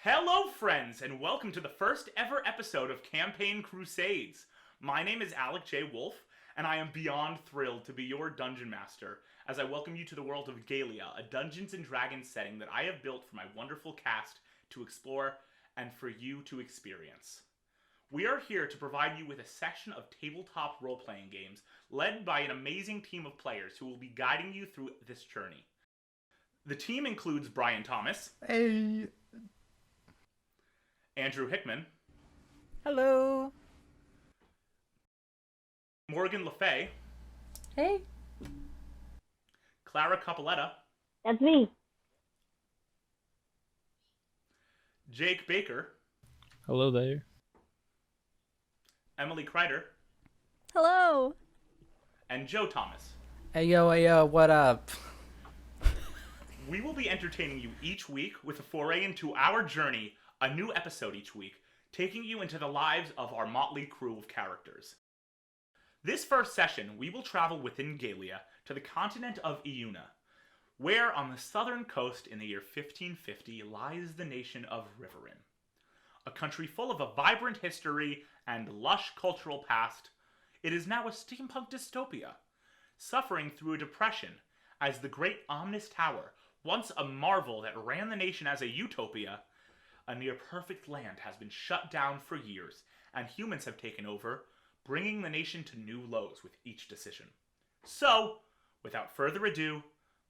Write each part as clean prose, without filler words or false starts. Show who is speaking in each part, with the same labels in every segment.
Speaker 1: Hello, friends, and welcome to the first ever episode of Campaign Crusades. My name is Alec J Wolf, and I am beyond thrilled to be your dungeon master as I welcome you to the world of Galia, a Dungeons and Dragons setting that I have built for my wonderful cast to explore and for you to experience. We are here to provide you with a section of tabletop role-playing games led by an amazing team of players who will be guiding you through this journey. The team includes Brian Thomas.
Speaker 2: Hey.
Speaker 1: Andrew Hickman.
Speaker 3: Hello.
Speaker 1: Morrigan le Fey.
Speaker 3: Hey.
Speaker 1: Clara Coppoletta.
Speaker 4: That's me.
Speaker 1: Jake Baker.
Speaker 2: Hello there.
Speaker 1: Emily Kreider.
Speaker 3: Hello.
Speaker 1: And Joe Thomas.
Speaker 2: Hey yo, what up?
Speaker 1: We will be entertaining you each week with a foray into our journey, a new episode each week, taking you into the lives of our motley crew of characters. This first session, we will travel within Galia to the continent of Iuna, where on the southern coast in the year 1550 lies the nation of Rivaryn. A country full of a vibrant history and lush cultural past, it is now a steampunk dystopia, suffering through a depression as the great ominous tower, once a marvel that ran the nation as a utopia, a near-perfect land has been shut down for years, and humans have taken over, bringing the nation to new lows with each decision. So, without further ado,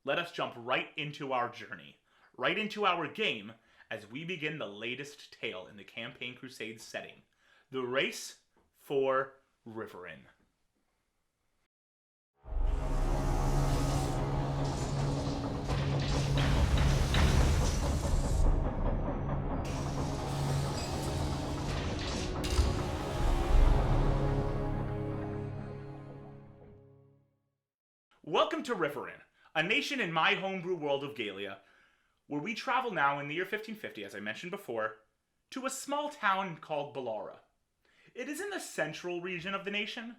Speaker 1: let us jump right into our journey, right into our game, as we begin the latest tale in the Campaign Crusades setting, the race for Rivaryn. Welcome to Rivaryn, a nation in my homebrew world of Galia, where we travel now in the year 1550, as I mentioned before, to a small town called Bellara. It is in the central region of the nation,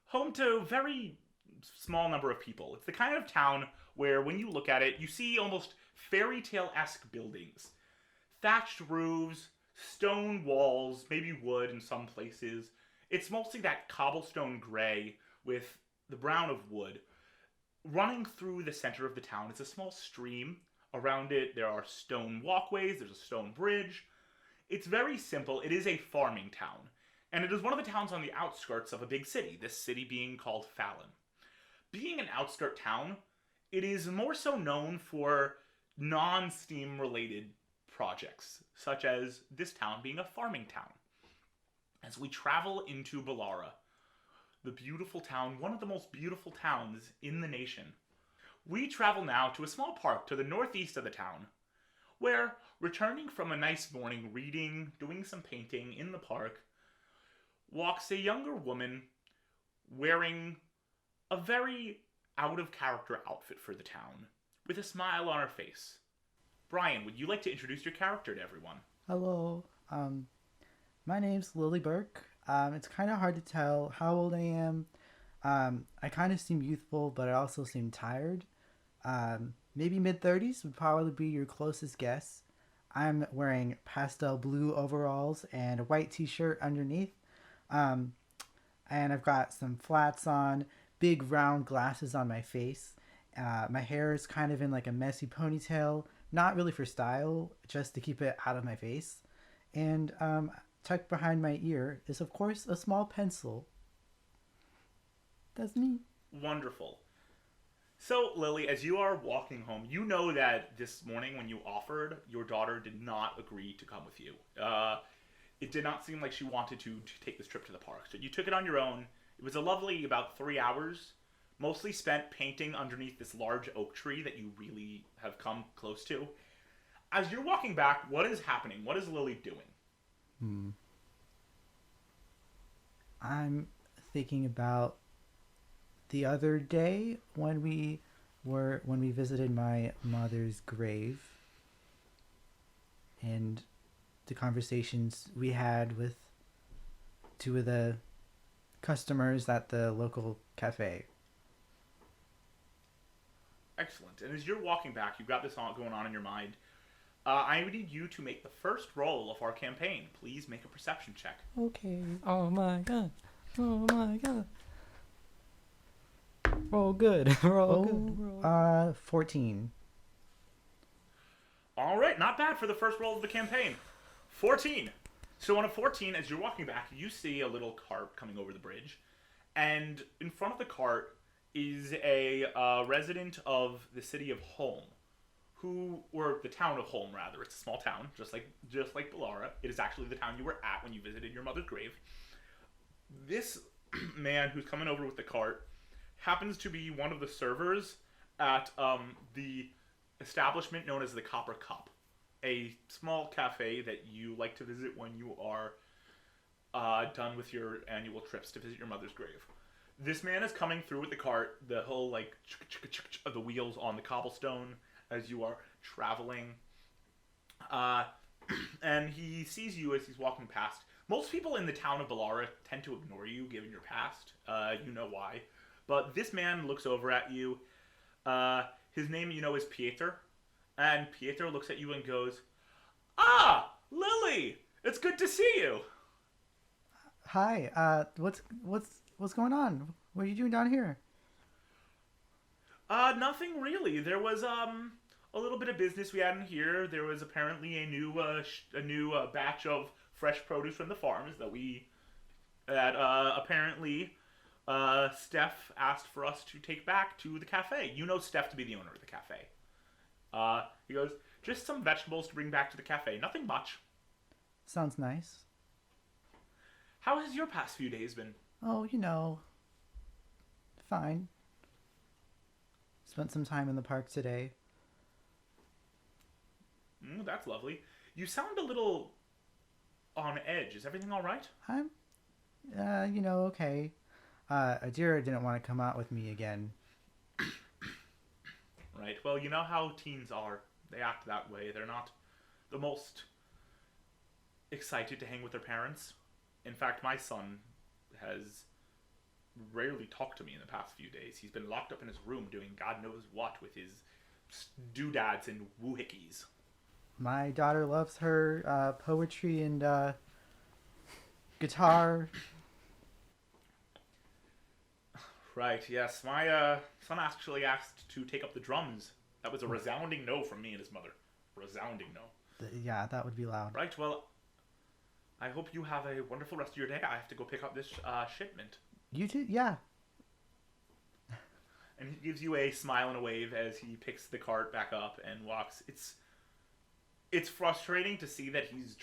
Speaker 1: home to a very small number of people. It's the kind of town where, when you look at it, you see almost fairy tale-esque buildings. Thatched roofs, stone walls, maybe wood in some places. It's mostly that cobblestone gray with the brown of wood. Running through the center of the town is a small stream. Around it, there are stone walkways, there's a stone bridge. It's very simple. It is a farming town. And it is one of the towns on the outskirts of a big city, this city being called Fallon. Being an outskirt town, it is more so known for non-steam related projects, such as this town being a farming town. As we travel into Bellara, the beautiful town, one of the most beautiful towns in the nation, we travel now to a small park to the northeast of the town, where, returning from a nice morning reading, doing some painting in the park, walks a younger woman wearing a very out-of-character outfit for the town, with a smile on her face. Brian, would you like to introduce your character to everyone?
Speaker 2: Hello. My name's Lilje. It's kind of hard to tell how old I am. I kind of seem youthful, but I also seem tired. Maybe mid-30s would probably be your closest guess. I'm wearing pastel blue overalls and a white t-shirt underneath. And I've got some flats on, big round glasses on my face. My hair is kind of in like a messy ponytail, not really for style, just to keep it out of my face. And tucked behind my ear is, of course, a small pencil. That's me.
Speaker 1: Wonderful. So, Lily, as you are walking home, you know that this morning when you offered, your daughter did not agree to come with you. It did not seem like she wanted to take this trip to the park. So you took it on your own. It was a lovely about 3 hours, mostly spent painting underneath this large oak tree that you really have come close to. As you're walking back, what is happening? What is Lily doing?
Speaker 2: I'm thinking about the other day when we visited my mother's grave and the conversations we had with two of the customers at the local cafe.
Speaker 1: Excellent. And as you're walking back, you've got this going on in your mind. I need you to make the first roll of our campaign. Please make a perception check.
Speaker 2: Okay.
Speaker 3: Oh my god. Oh my god.
Speaker 2: Roll good. Roll good. 14.
Speaker 1: All right, not bad for the first roll of the campaign. 14. So on a 14, as you're walking back, you see a little cart coming over the bridge. And in front of the cart is a resident of the city of Holm, or the town of Holm, rather. It's a small town, just like Bellara. It is actually the town you were at when you visited your mother's grave. This man who's coming over with the cart happens to be one of the servers at the establishment known as the Copper Cup, a small cafe that you like to visit when you are done with your annual trips to visit your mother's grave. This man is coming through with the cart, the whole like of the wheels on the cobblestone as you are traveling, and he sees you as he's walking past. Most people in the town of Bellara tend to ignore you given your past. You know why. But this man looks over at you. His name, is Pieter. And Pieter looks at you and goes, "Ah, Lilje! It's good to see you!"
Speaker 2: Hi, what's going on? What are you doing down here?
Speaker 1: Nothing really. There was, a little bit of business we had in here. There was apparently a new batch of fresh produce from the farms that apparently Steph asked for us to take back to the cafe. You know Steph to be the owner of the cafe. He goes, "Just some vegetables to bring back to the cafe. Nothing much."
Speaker 2: Sounds nice.
Speaker 1: How has your past few days been?
Speaker 2: Oh, fine. Spent some time in the park today.
Speaker 1: That's lovely. You sound a little on edge. Is everything all right?
Speaker 2: I'm, okay. Adira didn't want to come out with me again.
Speaker 1: Right. Well, you know how teens are. They act that way. They're not the most excited to hang with their parents. In fact, my son has rarely talked to me in the past few days. He's been locked up in his room doing God knows what with his doodads and woohickeys.
Speaker 2: My daughter loves her poetry and guitar.
Speaker 1: Right, yes. My son actually asked to take up the drums. That was a resounding no from me and his mother. Resounding no.
Speaker 2: Yeah, that would be loud.
Speaker 1: Right, well, I hope you have a wonderful rest of your day. I have to go pick up this shipment.
Speaker 2: You too? Yeah.
Speaker 1: And he gives you a smile and a wave as he picks the cart back up and walks. It's frustrating to see that he's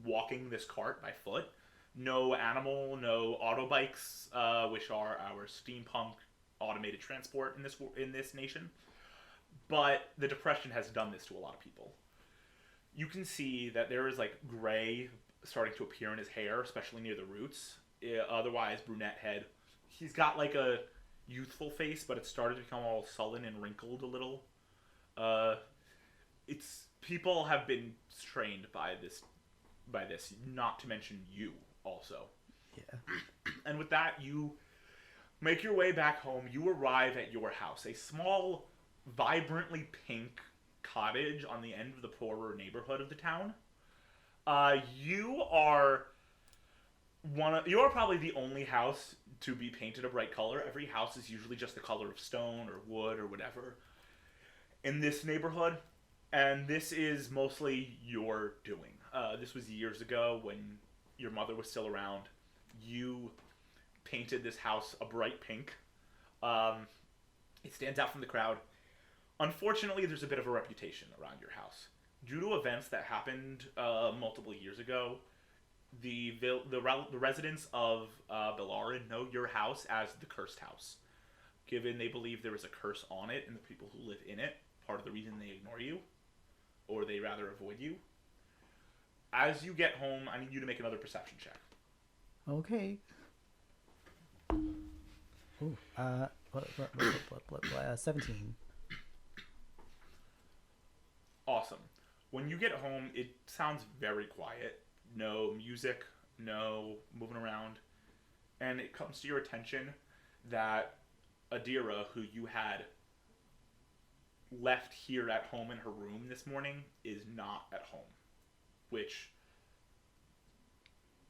Speaker 1: walking this cart by foot. No animal, no auto bikes, which are our steampunk automated transport in this nation. But the Depression has done this to a lot of people. You can see that there is like gray starting to appear in his hair, especially near the roots. Otherwise, brunette head. He's got like a youthful face, but it's started to become all sullen and wrinkled a little. People have been strained by this, not to mention you also.
Speaker 2: Yeah.
Speaker 1: And with that, you make your way back home. You arrive at your house, a small, vibrantly pink cottage on the end of the poorer neighborhood of the town. You are probably the only house to be painted a bright color. Every house is usually just the color of stone or wood or whatever in this neighborhood, and this is mostly your doing. This was years ago when your mother was still around. You painted this house a bright pink. It stands out from the crowd. Unfortunately, there's a bit of a reputation around your house. Due to events that happened multiple years ago, the residents of Bellara know your house as the cursed house. Given they believe there is a curse on it and the people who live in it, part of the reason they ignore you, or they rather avoid you. As you get home, I need you to make another perception check.
Speaker 2: Okay. Ooh, 17.
Speaker 1: Awesome. When you get home, it sounds very quiet. No music, no moving around. And it comes to your attention that Adira, who you had left here at home in her room this morning is not at home, which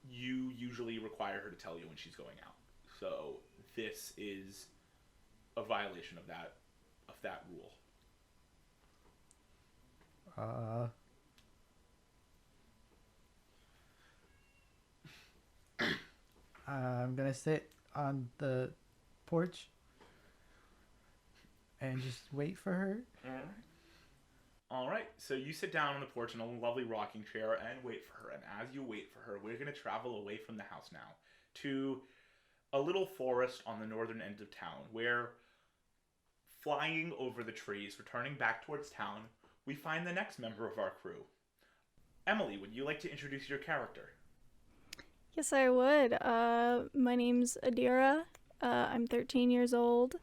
Speaker 1: you usually require her to tell you when she's going out. So this is a violation of that rule.
Speaker 2: I'm gonna sit on the porch and just wait for her.
Speaker 1: All right. So you sit down on the porch in a lovely rocking chair and wait for her. And as you wait for her, we're going to travel away from the house now to a little forest on the northern end of town where, flying over the trees, returning back towards town, we find the next member of our crew. Emily, would you like to introduce your character?
Speaker 4: Yes, I would. My name's Adira. I'm 13 years old.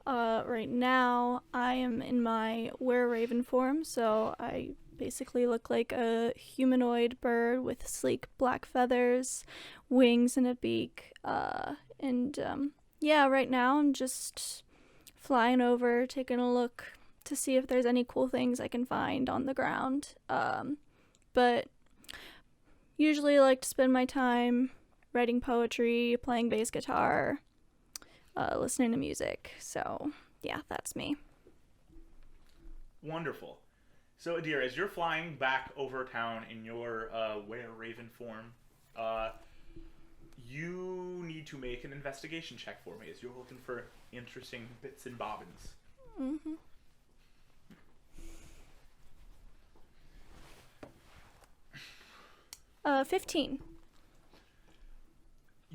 Speaker 4: Right now, I am in my were-raven form, so I basically look like a humanoid bird with sleek black feathers, wings, and a beak. Right now I'm just flying over, taking a look to see if there's any cool things I can find on the ground. But usually I like to spend my time writing poetry, playing bass guitar, listening to music. So, yeah, that's me.
Speaker 1: Wonderful. So, Adira, as you're flying back over town in your were-raven form, you need to make an investigation check for me as you're looking for interesting bits and bobbins.
Speaker 4: Mm-hmm. Uh, 15.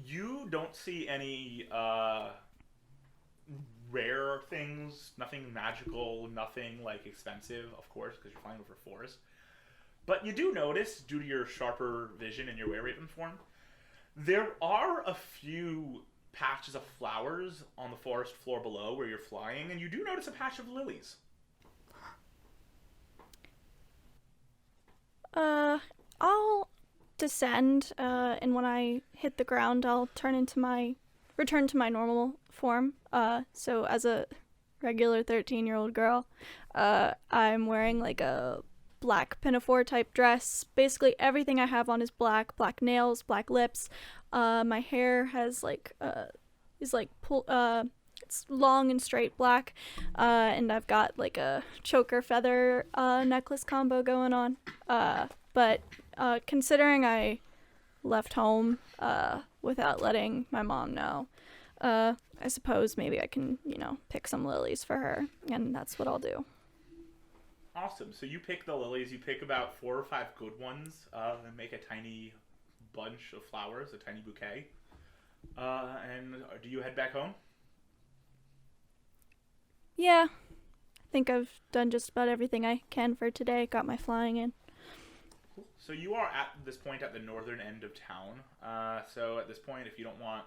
Speaker 1: You don't see any rare things, nothing magical, nothing like expensive, of course, because you're flying over forest. But you do notice, due to your sharper vision and your were-raven form, there are a few patches of flowers on the forest floor below where you're flying, and you do notice a patch of lilies.
Speaker 4: I'll descend, and when I hit the ground, I'll return to my normal form. So as a regular 13-year-old girl, I'm wearing like a black pinafore type dress. Basically everything I have on is black nails, black lips. My hair has it's long and straight black, and I've got like a choker feather necklace combo going on. But considering I left home without letting my mom know, I suppose maybe I can, pick some lilies for her, and that's what I'll do.
Speaker 1: Awesome. So you pick the lilies. You pick about 4 or 5 good ones, and make a tiny bunch of flowers, a tiny bouquet. And do you head back home?
Speaker 4: Yeah, I think I've done just about everything I can for today. Got my flying in.
Speaker 1: Cool. So you are at this point at the northern end of town. So at this point, if you don't want...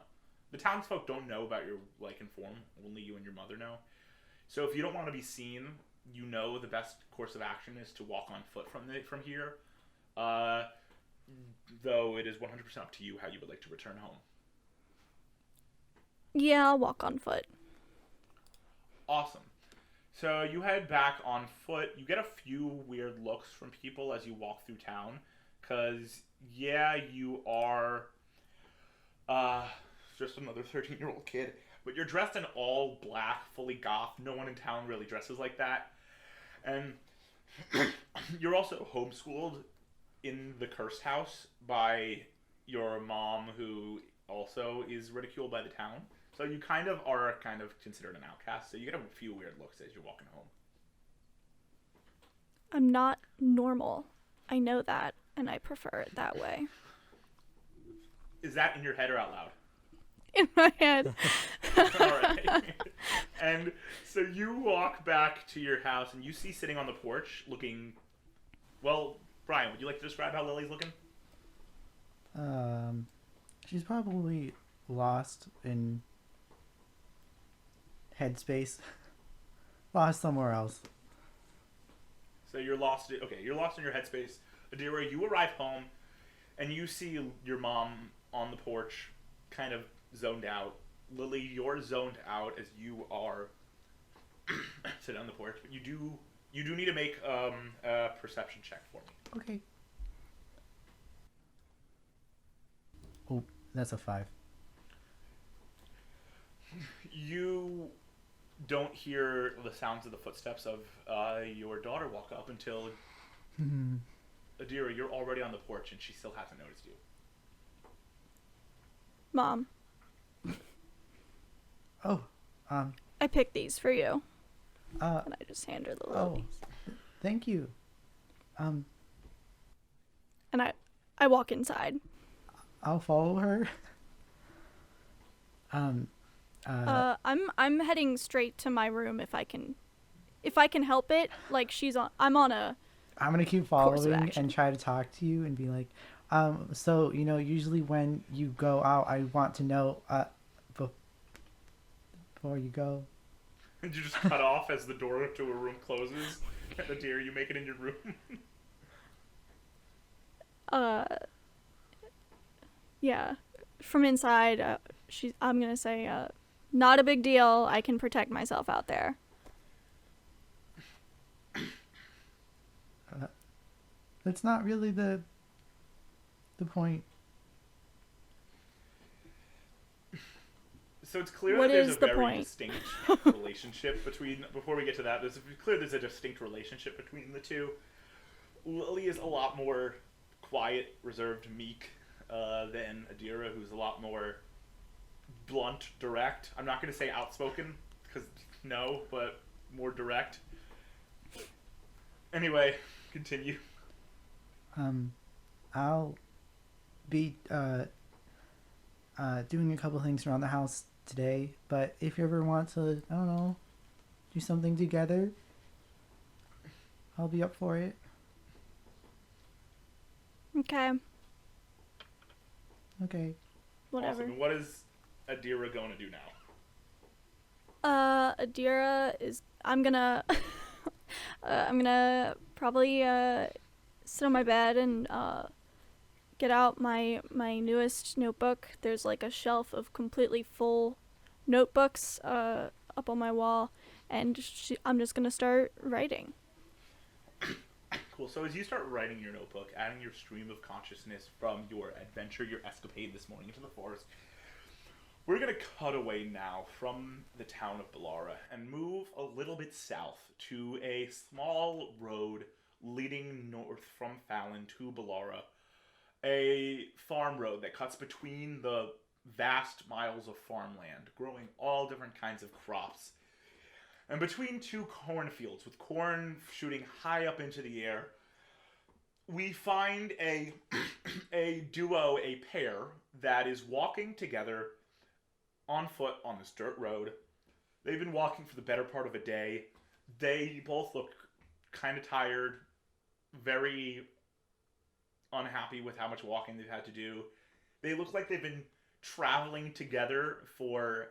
Speaker 1: The townsfolk don't know about your inform. Only you and your mother know. So if you don't want to be seen, you know the best course of action is to walk on foot from here. Though it is 100% up to you how you would like to return home.
Speaker 4: Yeah, I'll walk on foot.
Speaker 1: Awesome. So you head back on foot. You get a few weird looks from people as you walk through town. Because, yeah, you are just another 13-year-old kid. But you're dressed in all black, fully goth. No one in town really dresses like that. And you're also homeschooled in the cursed house by your mom, who also is ridiculed by the town. So you are considered an outcast. So you get a few weird looks as you're walking home.
Speaker 4: I'm not normal. I know that, and I prefer it that way.
Speaker 1: Is that in your head or out loud?
Speaker 4: In my head.
Speaker 1: All right. And so you walk back to your house, and you see sitting on the porch looking... Well, Brian, would you like to describe how Lily's looking?
Speaker 2: She's probably lost in headspace. Lost somewhere else.
Speaker 1: So you're lost. Okay, you're lost in your headspace. Adira, you arrive home, and you see your mom on the porch, kind of zoned out. Lily, you're zoned out as you are sit on the porch. But you do need to make a perception check for me.
Speaker 2: Okay. Oh, that's a 5.
Speaker 1: You don't hear the sounds of the footsteps of your daughter walk up until Adira, you're already on the porch and she still hasn't noticed you.
Speaker 4: Mom,
Speaker 2: Oh,
Speaker 4: I picked these for you.
Speaker 2: uh,
Speaker 4: And I just hand her the
Speaker 2: oh,
Speaker 4: lilies.
Speaker 2: thank you.
Speaker 4: And I walk inside.
Speaker 2: I'll follow her.
Speaker 4: I'm heading straight to my room if I can help it. Like I'm on a
Speaker 2: I'm gonna keep
Speaker 4: course of
Speaker 2: following
Speaker 4: action.
Speaker 2: and try to talk to you and be like, so usually when you go out, I want to know, before you go.
Speaker 1: And you just cut off as the door to a room closes. And Adira, you make it in your room.
Speaker 4: Yeah, from inside, I'm gonna say, not a big deal. I can protect myself out there.
Speaker 2: That's not really the point.
Speaker 1: So it's clear
Speaker 4: What
Speaker 1: that there's
Speaker 4: is
Speaker 1: a
Speaker 4: the
Speaker 1: very
Speaker 4: point?
Speaker 1: distinct relationship between. Before we get to that, it's clear there's a distinct relationship between the two. Lilje is a lot more quiet, reserved, meek than Adira, who's a lot more blunt, direct. I'm not going to say outspoken, because no, but more direct. Anyway, continue.
Speaker 2: I'll be doing a couple things around the house today, but if you ever want to, I don't know, do something together, I'll be up for it.
Speaker 4: Okay,
Speaker 2: Okay.
Speaker 4: whatever.
Speaker 1: Awesome. And what is Adira going to do now?
Speaker 4: Adira is. I'm gonna. I'm gonna probably sit on my bed and get out my newest notebook. There's like a shelf of completely full notebooks up on my wall, and I'm just gonna start writing.
Speaker 1: Cool. So as you start writing your notebook, adding your stream of consciousness from your adventure, your escapade this morning into the forest, we're going to cut away now from the town of Bellara and move a little bit south to a small road leading north from Fallon to Bellara. A farm road that cuts between the vast miles of farmland, growing all different kinds of crops. And between two cornfields, with corn shooting high up into the air, we find a duo, a pair, that is walking together on foot on this dirt road. They've been walking for the better part of a day. They both look kind of tired, very unhappy with how much walking they've had to do. They look like they've been traveling together for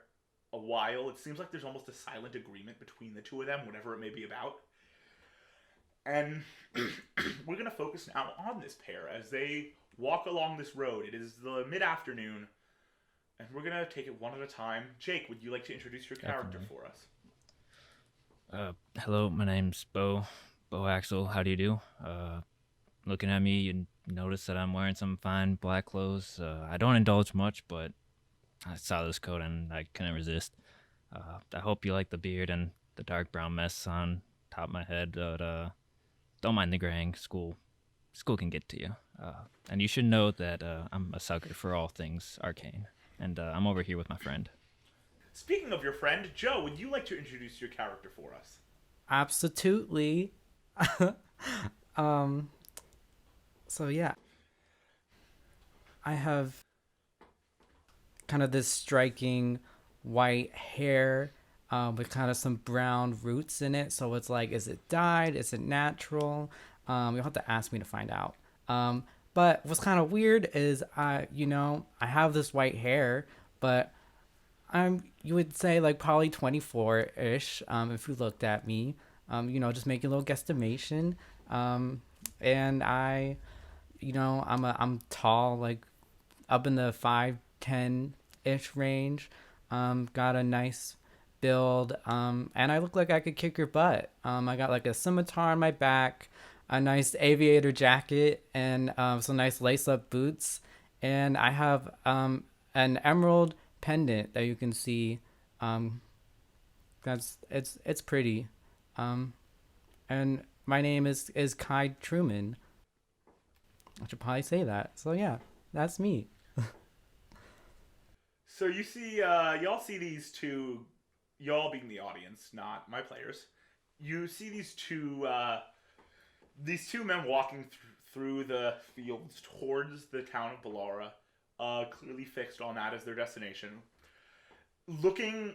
Speaker 1: a while. It seems like there's almost a silent agreement between the two of them, whatever it may be about. And we're going to focus now on this pair as they walk along this road. It is the mid-afternoon, and we're going to take it one at a time. Jake, would you like to introduce your character
Speaker 3: Definitely.
Speaker 1: for us?
Speaker 3: Hello, my name's Bo Axel. How do you do? Looking at me, you notice that I'm wearing some fine black clothes. I don't indulge much, but I saw this coat and I couldn't resist. I hope you like the beard and the dark brown mess on top of my head, but don't mind the graying. School can get to you. And you should know that I'm a sucker for all things arcane. And I'm over here with my friend.
Speaker 1: Speaking of your friend, Joe, would you like to introduce your character for us?
Speaker 2: Absolutely. So yeah, I have kind of this striking white hair with kind of some brown roots in it. So it's like, is it dyed? Is it natural? You'll have to ask me to find out. But what's kind of weird is I have this white hair, but you would say like probably 24-ish if you looked at me. Just making a little guesstimation. And I'm tall, like up in the 5'10" ish range. Got a nice build, and I look like I could kick your butt. I got like a scimitar on my back, a nice aviator jacket, and some nice lace-up boots, and I have an emerald pendant that you can see. It's pretty. And my name is Kai Truman. I should probably say that. So yeah, that's me.
Speaker 1: So you see, y'all see these two, y'all being the audience, not my players. You see these two men walking through the fields towards the town of Bellara, clearly fixed on that as their destination, looking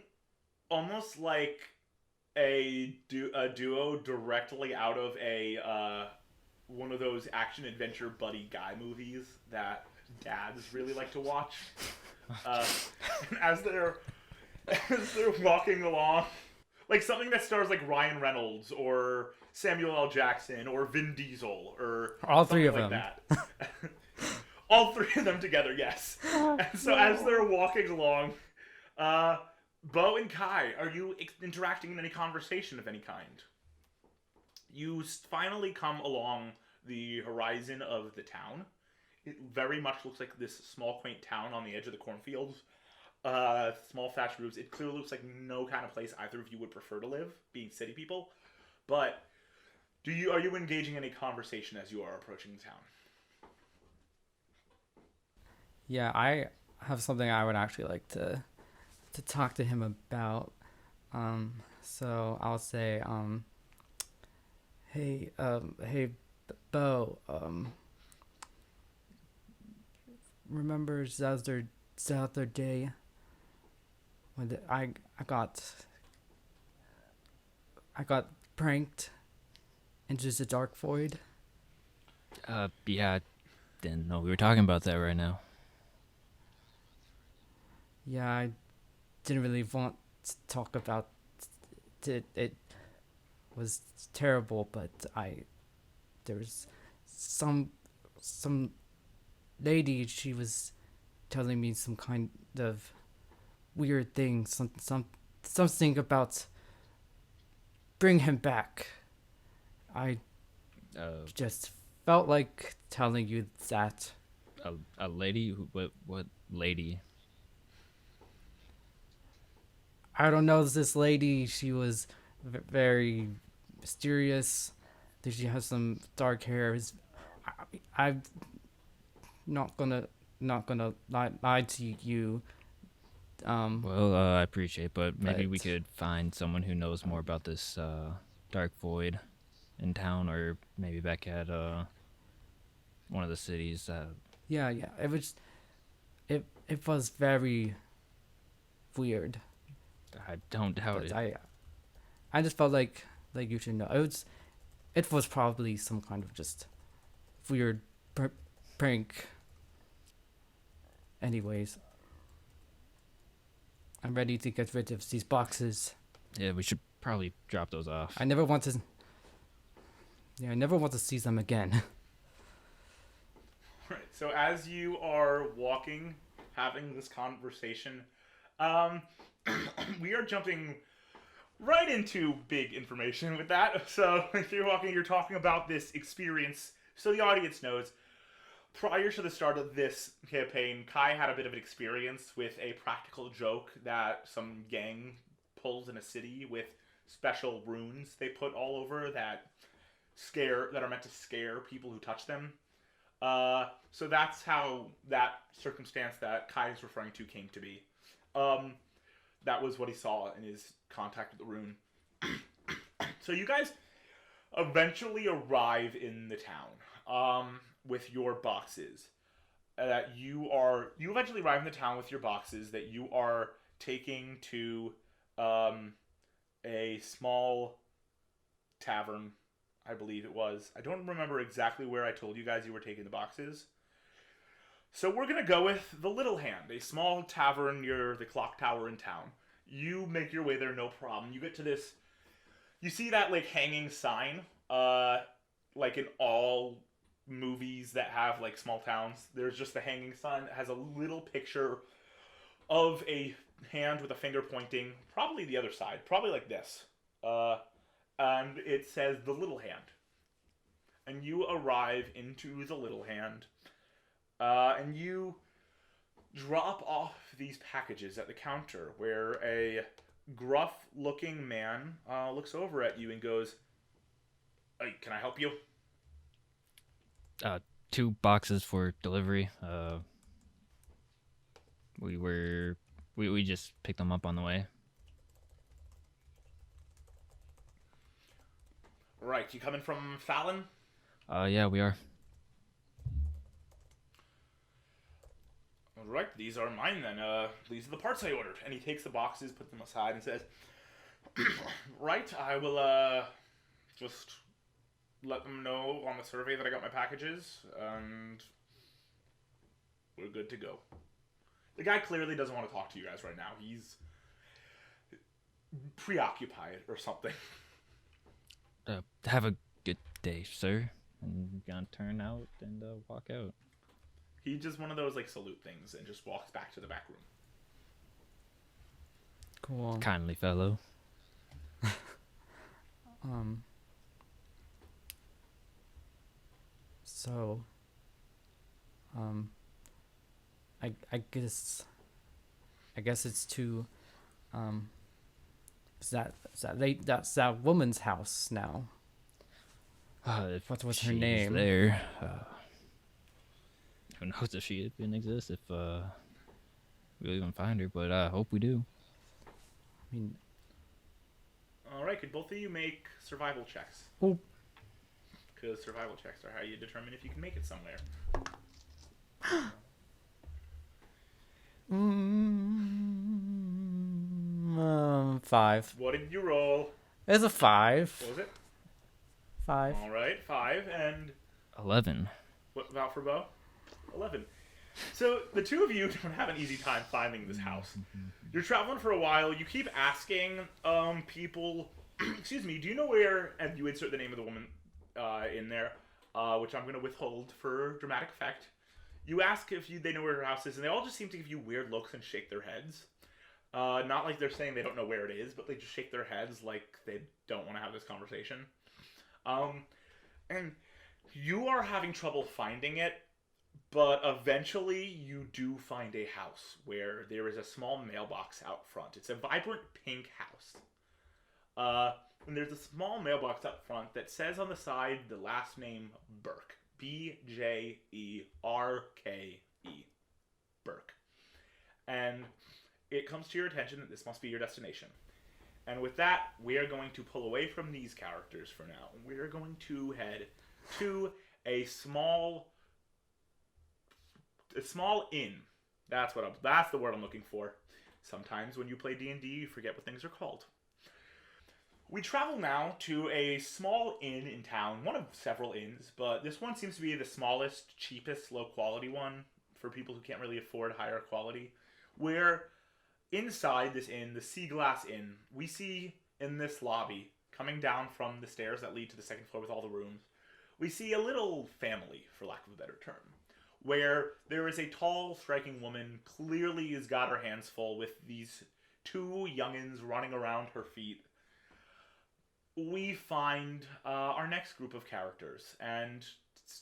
Speaker 1: almost like a duo directly out of a one of those action adventure buddy guy movies that dads really like to watch. And as they're walking along, like something that stars like Ryan Reynolds or Samuel L. Jackson or Vin Diesel or
Speaker 2: all three of
Speaker 1: like
Speaker 2: them.
Speaker 1: That. All three of them together, yes. And so as they're walking along, Bo and Kai, are you interacting in any conversation of any kind? You finally come along the horizon of the town. It very much looks like this small, quaint town on the edge of the cornfields. Small thatched roofs. It clearly looks like no kind of place either of you would prefer to live, being city people. But are you engaging in a conversation as you are approaching the town?
Speaker 2: Yeah, I have something I would actually like to talk to him about. So I'll say, hey, Bo, remember the other day when I got pranked into the dark void?
Speaker 3: Yeah, I didn't know we were talking about that right now.
Speaker 2: Yeah, I didn't really want to talk about it. It was terrible, but there was some lady. She was telling me some kind of weird thing. Something about bring him back. I just felt like telling you that.
Speaker 3: A lady? What lady?
Speaker 2: I don't know this lady. She was very mysterious. She has some dark hair. I'm not gonna lie to you.
Speaker 3: Well, I appreciate, but maybe we could find someone who knows more about this dark void in town, or maybe back at one of the cities.
Speaker 2: Yeah. It was very weird.
Speaker 3: I don't doubt it.
Speaker 2: I just felt like you should know. It was probably some kind of just weird prank. Anyways, I'm ready to get rid of these boxes.
Speaker 3: Yeah, we should probably drop those off.
Speaker 2: I never want to see them again.
Speaker 1: Right. So as you are walking, having this conversation, we are jumping right into big information with that. So if you're walking, you're talking about this experience. So the audience knows, prior to the start of this campaign, Kai had a bit of an experience with a practical joke that some gang pulls in a city with special runes they put all over that are meant to scare people who touch them. So that's how that circumstance that Kai is referring to came to be. That was what he saw in his contact with the rune. So you guys eventually arrive in the town with your boxes. You eventually arrive in the town with your boxes that you are taking to a small tavern, I believe it was. I don't remember exactly where I told you guys you were taking the boxes. So we're going to go with the Little Hand, a small tavern near the clock tower in town. You make your way there, no problem. You get to this, you see that like hanging sign, like in all movies that have like small towns. There's just a hanging sign that has a little picture of a hand with a finger pointing, probably the other side, probably like this. And it says the little hand. And you arrive into the little hand. And you drop off these packages at the counter where a gruff-looking man looks over at you and goes, "Hey, can I help you?"
Speaker 3: 2 boxes for delivery. We just picked them up on the way.
Speaker 1: Right, you coming from Fallon?
Speaker 3: Yeah, we are.
Speaker 1: Alright, these are mine then. These are the parts I ordered. And he takes the boxes, puts them aside, and says, "Right, I will, just let them know on the survey that I got my packages, and we're good to go." The guy clearly doesn't want to talk to you guys right now. He's preoccupied or something.
Speaker 3: Have a good day, sir. And gonna turn out and walk out.
Speaker 1: He just one of those like salute things and just walks back to the back room.
Speaker 5: Cool.
Speaker 3: Kindly fellow.
Speaker 5: So, I guess it's to, that's that woman's house now.
Speaker 3: If
Speaker 5: What's her
Speaker 3: she's
Speaker 5: name?
Speaker 3: There. Who knows if she even exists? If we'll even find her, but I hope we do.
Speaker 5: I mean,
Speaker 1: Alright, could both of you make survival checks?
Speaker 5: oh,
Speaker 1: Because survival checks are how you determine if you can make it somewhere.
Speaker 5: 5.
Speaker 1: What did you roll?
Speaker 5: It's a 5.
Speaker 1: What was it?
Speaker 5: 5.
Speaker 1: Alright, 5. And
Speaker 3: 11.
Speaker 1: what about for Bo? 11. So the two of you don't have an easy time finding this house. You're traveling for a while. You keep asking people, excuse me, do you know where, and you insert the name of the woman in there, which I'm going to withhold for dramatic effect. You ask if they know where her house is, and they all just seem to give you weird looks and shake their heads. Not like they're saying they don't know where it is, but they just shake their heads like they don't want to have this conversation. And you are having trouble finding it, but eventually you do find a house where there is a small mailbox out front. It's a vibrant pink house. And there's a small mailbox out front that says on the side the last name Bjerke. Bjerke. Bjerke. And it comes to your attention that this must be your destination. And with that, we are going to pull away from these characters for now. We are going to head to a small inn. That's the word I'm looking for. Sometimes when you play D&D, you forget what things are called. We travel now to a small inn in town, one of several inns, but this one seems to be the smallest, cheapest, low-quality one for people who can't really afford higher quality, where inside this inn, the Sea Glass Inn, we see in this lobby, coming down from the stairs that lead to the second floor with all the rooms, we see a little family, for lack of a better term, where there is a tall, striking woman, clearly has got her hands full with these 2 youngins running around her feet. We find our next group of characters, and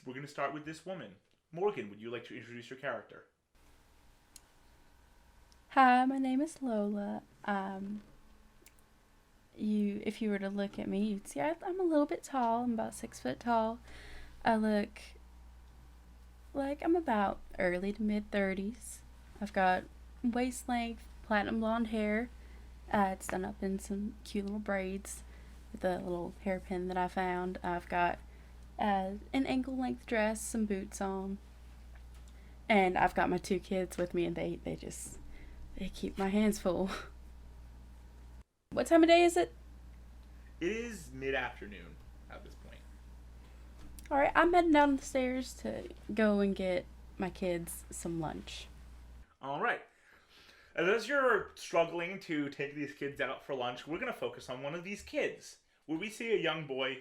Speaker 1: we're going to start with this woman. Morgan, would you like to introduce your character?
Speaker 6: Hi, my name is Lola. If you were to look at me, you'd see I'm a little bit tall. I'm about 6 foot tall. I look like I'm about early to mid 30s. I've got waist length, platinum blonde hair. It's done up in some cute little braids with a little hairpin that I found. I've got an ankle length dress, some boots on, and I've got my 2 kids with me, and they keep my hands full. What time of day is it?
Speaker 1: It is mid-afternoon at this point.
Speaker 6: Alright, I'm heading down the stairs to go and get my kids some lunch.
Speaker 1: Alright. As you're struggling to take these kids out for lunch, we're going to focus on one of these kids, where we see a young boy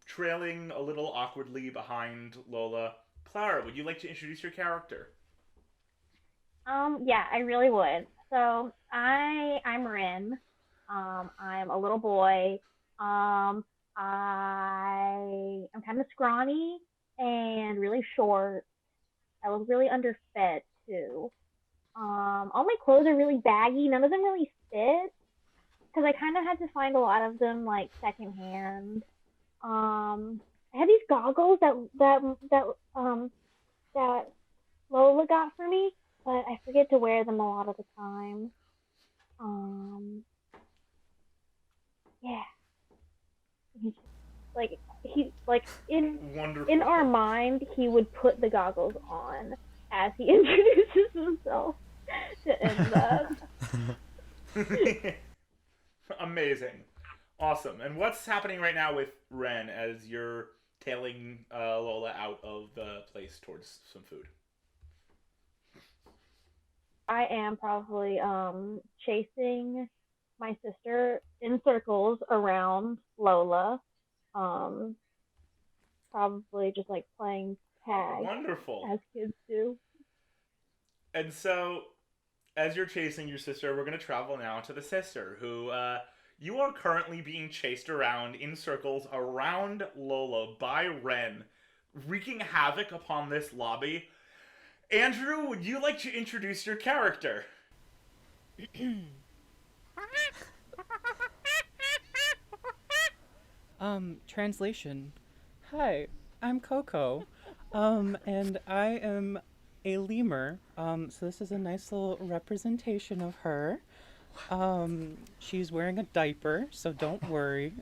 Speaker 1: trailing a little awkwardly behind Lola. Clara, would you like to introduce your character?
Speaker 7: Yeah, I really would. So I'm Rin. I'm a little boy. I'm kind of scrawny and really short. I look really underfed too. All my clothes are really baggy. None of them really fit because I kind of had to find a lot of them like secondhand. I have these goggles that Lola got for me, but I forget to wear them a lot of the time. Yeah. He's
Speaker 1: Wonderful.
Speaker 7: in our mind he would put the goggles on as he introduces himself to end that.
Speaker 1: Amazing. Awesome. And what's happening right now with Ren as you're tailing Lola out of the place towards some food?
Speaker 7: I am probably chasing my sister in circles around Lola. Probably just like playing tag.
Speaker 1: Wonderful.
Speaker 7: As kids do.
Speaker 1: And so, as you're chasing your sister, we're going to travel now to the sister, who you are currently being chased around in circles around Lola by Ren, wreaking havoc upon this lobby. Andrew, would you like to introduce your character?
Speaker 5: Translation. Hi, I'm Koko. And I am a lemur. So this is a nice little representation of her. She's wearing a diaper, so don't worry.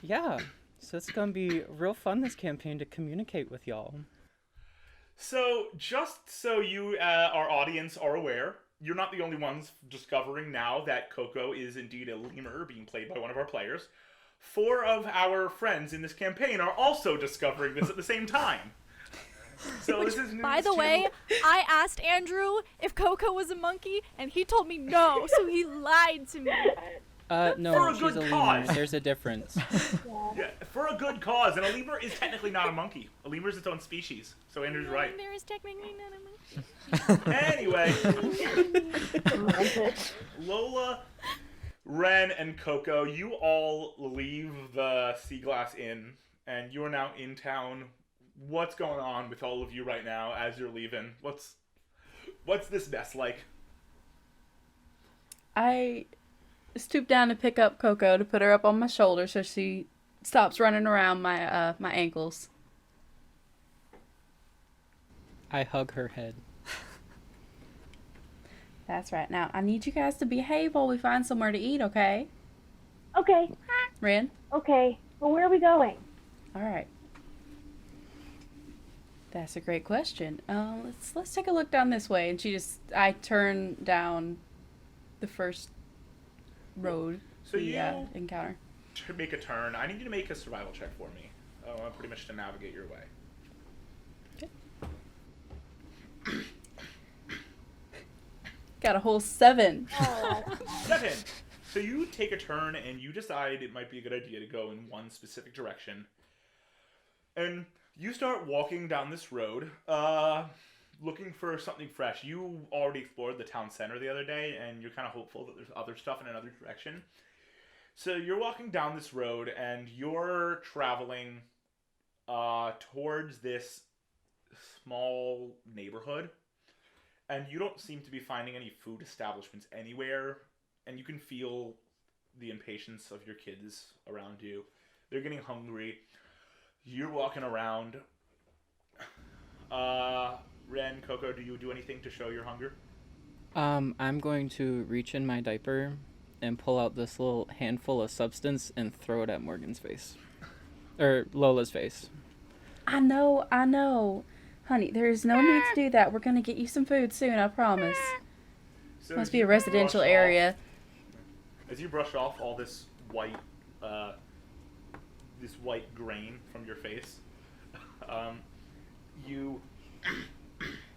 Speaker 5: Yeah. So it's gonna be real fun this campaign to communicate with y'all.
Speaker 1: So, just so you, our audience, are aware, you're not the only ones discovering now that Koko is indeed a lemur being played by one of our players. 4 of our friends in this campaign are also discovering this at the same time. So this is news
Speaker 4: By the
Speaker 1: to
Speaker 4: way, I asked Andrew if Koko was a monkey, and he told me no, so he lied to me.
Speaker 5: No,
Speaker 1: For a
Speaker 5: she's
Speaker 1: good
Speaker 5: a lemur.
Speaker 1: cause.
Speaker 5: There's a difference.
Speaker 1: Yeah, for a good cause, and a lemur is technically not a monkey. A lemur is its own species, so Andrew's right.
Speaker 4: There is technically not a monkey.
Speaker 1: Anyway, Lola, Ren, and Koko, you all leave the Sea Glass Inn, and you are now in town. What's going on with all of you right now as you're leaving? What's this mess like?
Speaker 6: I stoop down to pick up Koko to put her up on my shoulder so she stops running around my my ankles.
Speaker 5: I hug her head.
Speaker 6: That's right. Now, I need you guys to behave while we find somewhere to eat, okay?
Speaker 7: Okay.
Speaker 6: Ren?
Speaker 7: Okay. Well, where are we going?
Speaker 6: All right. That's a great question. Let's take a look down this way. And I turn down the first road
Speaker 1: So
Speaker 6: we
Speaker 1: you
Speaker 6: encounter.
Speaker 1: to make a turn. I need you to make a survival check for me. Pretty much to navigate your way.
Speaker 6: Got a whole 7.
Speaker 1: 7. So you take a turn and you decide it might be a good idea to go in one specific direction. And you start walking down this road, looking for something fresh. You already explored the town center the other day, and you're kind of hopeful that there's other stuff in another direction. So you're walking down this road, and you're traveling towards this small neighborhood. And you don't seem to be finding any food establishments anywhere. And you can feel the impatience of your kids around you. They're getting hungry. You're walking around. Ren, Koko, do you do anything to show your hunger?
Speaker 5: I'm going to reach in my diaper and pull out this little handful of substance and throw it at Morgan's face. Or Lola's face.
Speaker 6: I know. Honey, there is no need to do that. We're going to get you some food soon, I promise.
Speaker 1: So
Speaker 6: Must
Speaker 1: as
Speaker 6: be
Speaker 1: you
Speaker 6: a residential
Speaker 1: brush
Speaker 6: area.
Speaker 1: As you brush off all this white grain from your face, you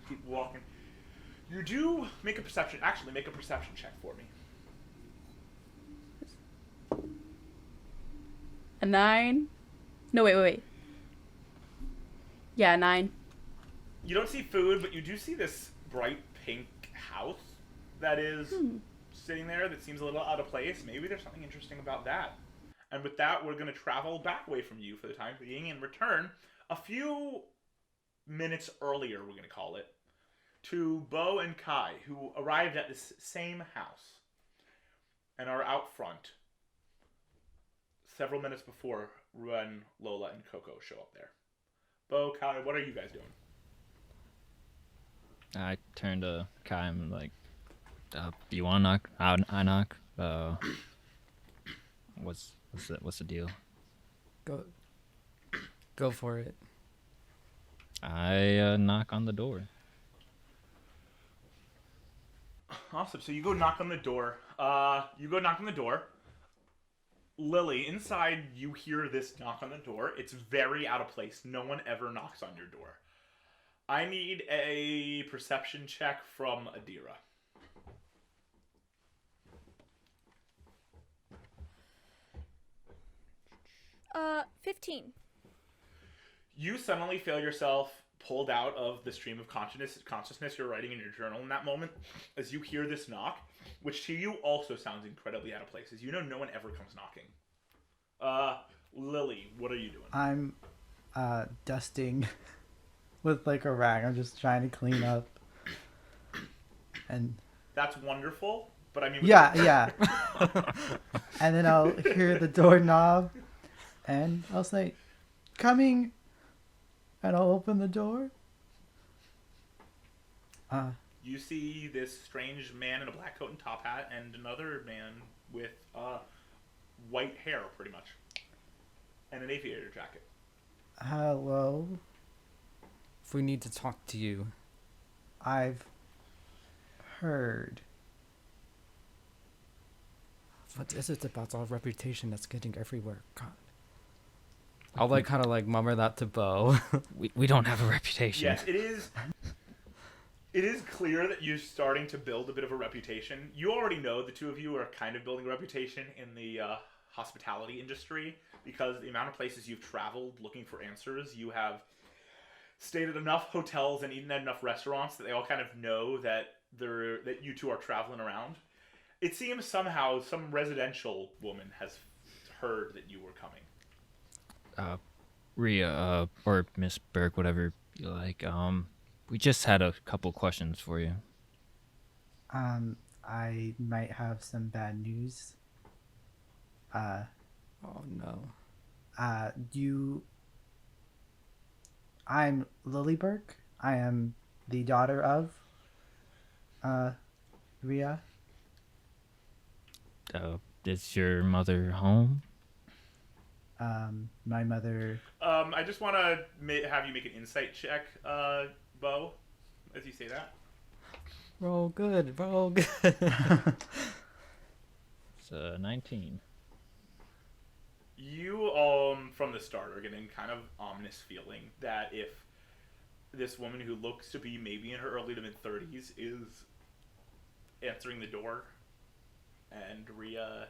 Speaker 1: keep walking. You do make a perception check for me.
Speaker 6: A 9? No, wait. Yeah, 9.
Speaker 1: You don't see food, but you do see this bright pink house that is sitting there that seems a little out of place. Maybe there's something interesting about that. And with that, we're going to travel back away from you for the time being and return a few minutes earlier, we're going to call it, to Bo and Kai, who arrived at this same house and are out front several minutes before when Lola and Koko show up there. Bo, Kai, what are you guys doing?
Speaker 3: I turn to Kai and I'm like, do you want to knock? I knock. What's the deal?
Speaker 8: Go for it.
Speaker 3: I knock on the door.
Speaker 1: Awesome. So you go knock on the door. Lilje, inside you hear this knock on the door. It's very out of place. No one ever knocks on your door. I need a perception check from Adira.
Speaker 4: 15.
Speaker 1: You suddenly feel yourself pulled out of the stream of consciousness you're writing in your journal in that moment as you hear this knock, which to you also sounds incredibly out of place, as you know no one ever comes knocking. Lilje, what are you doing?
Speaker 2: I'm dusting with like a rag. I'm just trying to clean up. And
Speaker 1: that's wonderful, but I mean...
Speaker 2: Yeah. And then I'll hear the doorknob, and I'll say, "Coming," and I'll open the door.
Speaker 1: You see this strange man in a black coat and top hat, and another man with white hair, pretty much, and an aviator jacket.
Speaker 2: Hello.
Speaker 8: If we need to talk to you.
Speaker 2: I've heard.
Speaker 8: What is it about our reputation that's getting everywhere? God. I'll like kind of like mummer that to Bo.
Speaker 3: We don't have a reputation.
Speaker 1: Yes, it is. It is clear that you're starting to build a bit of a reputation. You already know the two of you are kind of building a reputation in the hospitality industry because the amount of places you've traveled looking for answers, you have stayed at enough hotels and eaten at enough restaurants that they all kind of know that you two are traveling around. It seems somehow some residential woman has heard that you were coming.
Speaker 3: Rhea, or Miss Burke, whatever you like. We just had a couple questions for you.
Speaker 2: I might have some bad news.
Speaker 8: Oh no.
Speaker 2: I'm Lilje Burke. I am the daughter of Rhea.
Speaker 3: Is your mother home?
Speaker 2: My mother...
Speaker 1: I just want to have you make an insight check, Bo, as you say that.
Speaker 8: Roll good.
Speaker 3: It's 19.
Speaker 1: You, from the start, are getting kind of ominous feeling that if this woman who looks to be maybe in her early to mid-30s is answering the door, and Rhea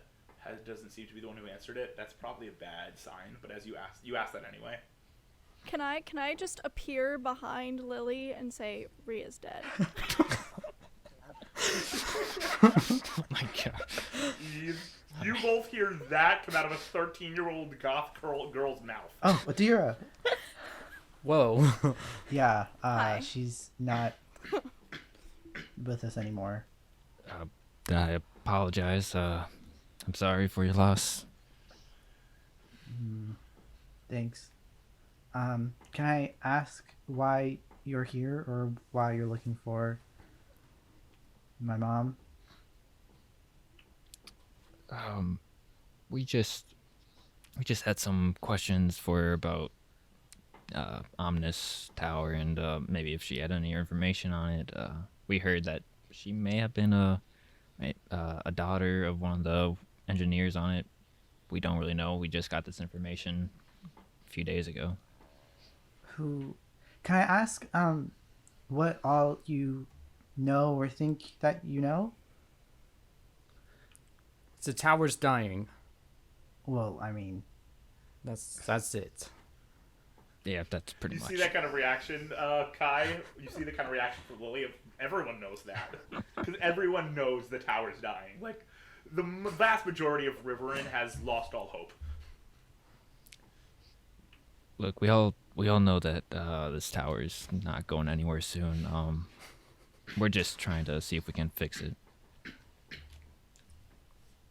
Speaker 1: doesn't seem to be the one who answered it, that's probably a bad sign. But as you asked that anyway.
Speaker 4: Can I just appear behind Lilje and say Rhea's dead?
Speaker 3: Oh my god.
Speaker 1: You both hear that come out of a 13-year-old goth girl's mouth.
Speaker 2: Oh, Adira.
Speaker 8: Whoa.
Speaker 2: Yeah,
Speaker 4: Hi.
Speaker 2: she's not with us anymore.
Speaker 3: I apologize. I'm sorry for your loss.
Speaker 2: Thanks. Can I ask why you're here or why you're looking for my mom?
Speaker 3: We just had some questions for her about Omnis Tower and maybe if she had any information on it. We heard that she may have been a daughter of one of the engineers on it. We don't really know. We just got this information a few days ago.
Speaker 2: Who? Can I ask what all you know or think that you know?
Speaker 8: The tower's dying.
Speaker 2: Well, I mean,
Speaker 8: That's it.
Speaker 3: Yeah, that's pretty
Speaker 1: You
Speaker 3: much.
Speaker 1: see that kind of reaction, Kai? You see the kind of reaction from Lilje? Everyone knows that. Because everyone knows the tower's dying. Like, the vast majority of Rivaryn has lost all hope.
Speaker 3: Look, we all know that this tower is not going anywhere soon. We're just trying to see if we can fix it.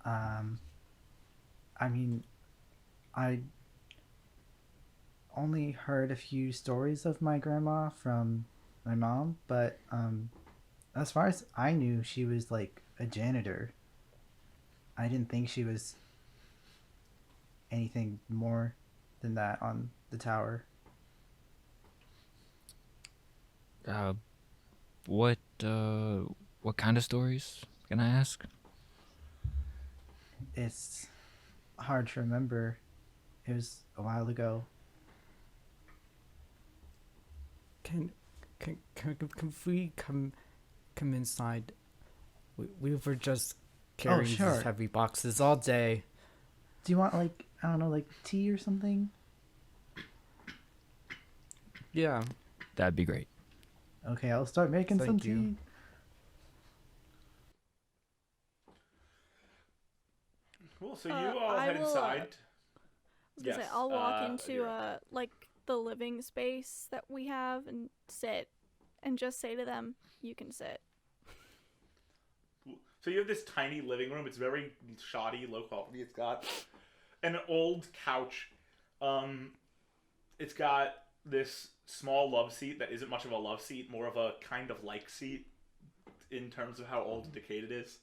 Speaker 2: I mean, I only heard a few stories of my grandma from my mom, but as far as I knew, she was like a janitor. I didn't think she was anything more than that on the tower.
Speaker 3: What kind of stories, can I ask?
Speaker 2: It's hard to remember. It was a while ago.
Speaker 8: Can we come inside? We were just carrying
Speaker 2: sure.
Speaker 8: these heavy boxes all day.
Speaker 2: Do you want, like, I don't know, like tea or something?
Speaker 8: Yeah.
Speaker 3: That'd be great.
Speaker 2: Okay, I'll start making some
Speaker 8: Thank you.
Speaker 2: tea.
Speaker 1: Cool, so you all head inside.
Speaker 4: I was gonna say, I'll walk into like the living space that we have and sit and just say to them, "You can sit."
Speaker 1: So you have this tiny living room. It's very shoddy, low quality. It's got an old couch. It's got this small love seat that isn't much of a love seat, more of a kind of like seat in terms of how old and decayed it is.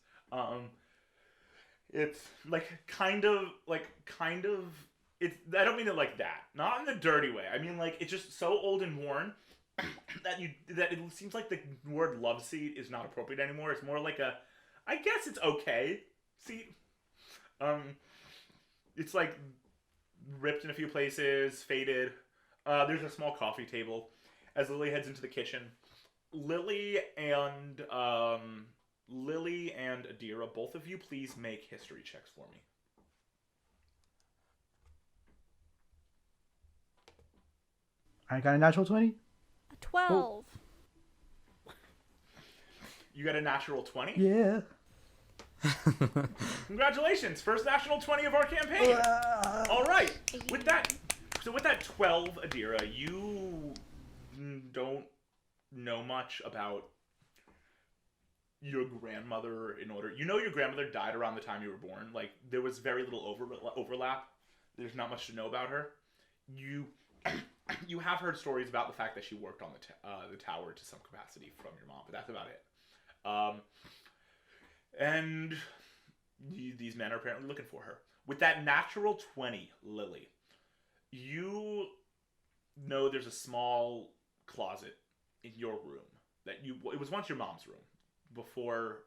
Speaker 1: It's kind of it's, I don't mean it like that. Not in the dirty way. I mean it's just so old and worn that it seems like the word love seat is not appropriate anymore. It's more like a, I guess it's okay seat. It's like ripped in a few places, faded. There's a small coffee table. As Lilje heads into the kitchen, Lilje and Adira, both of you, please make history checks for me.
Speaker 2: I got a natural 20.
Speaker 4: A 12.
Speaker 1: You got a natural 20?
Speaker 2: Yeah.
Speaker 1: Congratulations, first natural 20 of our campaign. All right, with that 12, Adira, you don't know much about your grandmother. Your grandmother died around the time you were born. Like, there was very little overlap. There's not much to know about her. You have heard stories about the fact that she worked on the tower to some capacity from your mom, but that's about it. And these men are apparently looking for her. With that natural 20, Lilje, you know there's a small closet in your room it was once your mom's room before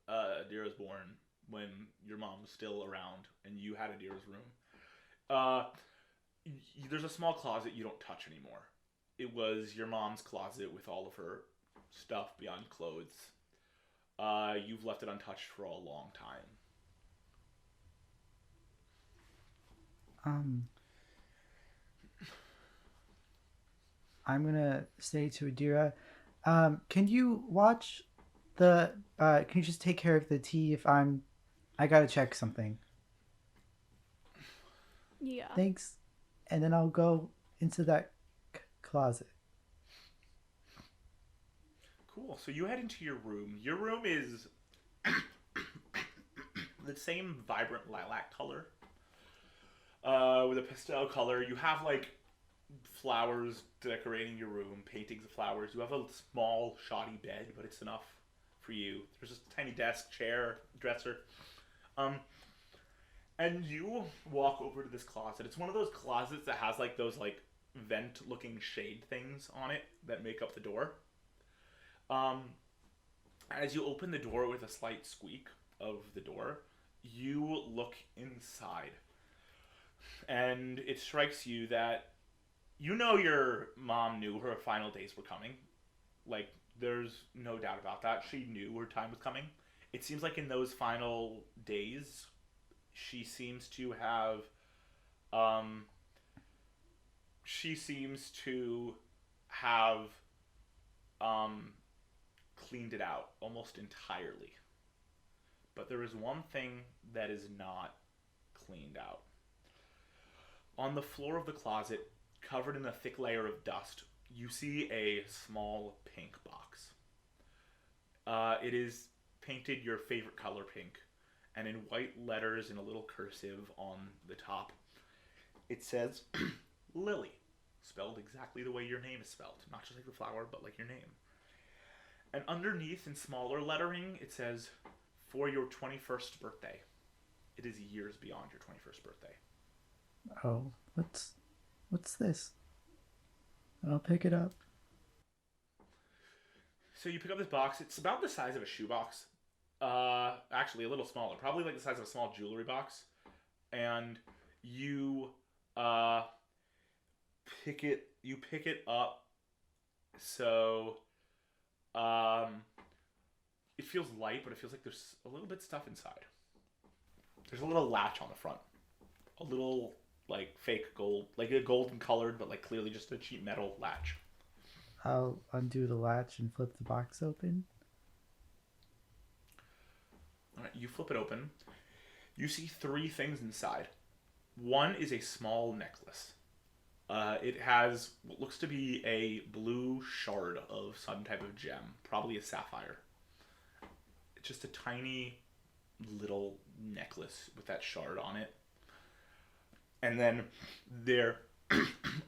Speaker 1: Adira was born, when your mom was still around and you had Adira's room. There's a small closet you don't touch anymore. It was your mom's closet with all of her stuff beyond clothes. You've left it untouched for a long time.
Speaker 2: I'm gonna say to Adira, can you watch the? Can you just take care of the tea if I gotta check something.
Speaker 4: Yeah.
Speaker 2: Thanks, and then I'll go into that closet.
Speaker 1: Cool. So you head into your room. Your room is the same vibrant lilac color, with a pastel color. You have flowers decorating your room, paintings of flowers. You have a small, shoddy bed, but it's enough for you. There's a tiny desk, chair, dresser. And you walk over to this closet. It's one of those closets that has those vent-looking shade things on it that make up the door. As you open the door with a slight squeak of the door, you look inside. And it strikes you that your mom knew her final days were coming. There's no doubt about that. She knew her time was coming. It seems like in those final days, she seems to have she seems to have cleaned it out almost entirely. But there is one thing that is not cleaned out. On the floor of the closet, covered in a thick layer of dust, you see a small pink box. It is painted your favorite color, pink, and in white letters in a little cursive on the top, it says Lilje, spelled exactly the way your name is spelled. Not just like the flower, but like your name. And underneath, in smaller lettering, it says, for your 21st birthday. It is years beyond your 21st birthday.
Speaker 2: Oh, what's this? I'll pick it up.
Speaker 1: So you pick up this box. It's about the size of a shoebox. Actually, a little smaller. Probably like the size of a small jewelry box. And you pick it up. So it feels light, but it feels like there's a little bit stuff inside. There's a little latch on the front. A little like fake gold, like a golden colored, but like clearly just a cheap metal latch.
Speaker 2: I'll undo the latch and flip the box open.
Speaker 1: All right, you flip it open. You see 3 things inside. One is a small necklace. It has what looks to be a blue shard of some type of gem, probably a sapphire. It's just a tiny little necklace with that shard on it. And then there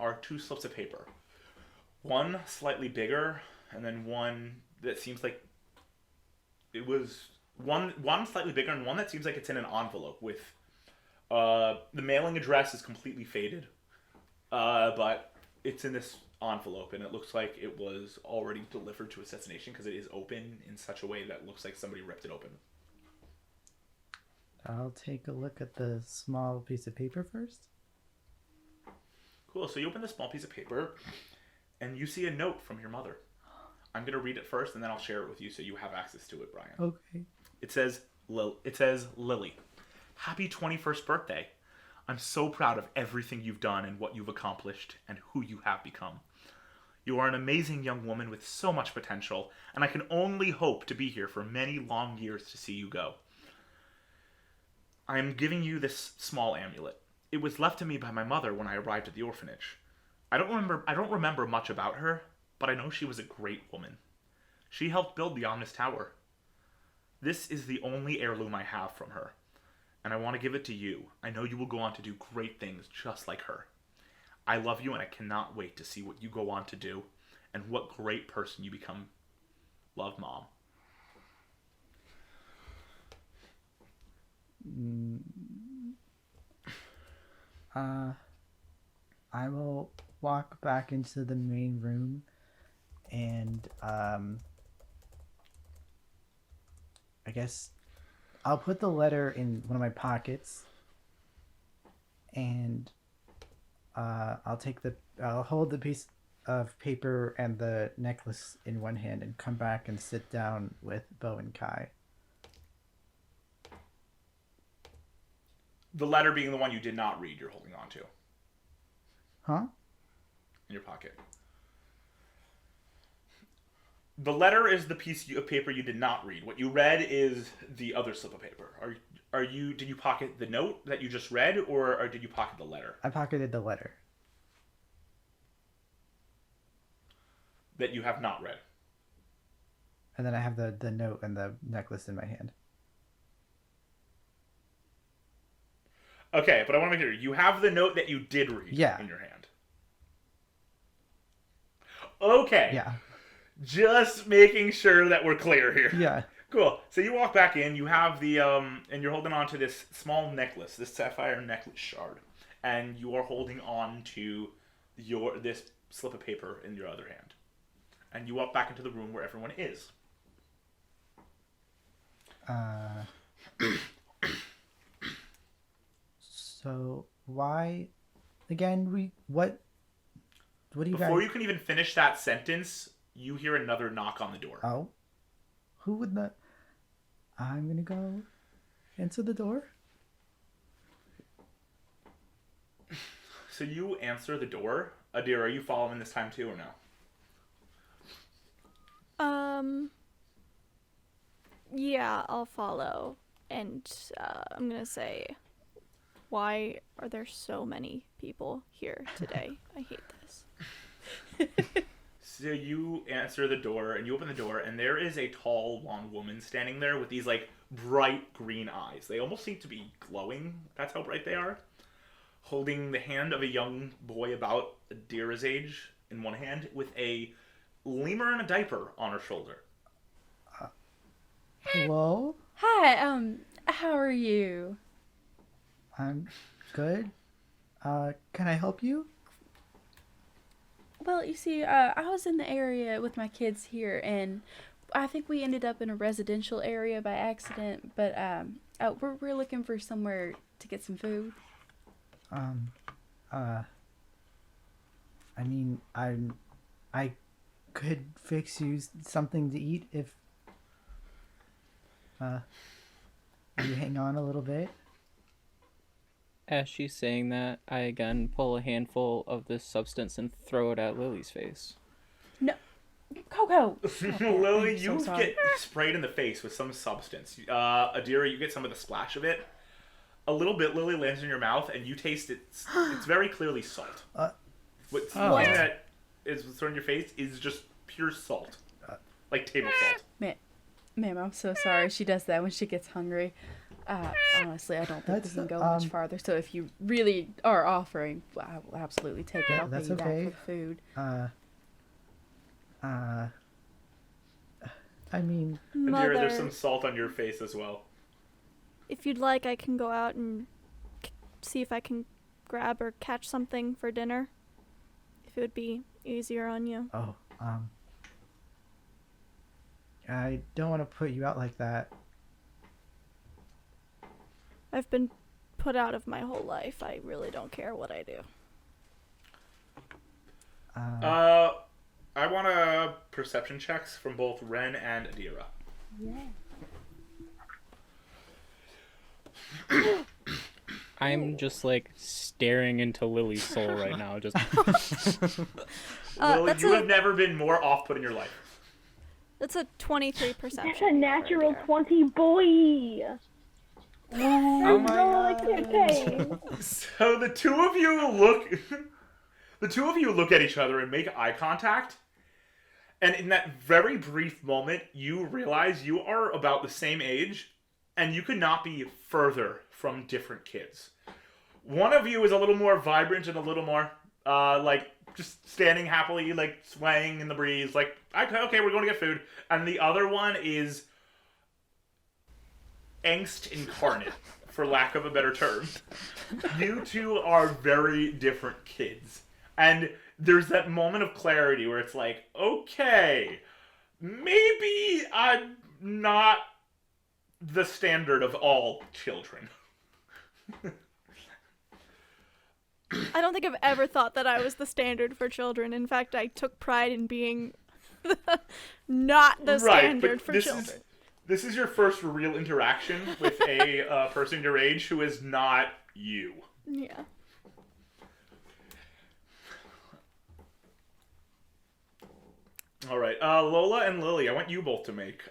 Speaker 1: are 2 slips of paper. One slightly bigger, and then one that seems like it was one slightly bigger, and one that seems like it's in an envelope with the mailing address is completely faded, but it's in this envelope, and it looks like it was already delivered to a destination because it is open in such a way that looks like somebody ripped it open.
Speaker 2: I'll take a look at the small piece of paper first.
Speaker 1: Cool. So you open the small piece of paper, and you see a note from your mother. I'm going to read it first, and then I'll share it with you so you have access to it, Brian.
Speaker 2: Okay.
Speaker 1: It says, Lilje, happy 21st birthday. I'm so proud of everything you've done and what you've accomplished and who you have become. You are an amazing young woman with so much potential, and I can only hope to be here for many long years to see you go. I am giving you this small amulet. It was left to me by my mother when I arrived at the orphanage. I don't remember much about her, but I know she was a great woman. She helped build the Omnis Tower. This is the only heirloom I have from her, and I want to give it to you. I know you will go on to do great things just like her. I love you, and I cannot wait to see what you go on to do and what great person you become. Love, Mom.
Speaker 2: I will walk back into the main room and I guess I'll put the letter in one of my pockets and I'll hold the piece of paper and the necklace in one hand and come back and sit down with Bo and Kai.
Speaker 1: The letter being the one you did not read, you're holding on to.
Speaker 2: Huh?
Speaker 1: In your pocket. The letter is the piece of paper you did not read. What you read is the other slip of paper. Did you pocket the note that you just read, or did you pocket the letter?
Speaker 2: I pocketed the letter.
Speaker 1: That you have not read.
Speaker 2: And then I have the note and the necklace in my hand.
Speaker 1: Okay, but I want to make sure. You have the note that you did read in your hand. Okay.
Speaker 2: Yeah.
Speaker 1: Just making sure that we're clear here.
Speaker 2: Yeah.
Speaker 1: Cool. So you walk back in, you have the, and you're holding on to this small necklace, this sapphire necklace shard. And you are holding on to this slip of paper in your other hand. And you walk back into the room where everyone is.
Speaker 2: So why, again, what do you guys...
Speaker 1: Before you can even finish that sentence, you hear another knock on the door.
Speaker 2: Oh? Who would not... I'm gonna go answer the door.
Speaker 1: So you answer the door, Adira, are you following this time too or no?
Speaker 4: Yeah, I'll follow. And I'm gonna say, why are there so many people here today? I hate this.
Speaker 1: So you answer the door, and you open the door, and there is a tall, blonde woman standing there with these, like, bright green eyes. They almost seem to be glowing. That's how bright they are. Holding the hand of a young boy about Adira's age in one hand, with a lemur in a diaper on her shoulder.
Speaker 2: Hello?
Speaker 6: Hi, how are you?
Speaker 2: I'm good. Can I help you?
Speaker 6: Well, you see, I was in the area with my kids here, and I think we ended up in a residential area by accident, but we're looking for somewhere to get some food.
Speaker 2: I mean, I could fix you something to eat if you hang on a little bit.
Speaker 5: As she's saying that, I again pull a handful of this substance and throw it at Lily's face.
Speaker 6: No, Koko.
Speaker 1: Lily,
Speaker 6: so
Speaker 1: you
Speaker 6: sorry.
Speaker 1: get sprayed in the face with some substance. Adira, you get some of the splash of it. A little bit, Lily, lands in your mouth, and you taste it. It's very clearly salt. What's that is thrown in your face is just pure salt. Like table salt.
Speaker 6: Ma'am, I'm so sorry. She does that when she gets hungry. Honestly, I don't think we can go much farther. So if you really are offering, I will absolutely take it. I'll pay you back for the food.
Speaker 2: I mean,
Speaker 1: Adira, there's some salt on your face as well.
Speaker 4: If you'd like, I can go out and see if I can grab or catch something for dinner. If it would be easier on you.
Speaker 2: Oh, I don't want to put you out like that.
Speaker 4: I've been put out of my whole life. I really don't care what I do.
Speaker 1: I want perception checks from both Ren and Adira.
Speaker 6: Yeah.
Speaker 5: I'm just like staring into Lily's soul right now. Just
Speaker 1: Lily, you have never been more off-put in your life.
Speaker 4: That's a 23 perception.
Speaker 7: That's a natural 20, boy.
Speaker 2: Oh my
Speaker 7: God.
Speaker 1: So the two of you look at each other and make eye contact. And in that very brief moment, you realize you are about the same age, and you could not be further from different kids. One of you is a little more vibrant and a little more, like, just standing happily, like, swaying in the breeze, like, okay, we're going to get food. And the other one is angst incarnate, for lack of a better term. You two are very different kids. And there's that moment of clarity where it's like, okay, maybe I'm not the standard of all children.
Speaker 4: I don't think I've ever thought that I was the standard for children. In fact, I took pride in being not the standard for children.
Speaker 1: This is your first real interaction with a person your age who is not you.
Speaker 4: Yeah.
Speaker 1: All right, Lola and Lily, I want you both to make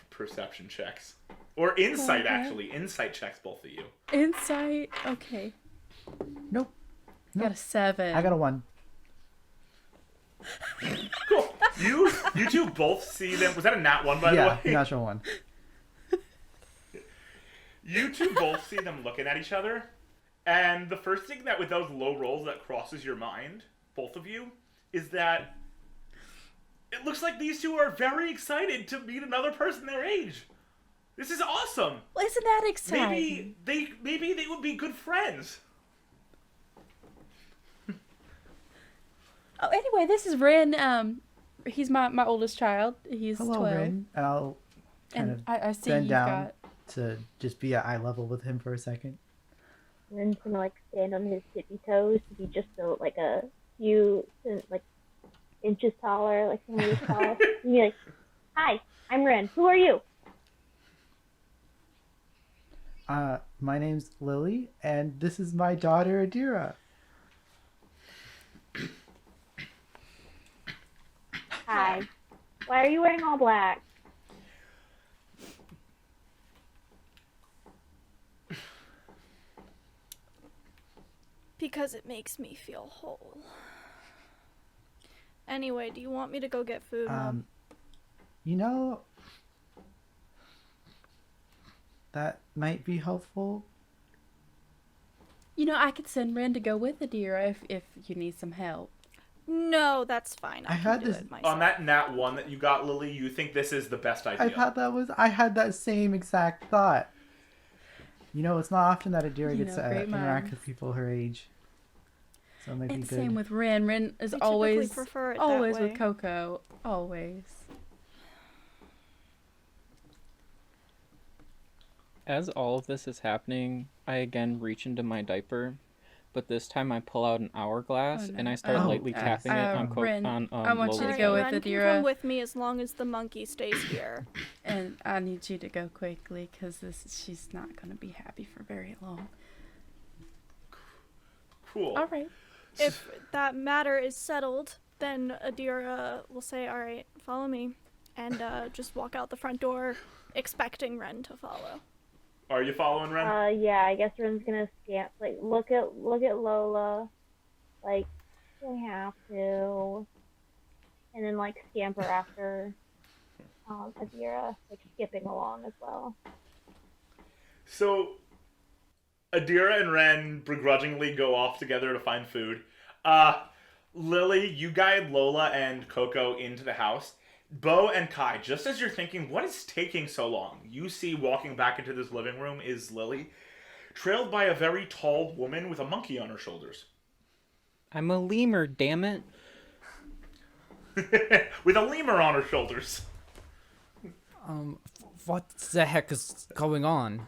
Speaker 1: perception checks. Or insight, actually. Insight checks, both of you.
Speaker 6: Insight. Okay.
Speaker 2: Nope.
Speaker 6: Got a 7.
Speaker 2: I got a 1.
Speaker 1: Cool. You two both see them. Was that a nat 1, by the way?
Speaker 2: Yeah, natural 1.
Speaker 1: You two both see them looking at each other. And the first thing that with those low rolls that crosses your mind, both of you, is that it looks like these two are very excited to meet another person their age. This is awesome.
Speaker 6: Well, isn't that exciting?
Speaker 1: Maybe they would be good friends.
Speaker 6: Oh, anyway, this is Ren. He's my oldest child. He's
Speaker 2: Hello,
Speaker 6: 12.
Speaker 2: Ren. And I'll kind of
Speaker 6: I see
Speaker 2: bend
Speaker 6: you've
Speaker 2: down
Speaker 6: got.
Speaker 2: to just be at eye level with him for a second.
Speaker 7: Ren's gonna like stand on his tippy toes to be just like a few like inches taller, like some meters taller. And be like, "Hi, I'm Ren. Who are you?"
Speaker 2: My name's Lily, and this is my daughter Adira.
Speaker 7: Why are you wearing all black?
Speaker 4: Because it makes me feel whole. Anyway, do you want me to go get food, Mom?
Speaker 2: You know, that might be helpful.
Speaker 6: You know, I could send Ren to go with Adira if you need some help.
Speaker 4: No, that's fine. I
Speaker 2: had
Speaker 4: can do
Speaker 2: this-
Speaker 4: it myself.
Speaker 1: On that nat 1 that you got, Lily, you think this is the best idea.
Speaker 2: I had that same exact thought. You know, it's not often that Adira
Speaker 6: You
Speaker 2: gets
Speaker 6: know,
Speaker 2: to
Speaker 6: great
Speaker 2: interact
Speaker 6: minds.
Speaker 2: with people her age. So it might be
Speaker 6: And
Speaker 2: good.
Speaker 6: same with Ren. Ren is
Speaker 4: We typically
Speaker 6: always
Speaker 4: prefer it that
Speaker 6: always
Speaker 4: way.
Speaker 6: with Koko. Always.
Speaker 5: As all of this is happening, I again reach into my diaper, but this time I pull out an hourglass
Speaker 6: Oh, no.
Speaker 5: and I start
Speaker 2: Oh,
Speaker 5: lightly tapping it on
Speaker 6: Ren, I want you to
Speaker 5: Lola's
Speaker 6: go
Speaker 5: head.
Speaker 6: with
Speaker 4: Ren can
Speaker 6: Adira.
Speaker 4: come with me as long as the monkey stays here.
Speaker 6: And I need you to go quickly because she's not going to be happy for very long.
Speaker 1: Cool.
Speaker 6: All right.
Speaker 4: If that matter is settled, then Adira will say, "All right, follow me," and just walk out the front door, expecting Ren to follow.
Speaker 1: Are you following, Ren?
Speaker 7: Yeah, I guess Ren's gonna look at Lola, like, I have to, and then like scamper after Adira, like skipping along as well.
Speaker 1: So, Adira and Ren begrudgingly go off together to find food. Lily, you guide Lola and Koko into the house. Bo and Kai, just as you're thinking, what is taking so long? You see walking back into this living room is Lily, trailed by a very tall woman with a monkey on her shoulders.
Speaker 5: I'm a lemur, damn it.
Speaker 1: With a lemur on her shoulders.
Speaker 8: What the heck is going on?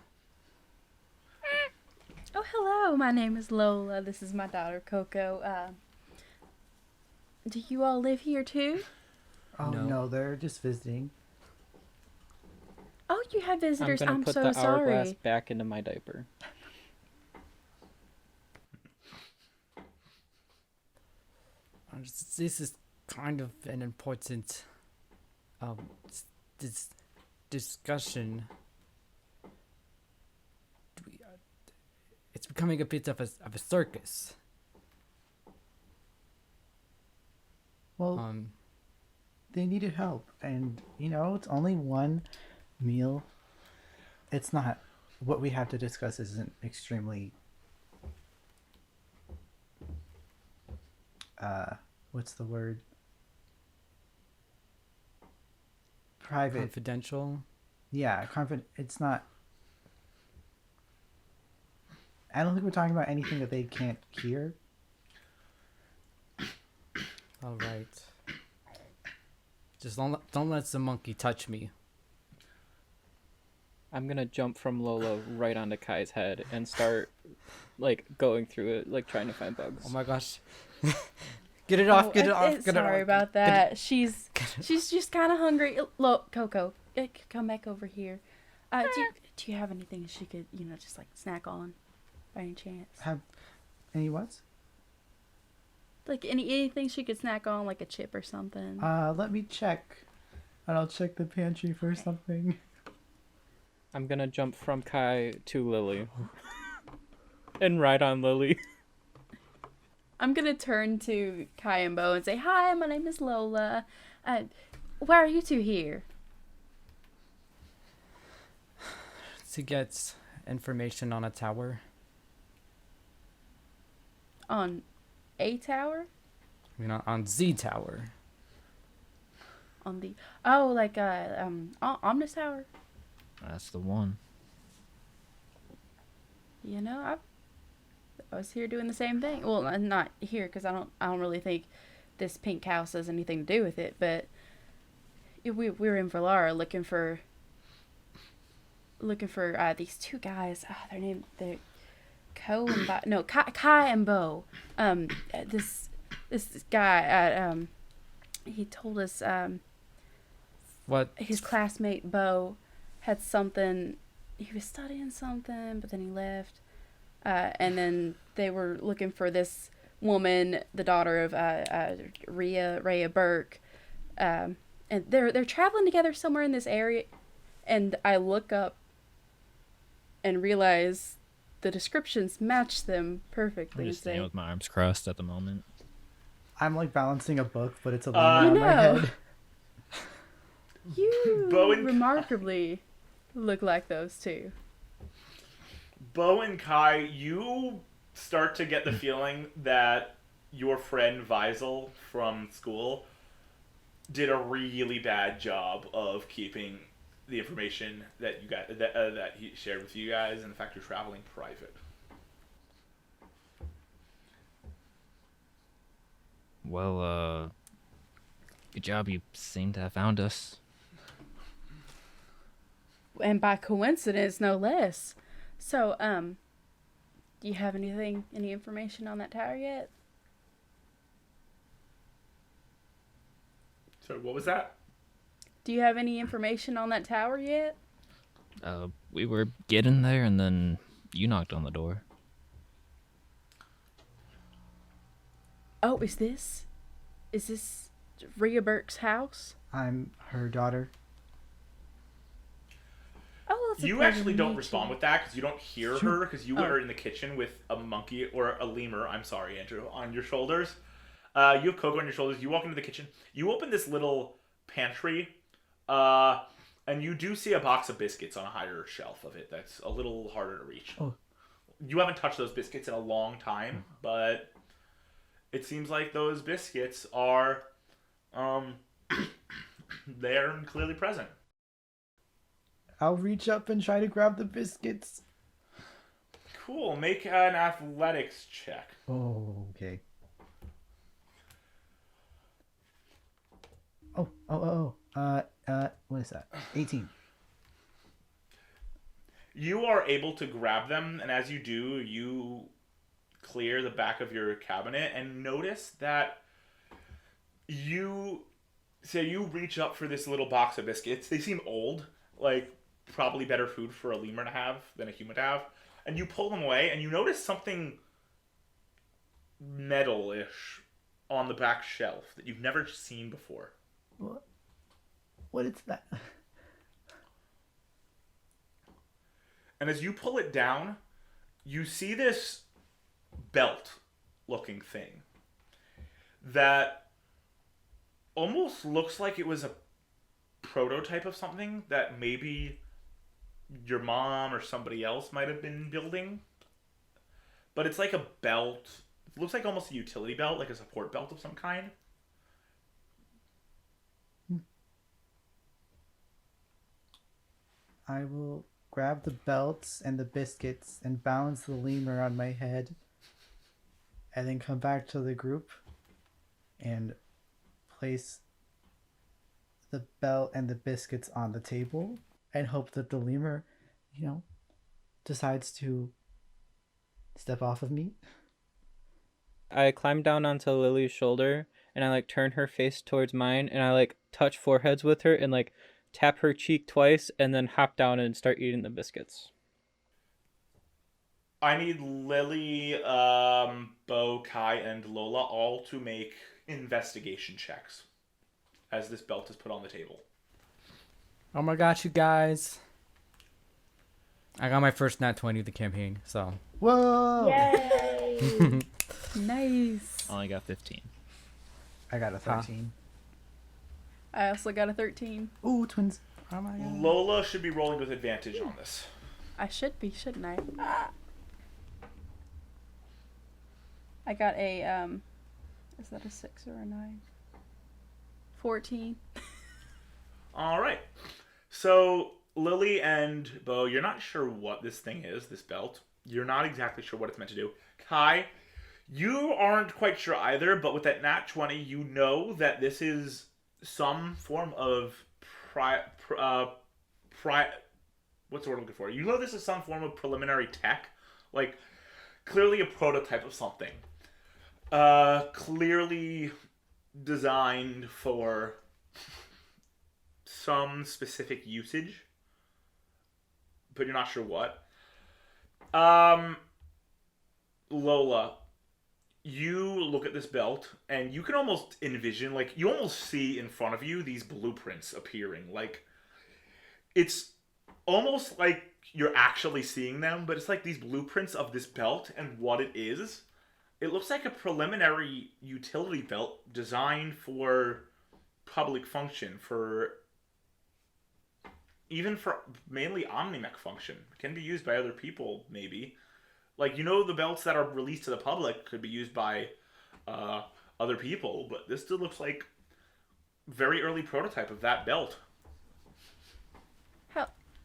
Speaker 6: Oh, hello. My name is Lola. This is my daughter, Koko. Do you all live here too?
Speaker 2: Oh no, they're just visiting.
Speaker 6: Oh, you have visitors.
Speaker 5: I'm gonna
Speaker 6: I'm
Speaker 5: put
Speaker 6: so
Speaker 5: the hourglass
Speaker 6: sorry.
Speaker 5: back into my diaper.
Speaker 8: This is kind of an important this discussion. It's becoming a bit of a circus.
Speaker 2: Well, they needed help, and you know, it's only one meal. It's not what we have to discuss isn't extremely what's the word? Private.
Speaker 8: Confidential.
Speaker 2: Yeah, it's not. I don't think we're talking about anything that they can't hear.
Speaker 8: All right. Just don't let the monkey touch me.
Speaker 5: I'm gonna jump from Lola right onto Kai's head and start, like, going through it, like, trying to find bugs.
Speaker 8: Oh my gosh. Get it off, get it off, get it off.
Speaker 6: Sorry about that. She's just kind of hungry. Look, Koko, come back over here. Do you have anything she could, just like snack on, by any chance?
Speaker 2: Have any what?
Speaker 6: Like anything she could snack on, like a chip or something.
Speaker 2: Let me check. And I'll check the pantry for something.
Speaker 5: I'm gonna jump from Kai to Lily. And ride on Lily.
Speaker 6: I'm gonna turn to Kai and Bo and say, "Hi, my name is Lola. Why are you two here?"
Speaker 8: To get information on a tower.
Speaker 6: On a tower?
Speaker 8: I mean, on Z Tower.
Speaker 6: On the Omnis Tower.
Speaker 3: That's the one.
Speaker 6: I was here doing the same thing. Well, I'm not here because I don't really think this pink house has anything to do with it. But we were in Valara looking for these two guys. They're Kai and Bo. This guy he told us
Speaker 8: What?
Speaker 6: his classmate Bo had something. He was studying something, but then he left. And then they were looking for this woman, the daughter of Rhea Burke. And and they're traveling together somewhere in this area, and I look up and realize the descriptions match them perfectly.
Speaker 3: I'm just standing with my arms crossed at the moment.
Speaker 2: I'm like balancing a book, but it's a
Speaker 1: Uh,
Speaker 2: lemur on
Speaker 6: You
Speaker 2: my
Speaker 6: know.
Speaker 2: head.
Speaker 6: You
Speaker 1: Bowen-
Speaker 6: remarkably look like those two.
Speaker 1: Bo and Kai, you start to get the feeling that your friend Vizel from school did a really bad job of keeping the information that you got that he shared with you guys, and the fact you're traveling private.
Speaker 3: Well, good job. You seem to have found us.
Speaker 6: And by coincidence, no less. So, do you have any information on that tower yet?
Speaker 1: So what was that?
Speaker 6: Do you have any information on that tower yet?
Speaker 3: We were getting there, and then you knocked on the door.
Speaker 6: Oh, is this Rhea Burke's house?
Speaker 2: I'm her daughter.
Speaker 6: Oh, that's a
Speaker 1: You
Speaker 6: pleasure
Speaker 1: actually
Speaker 6: to
Speaker 1: don't
Speaker 6: meet
Speaker 1: respond
Speaker 6: you.
Speaker 1: with that because you don't hear her because you
Speaker 6: Oh.
Speaker 1: were in the kitchen with a monkey or a lemur. I'm sorry, Andrew, on your shoulders. You have Koko on your shoulders. You walk into the kitchen. You open this little pantry, and you do see a box of biscuits on a higher shelf of it. That's a little harder to reach.
Speaker 2: Oh.
Speaker 1: You haven't touched those biscuits in a long time, but it seems like those biscuits are, there and clearly present.
Speaker 2: I'll reach up and try to grab the biscuits.
Speaker 1: Cool. Make an athletics check.
Speaker 2: Oh, okay. What is that? 18.
Speaker 1: You are able to grab them, and as you do, you clear the back of your cabinet and notice that you reach up for this little box of biscuits. They seem old, like probably better food for a lemur to have than a human to have. And you pull them away, and you notice something metal-ish on the back shelf that you've never seen before.
Speaker 2: What is that?
Speaker 1: And as you pull it down, you see this belt-looking thing that almost looks like it was a prototype of something that maybe your mom or somebody else might have been building. But it's like a belt. It looks like almost a utility belt, like a support belt of some kind.
Speaker 2: I will grab the belts and the biscuits and balance the lemur on my head, and then come back to the group and place the belt and the biscuits on the table and hope that the lemur, decides to step off of me.
Speaker 5: I climb down onto Lily's shoulder and I turn her face towards mine and I touch foreheads with her and tap her cheek twice and then hop down and start eating the biscuits.
Speaker 1: I need Lily, Bo, Kai, and Lola all to make investigation checks as this belt is put on the table.
Speaker 8: Oh my gosh, you guys. I got my first nat 20 of the campaign, so.
Speaker 2: Whoa!
Speaker 7: Yay!
Speaker 6: Nice.
Speaker 3: Only got 15.
Speaker 2: I got a 13.
Speaker 6: I also got a 13.
Speaker 2: Ooh, twins. Oh my god.
Speaker 1: Lola should be rolling with advantage on this.
Speaker 6: I should be, shouldn't I? I got a, is that a 6 or a 9? 14.
Speaker 1: All right. So, Lily and Bo, you're not sure what this thing is, this belt. You're not exactly sure what it's meant to do. Kai, you aren't quite sure either, but with that nat 20, you know that this is some form of what's the word I'm looking for? You know this is some form of preliminary tech, clearly a prototype of something. Clearly designed for some specific usage, but you're not sure what. Lola, you look at this belt and you can almost envision, like, you almost see in front of you these blueprints appearing. Like, it's almost like you're actually seeing them, but it's like these blueprints of this belt and what it is. It looks like a preliminary utility belt designed for public function, even for mainly omnimech function. It can be used by other people, maybe. Like, the belts that are released to the public could be used by other people, but this still looks like very early prototype of that belt.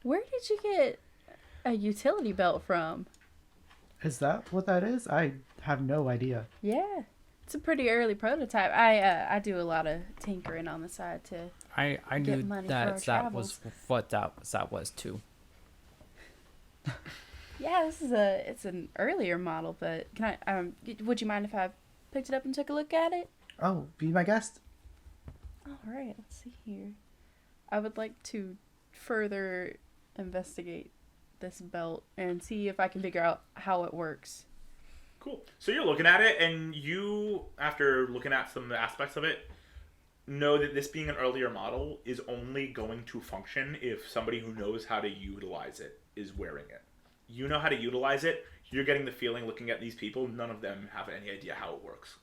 Speaker 6: Where did you get a utility belt from?
Speaker 2: Is that what that is? I have no idea.
Speaker 6: Yeah, it's a pretty early prototype. I do a lot of tinkering on the side to
Speaker 8: I
Speaker 6: get
Speaker 8: knew
Speaker 6: money for
Speaker 8: that
Speaker 6: our
Speaker 8: that
Speaker 6: travels.
Speaker 8: was what that was too.
Speaker 6: Yeah, it's an earlier model, but can I would you mind if I picked it up and took a look at it?
Speaker 2: Oh, be my guest.
Speaker 6: All right, let's see here. I would like to further investigate this belt and see if I can figure out how it works.
Speaker 1: Cool. So you're looking at it, and you, after looking at some of the aspects of it, know that this being an earlier model is only going to function if somebody who knows how to utilize it is wearing it. You know how to utilize it. You're getting the feeling, looking at these people, none of them have any idea how it works.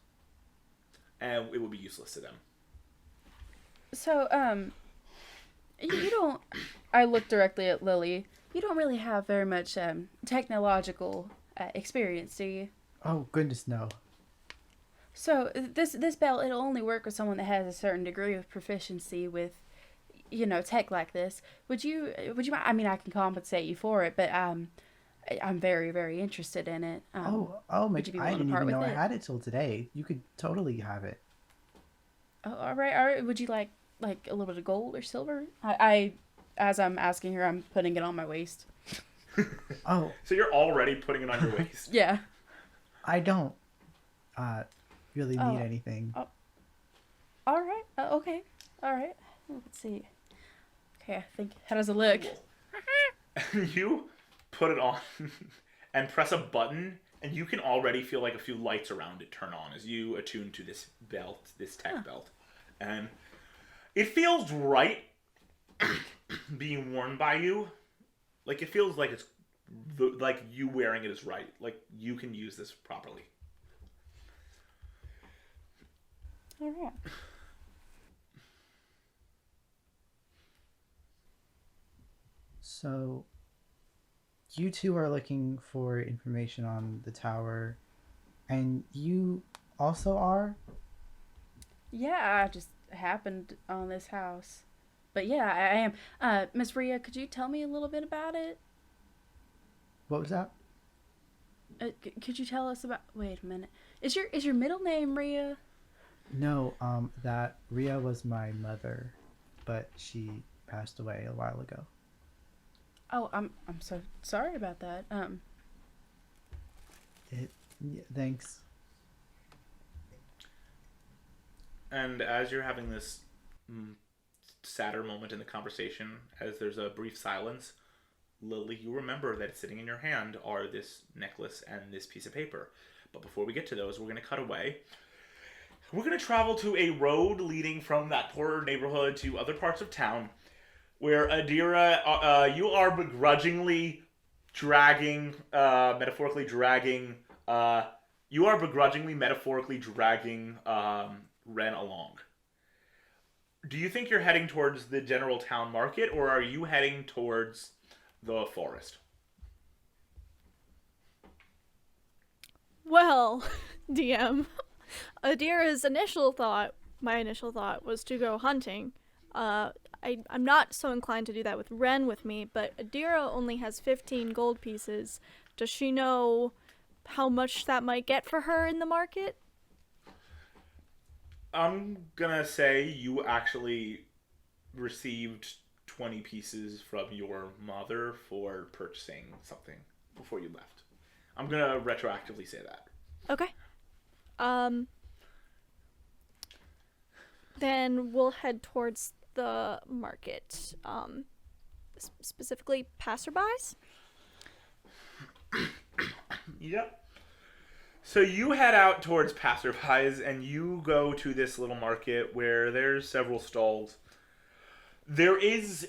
Speaker 1: And it would be useless to them.
Speaker 6: So, you don't... I look directly at Lilje. You don't really have very much technological experience, do you?
Speaker 2: Oh, goodness, no.
Speaker 6: So, this belt, it'll only work with someone that has a certain degree of proficiency with, tech like this. Would you mind? I mean, I can compensate you for it, but I'm very, very interested in it.
Speaker 2: Oh, my! I didn't even know I had it till today. You could totally have it.
Speaker 6: Oh, all right. Would you like a little bit of gold or silver? I as I'm asking her, I'm putting it on my waist.
Speaker 2: Oh.
Speaker 1: So you're already putting it on your waist?
Speaker 6: Yeah.
Speaker 2: I don't really need anything.
Speaker 6: Oh. All right. Okay. All right. Let's see. Okay, I think, how does it look?
Speaker 1: You put it on and press a button, and you can already feel like a few lights around it turn on as you attune to this belt, this tech belt. And it feels right being worn by you. Like, it feels like it's like you wearing it is right. Like, you can use this properly.
Speaker 6: All right.
Speaker 2: So, you two are looking for information on the tower, and you also are?
Speaker 6: Yeah, I just happened on this house. But yeah, I am. Miss Rhea, could you tell me a little bit about it?
Speaker 2: What was that?
Speaker 6: Could you tell us about... Wait a minute. Is your middle name Rhea?
Speaker 2: No, that Rhea was my mother, but she passed away a while ago.
Speaker 6: Oh, I'm so sorry about that.
Speaker 2: Thanks.
Speaker 1: And as you're having this sadder moment in the conversation, as there's a brief silence, Lilje, you remember that sitting in your hand are this necklace and this piece of paper. But before we get to those, we're going to cut away. We're going to travel to a road leading from that poorer neighborhood to other parts of town, where Adira, you are begrudgingly metaphorically dragging Ren along. Do you think you're heading towards the general town market, or are you heading towards the forest?
Speaker 4: Well, DM, Adira's my initial thought was to go hunting. I'm not so inclined to do that with Ren with me, but Adira only has 15 gold pieces. Does she know how much that might get for her in the market?
Speaker 1: I'm gonna say you actually received 20 pieces from your mother for purchasing something before you left. I'm gonna retroactively say that.
Speaker 4: Okay. Then we'll head towards the market. Specifically passerbys?
Speaker 1: Yep. So you head out towards passerbys, and you go to this little market where there's several stalls. There is,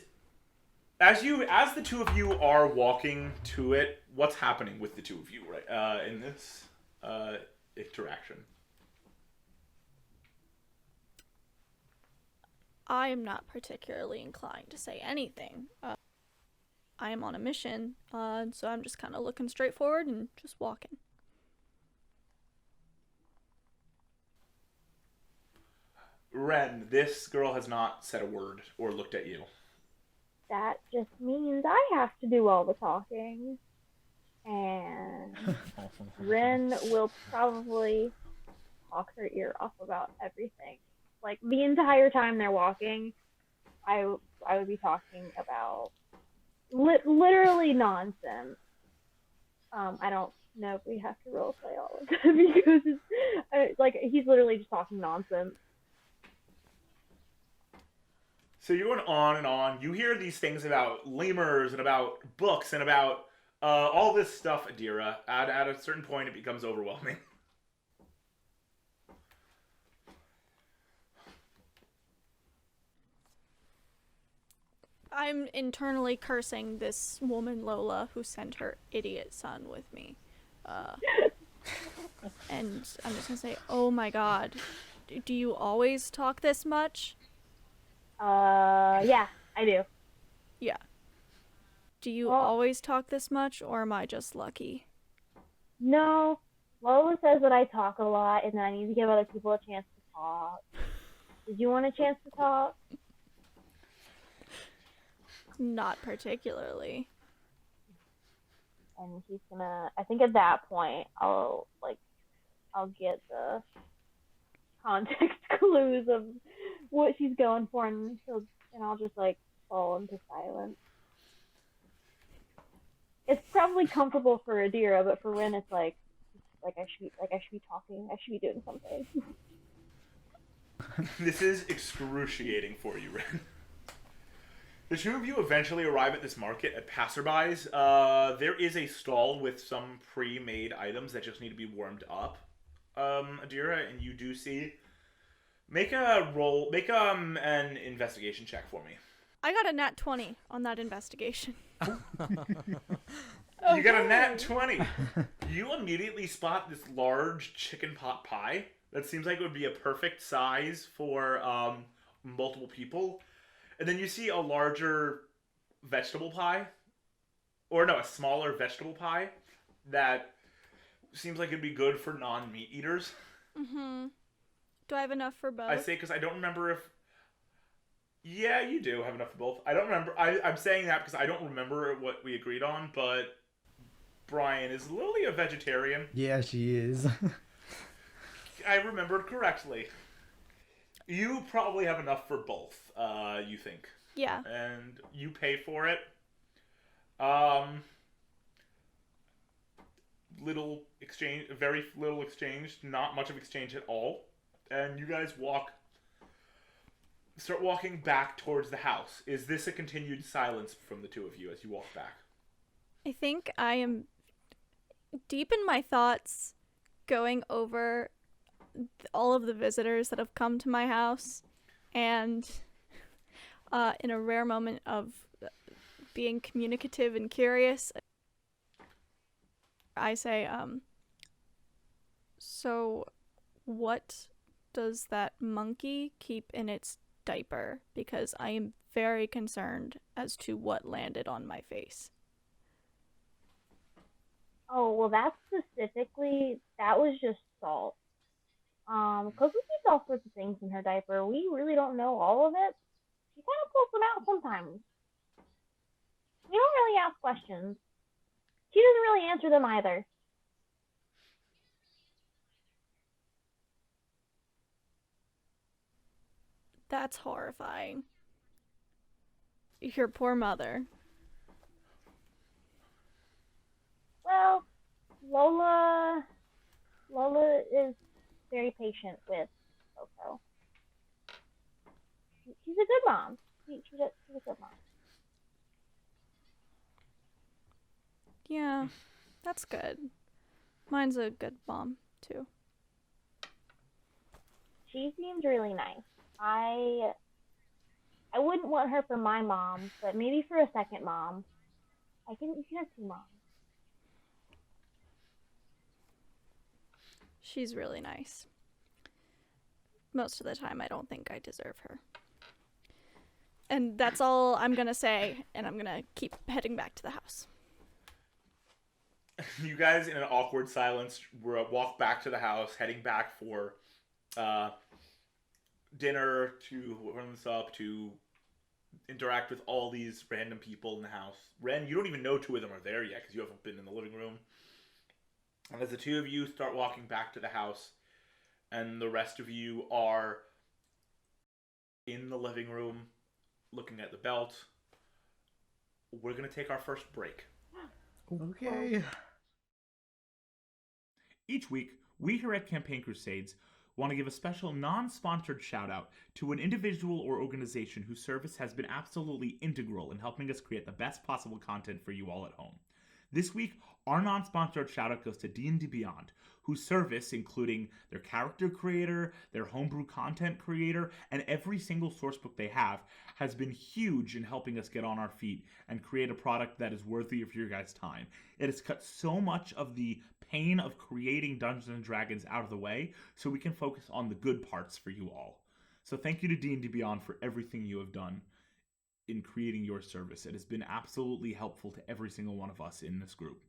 Speaker 1: as the two of you are walking to it, what's happening with the two of you right in this interaction?
Speaker 4: I am not particularly inclined to say anything. I am on a mission, so I'm just kind of looking straight forward and just walking.
Speaker 1: Ren, this girl has not said a word or looked at you.
Speaker 7: That just means I have to do all the talking. And Ren will probably talk her ear off about everything. Like, the entire time they're walking, I would be talking about literally nonsense. I don't know if we have to roleplay all of that because he's literally just talking nonsense.
Speaker 1: So you're going on and on. You hear these things about lemurs and about books and about all this stuff, Adira. At a certain point, it becomes overwhelming.
Speaker 4: I'm internally cursing this woman, Lola, who sent her idiot son with me. And I'm just gonna say, oh my god, do you always talk this much?
Speaker 7: Yeah, I do.
Speaker 4: Yeah. Do you always talk this much, or am I just lucky?
Speaker 7: No. Lola says that I talk a lot and that I need to give other people a chance to talk. Did you want a chance to talk?
Speaker 4: Not particularly.
Speaker 7: And he's gonna, I think at that point, I'll get the context clues of what she's going for, and I'll just fall into silence. It's probably comfortable for Adira, but for Ren, it's I should be talking. I should be doing something.
Speaker 1: This is excruciating for you, Ren. The two of you eventually arrive at this market at passerbys. There is a stall with some pre-made items that just need to be warmed up, Adira, and you do see. Make an investigation check for me.
Speaker 4: I got a nat 20 on that investigation.
Speaker 1: You got a nat 20. You immediately spot this large chicken pot pie that seems like it would be a perfect size for multiple people. And then you see a larger vegetable pie. Or no, a smaller vegetable pie that seems like it'd be good for non-meat eaters.
Speaker 4: Mm-hmm. Do I have enough for both?
Speaker 1: I say because I don't remember if... Yeah, you do have enough for both. I don't remember... I'm saying that because I don't remember what we agreed on, but... Brian, is Lily a vegetarian?
Speaker 2: Yeah, she is.
Speaker 1: I remembered correctly. You probably have enough for both, you think.
Speaker 4: Yeah.
Speaker 1: And you pay for it. Little exchange, very little exchange, not much of exchange at all. And you guys start walking back towards the house. Is this a continued silence from the two of you as you walk back?
Speaker 4: I think I am deep in my thoughts going over all of the visitors that have come to my house, and in a rare moment of being communicative and curious, I say, so what does that monkey keep in its diaper? Because I am very concerned as to what landed on my face.
Speaker 7: Oh, well, that was just salt. Cookie keeps all sorts of things in her diaper. We really don't know all of it. She kind of pulls them out sometimes. We don't really ask questions. She doesn't really answer them either.
Speaker 4: That's horrifying. Your poor mother.
Speaker 7: Well, Lola is very patient with Koko. She's a good mom. She's a good mom.
Speaker 4: Yeah, that's good. Mine's a good mom. too.
Speaker 7: She seems really nice. I wouldn't want her for my mom, but maybe for a second mom. You can have two moms.
Speaker 4: She's really nice. Most of the time, I don't think I deserve her. And that's all I'm gonna say, and I'm gonna keep heading back to the house.
Speaker 1: You guys, in an awkward silence, walk back to the house, heading back for dinner, to run this up, to interact with all these random people in the house. Ren, you don't even know two of them are there yet because you haven't been in the living room. And as the two of you start walking back to the house, and the rest of you are in the living room looking at the belt, we're going to take our first break.
Speaker 2: Okay.
Speaker 1: Each week, we here at Campaign Crusades want to give a special non-sponsored shout out to an individual or organization whose service has been absolutely integral in helping us create the best possible content for you all at home. This week, our non-sponsored shout out goes to D&D Beyond, whose service, including their character creator, their homebrew content creator, and every single sourcebook they have, has been huge in helping us get on our feet and create a product that is worthy of your guys' time. It has cut so much of the pain of creating Dungeons & Dragons out of the way so we can focus on the good parts for you all. So thank you to D&D Beyond for everything you have done in creating your service. It has been absolutely helpful to every single one of us in this group.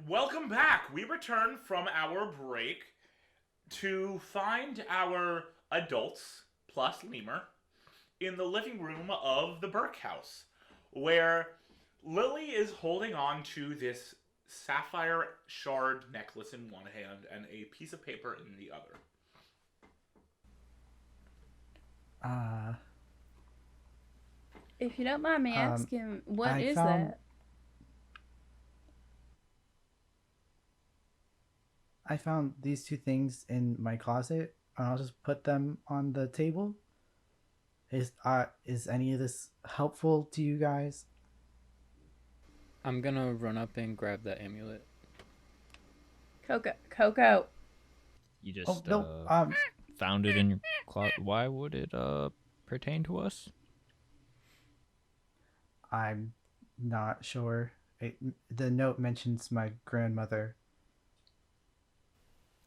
Speaker 1: Welcome back. We return from our break to find our adults, plus Lemur, in the living room of the Burke house, where Lilje is holding on to this sapphire shard necklace in one hand and a piece of paper in the other.
Speaker 6: If you don't mind me asking, what
Speaker 2: I
Speaker 6: is
Speaker 2: found-
Speaker 6: that?
Speaker 2: I found these two things in my closet, and I'll just put them on the table. Is any of this helpful to you guys?
Speaker 5: I'm gonna run up and grab that amulet.
Speaker 6: Koko.
Speaker 3: You just
Speaker 2: Oh no,
Speaker 3: found it in your closet. Why would it pertain to us?
Speaker 2: I'm not sure. The note mentions my grandmother.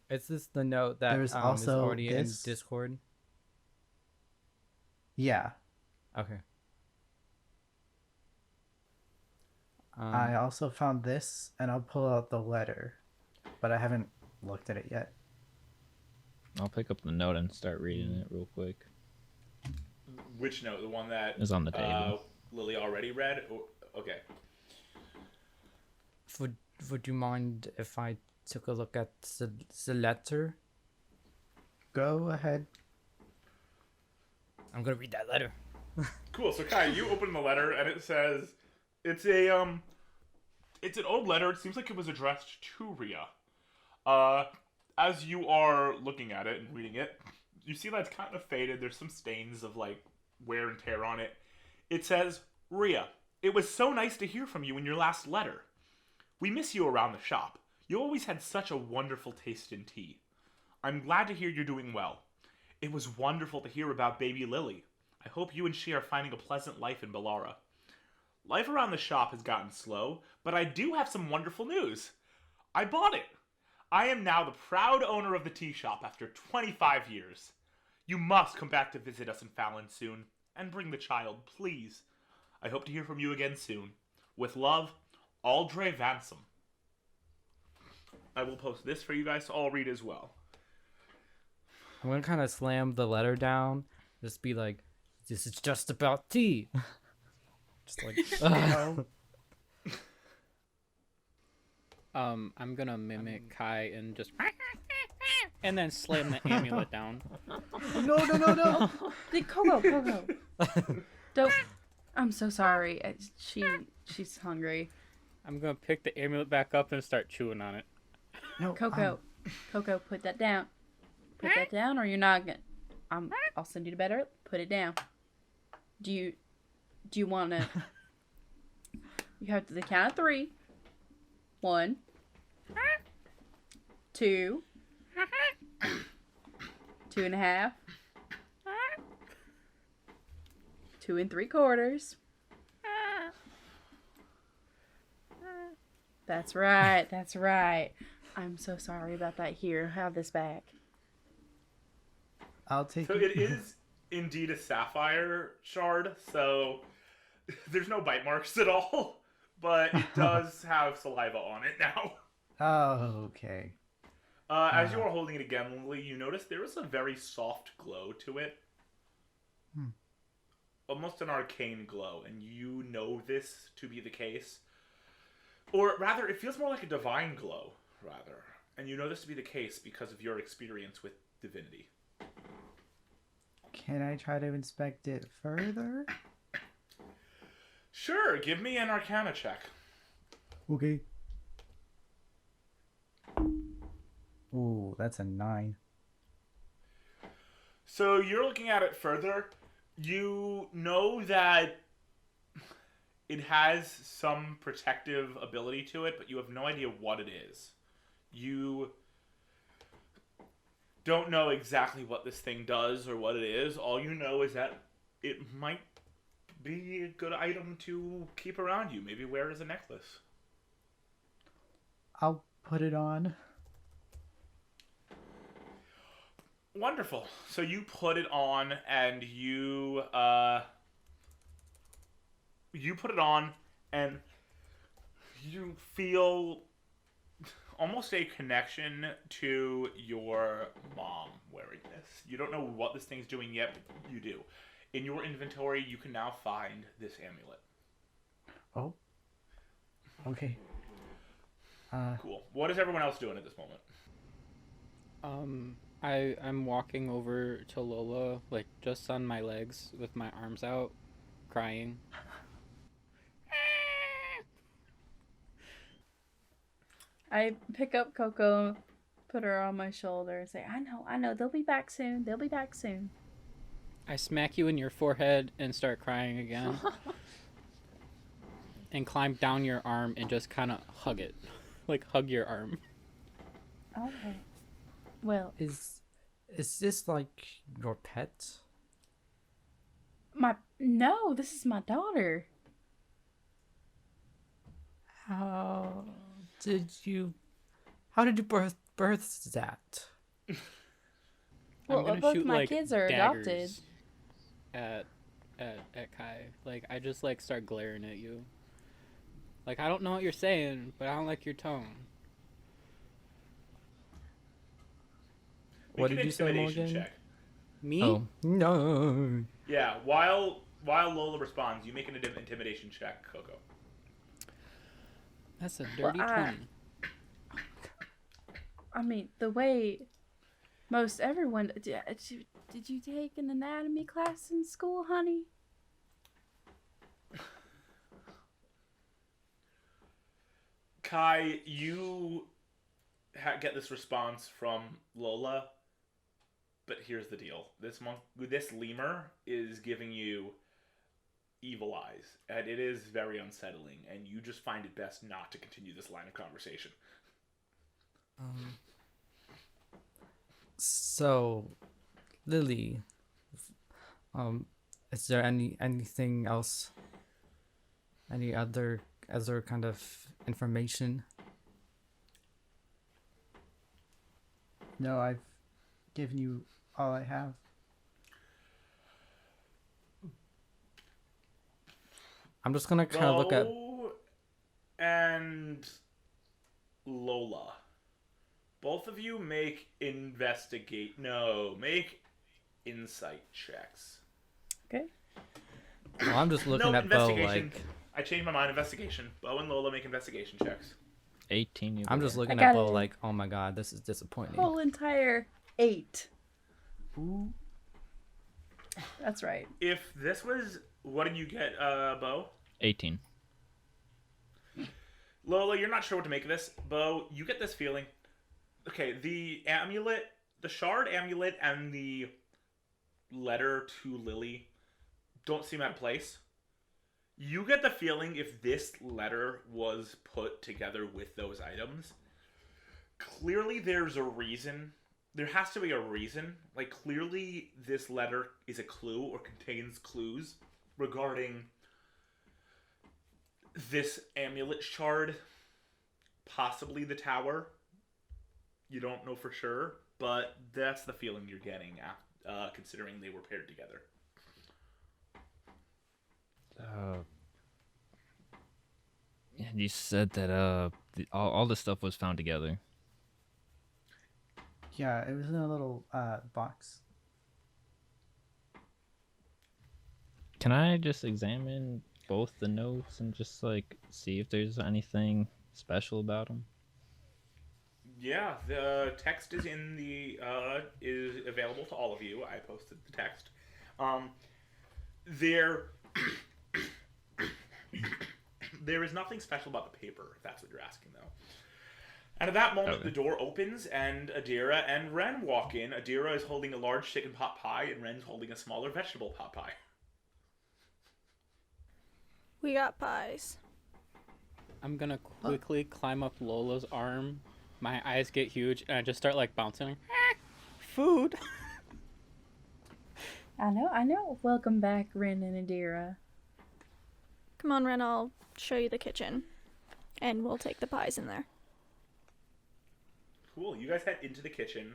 Speaker 8: Is this the note that
Speaker 2: There's
Speaker 8: is
Speaker 2: also
Speaker 8: already in
Speaker 2: this.
Speaker 8: Discord?
Speaker 2: Yeah.
Speaker 8: Okay.
Speaker 2: I also found this, and I'll pull out the letter, but I haven't looked at it yet.
Speaker 3: I'll pick up the note and start reading it real quick.
Speaker 1: Which note? The one that
Speaker 3: It's on the table.
Speaker 1: Lilje already read? Okay.
Speaker 8: Would you mind if I took a look at the letter?
Speaker 2: Go ahead.
Speaker 8: I'm gonna read that letter.
Speaker 1: Cool. So Kai, you open the letter and it says it's an old letter. It seems like it was addressed to Rhea. As you are looking at it and reading it, you see that it's kind of faded. There's some stains of like wear and tear on it. It says, "Rhea, it was so nice to hear from you in your last letter. We miss you around the shop. You always had such a wonderful taste in tea. I'm glad to hear you're doing well. It was wonderful to hear about baby Lilje. I hope you and she are finding a pleasant life in Bellara. Life around the shop has gotten slow, but I do have some wonderful news. I bought it. I am now the proud owner of the tea shop after 25 years. You must come back to visit us in Fallon soon, and bring the child, please. I hope to hear from you again soon. With love, Aldre Vansom." I will post this for you guys to all read as well.
Speaker 8: I'm gonna kind of slam the letter down. Just be like, "This is just about tea." Just like,
Speaker 5: I'm gonna mimic Kai and just and then slam the amulet down.
Speaker 2: No.
Speaker 6: Koko. Don't. I'm so sorry. She's hungry.
Speaker 5: I'm gonna pick the amulet back up and start chewing on it.
Speaker 2: No.
Speaker 6: Koko, put that down. Put that down, or you're not gonna. I'll send you to bed early. Put it down. Do you want to? You have to the count of 3. 1, 2, 2.5, 2 3/4. That's right. I'm so sorry about that. Here, have this back.
Speaker 2: I'll take
Speaker 1: So it is indeed a sapphire shard, so there's no bite marks at all, but it does have saliva on it now.
Speaker 2: Oh, okay.
Speaker 1: As you are holding it again, Lilje, you notice there is a very soft glow to it. Almost an arcane glow, and you know this to be the case. Or rather, it feels more like a divine glow, rather. And you know this to be the case because of your experience with divinity.
Speaker 2: Can I try to inspect it further?
Speaker 1: Sure, give me an Arcana check.
Speaker 2: Okay. Ooh, that's a 9.
Speaker 1: So you're looking at it further. You know that it has some protective ability to it, but you have no idea what it is. You don't know exactly what this thing does or what it is. All you know is that it might be a good item to keep around you. Maybe wear as a necklace.
Speaker 2: I'll put it on.
Speaker 1: Wonderful. So you put it on, and you put it on, and you feel almost a connection to your mom wearing this. You don't know what this thing's doing yet, but you do. In your inventory, you can now find this amulet.
Speaker 2: Oh. Okay.
Speaker 1: Cool. What is everyone else doing at this moment?
Speaker 5: I'm walking over to Lola, like just on my legs with my arms out, crying.
Speaker 6: I pick up Koko, put her on my shoulder, and say, I know, they'll be back soon.
Speaker 5: I smack you in your forehead and start crying again. And climb down your arm and just kind of hug it. Like, hug your arm.
Speaker 6: Okay. Well,
Speaker 8: is this like your pet?
Speaker 6: no, this is my daughter.
Speaker 8: How did you birth that?
Speaker 6: Well,
Speaker 5: I'm gonna
Speaker 6: both
Speaker 5: shoot
Speaker 6: my
Speaker 5: like
Speaker 6: kids are adopted.
Speaker 5: daggers at Kai. Like I just like start glaring at you. Like I don't know what you're saying, but I don't like your tone.
Speaker 1: Make
Speaker 8: What
Speaker 1: an
Speaker 8: did you say,
Speaker 1: intimidation
Speaker 8: Morgan?
Speaker 1: check.
Speaker 5: Me?
Speaker 8: Oh no.
Speaker 1: Yeah, while Lola responds, you make an intimidation check, Koko.
Speaker 5: That's a dirty
Speaker 6: Well,
Speaker 5: 20.
Speaker 6: I mean, the way most everyone did you take an anatomy class in school, honey?
Speaker 1: Kai, you get this response from Lola, but here's the deal: this lemur is giving you evil eyes, and it is very unsettling. And you just find it best not to continue this line of conversation.
Speaker 8: So, Lily, is there anything else? Any other kind of information?
Speaker 2: No, I've given you all I have.
Speaker 8: I'm just gonna kind of look at.
Speaker 1: Bo and Lola. Both of you make insight checks.
Speaker 6: Okay.
Speaker 8: Well, I'm just looking
Speaker 1: No,
Speaker 8: at Bo
Speaker 1: investigation.
Speaker 8: like.
Speaker 1: I changed my mind. Investigation. Bo and Lola make investigation checks.
Speaker 3: 18. You
Speaker 8: I'm
Speaker 3: go.
Speaker 8: just looking
Speaker 6: I
Speaker 8: at
Speaker 6: got
Speaker 8: Bo
Speaker 6: it.
Speaker 8: like, oh my god, this is disappointing.
Speaker 6: Whole entire 8. That's right.
Speaker 1: If this was, what did you get, Bo?
Speaker 3: 18.
Speaker 1: Lola, you're not sure what to make of this. Bo, you get this feeling. Okay, the amulet, the shard amulet, and the letter to Lilje don't seem out of place. You get the feeling if this letter was put together with those items, clearly there's a reason. There has to be a reason. Like, clearly this letter is a clue or contains clues regarding this amulet shard, possibly the tower. You don't know for sure, but that's the feeling you're getting, considering they were paired together.
Speaker 3: And you said that all the stuff was found together.
Speaker 2: Yeah, it was in a little box.
Speaker 3: Can I just examine both the notes and just like see if there's anything special about them?
Speaker 1: Yeah, the text is in the is available to all of you. I posted the text. There is nothing special about the paper, if that's what you're asking, though. And at that moment,
Speaker 3: Okay.
Speaker 1: the door opens, and Adira and Ren walk in. Adira is holding a large chicken pot pie, and Ren's holding a smaller vegetable pot pie.
Speaker 4: We got pies.
Speaker 5: I'm gonna quickly climb up Lola's arm. My eyes get huge, and I just start like bouncing. Food.
Speaker 6: I know. Welcome back, Ren and Adira.
Speaker 4: Come on, Ren, I'll show you the kitchen. And we'll take the pies in there.
Speaker 1: Cool. You guys head into the kitchen.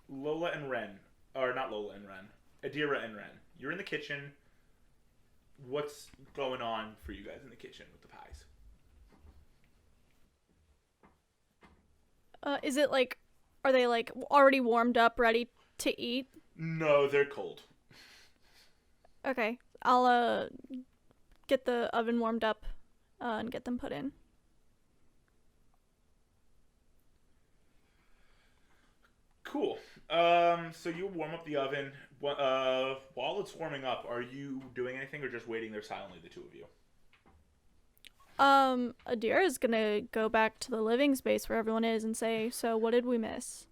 Speaker 1: Lola and Ren. Or not Lola and Ren. Adira and Ren. You're in the kitchen. What's going on for you guys in the kitchen with the pies?
Speaker 4: Is it like, are they like already warmed up, ready to eat?
Speaker 1: No, they're cold.
Speaker 4: Okay, I'll get the oven warmed up and get them put in.
Speaker 1: Cool. So you warm up the oven. While it's warming up, are you doing anything or just waiting there silently, the two of you?
Speaker 4: Adira is gonna go back to the living space where everyone is and say, so what did we miss?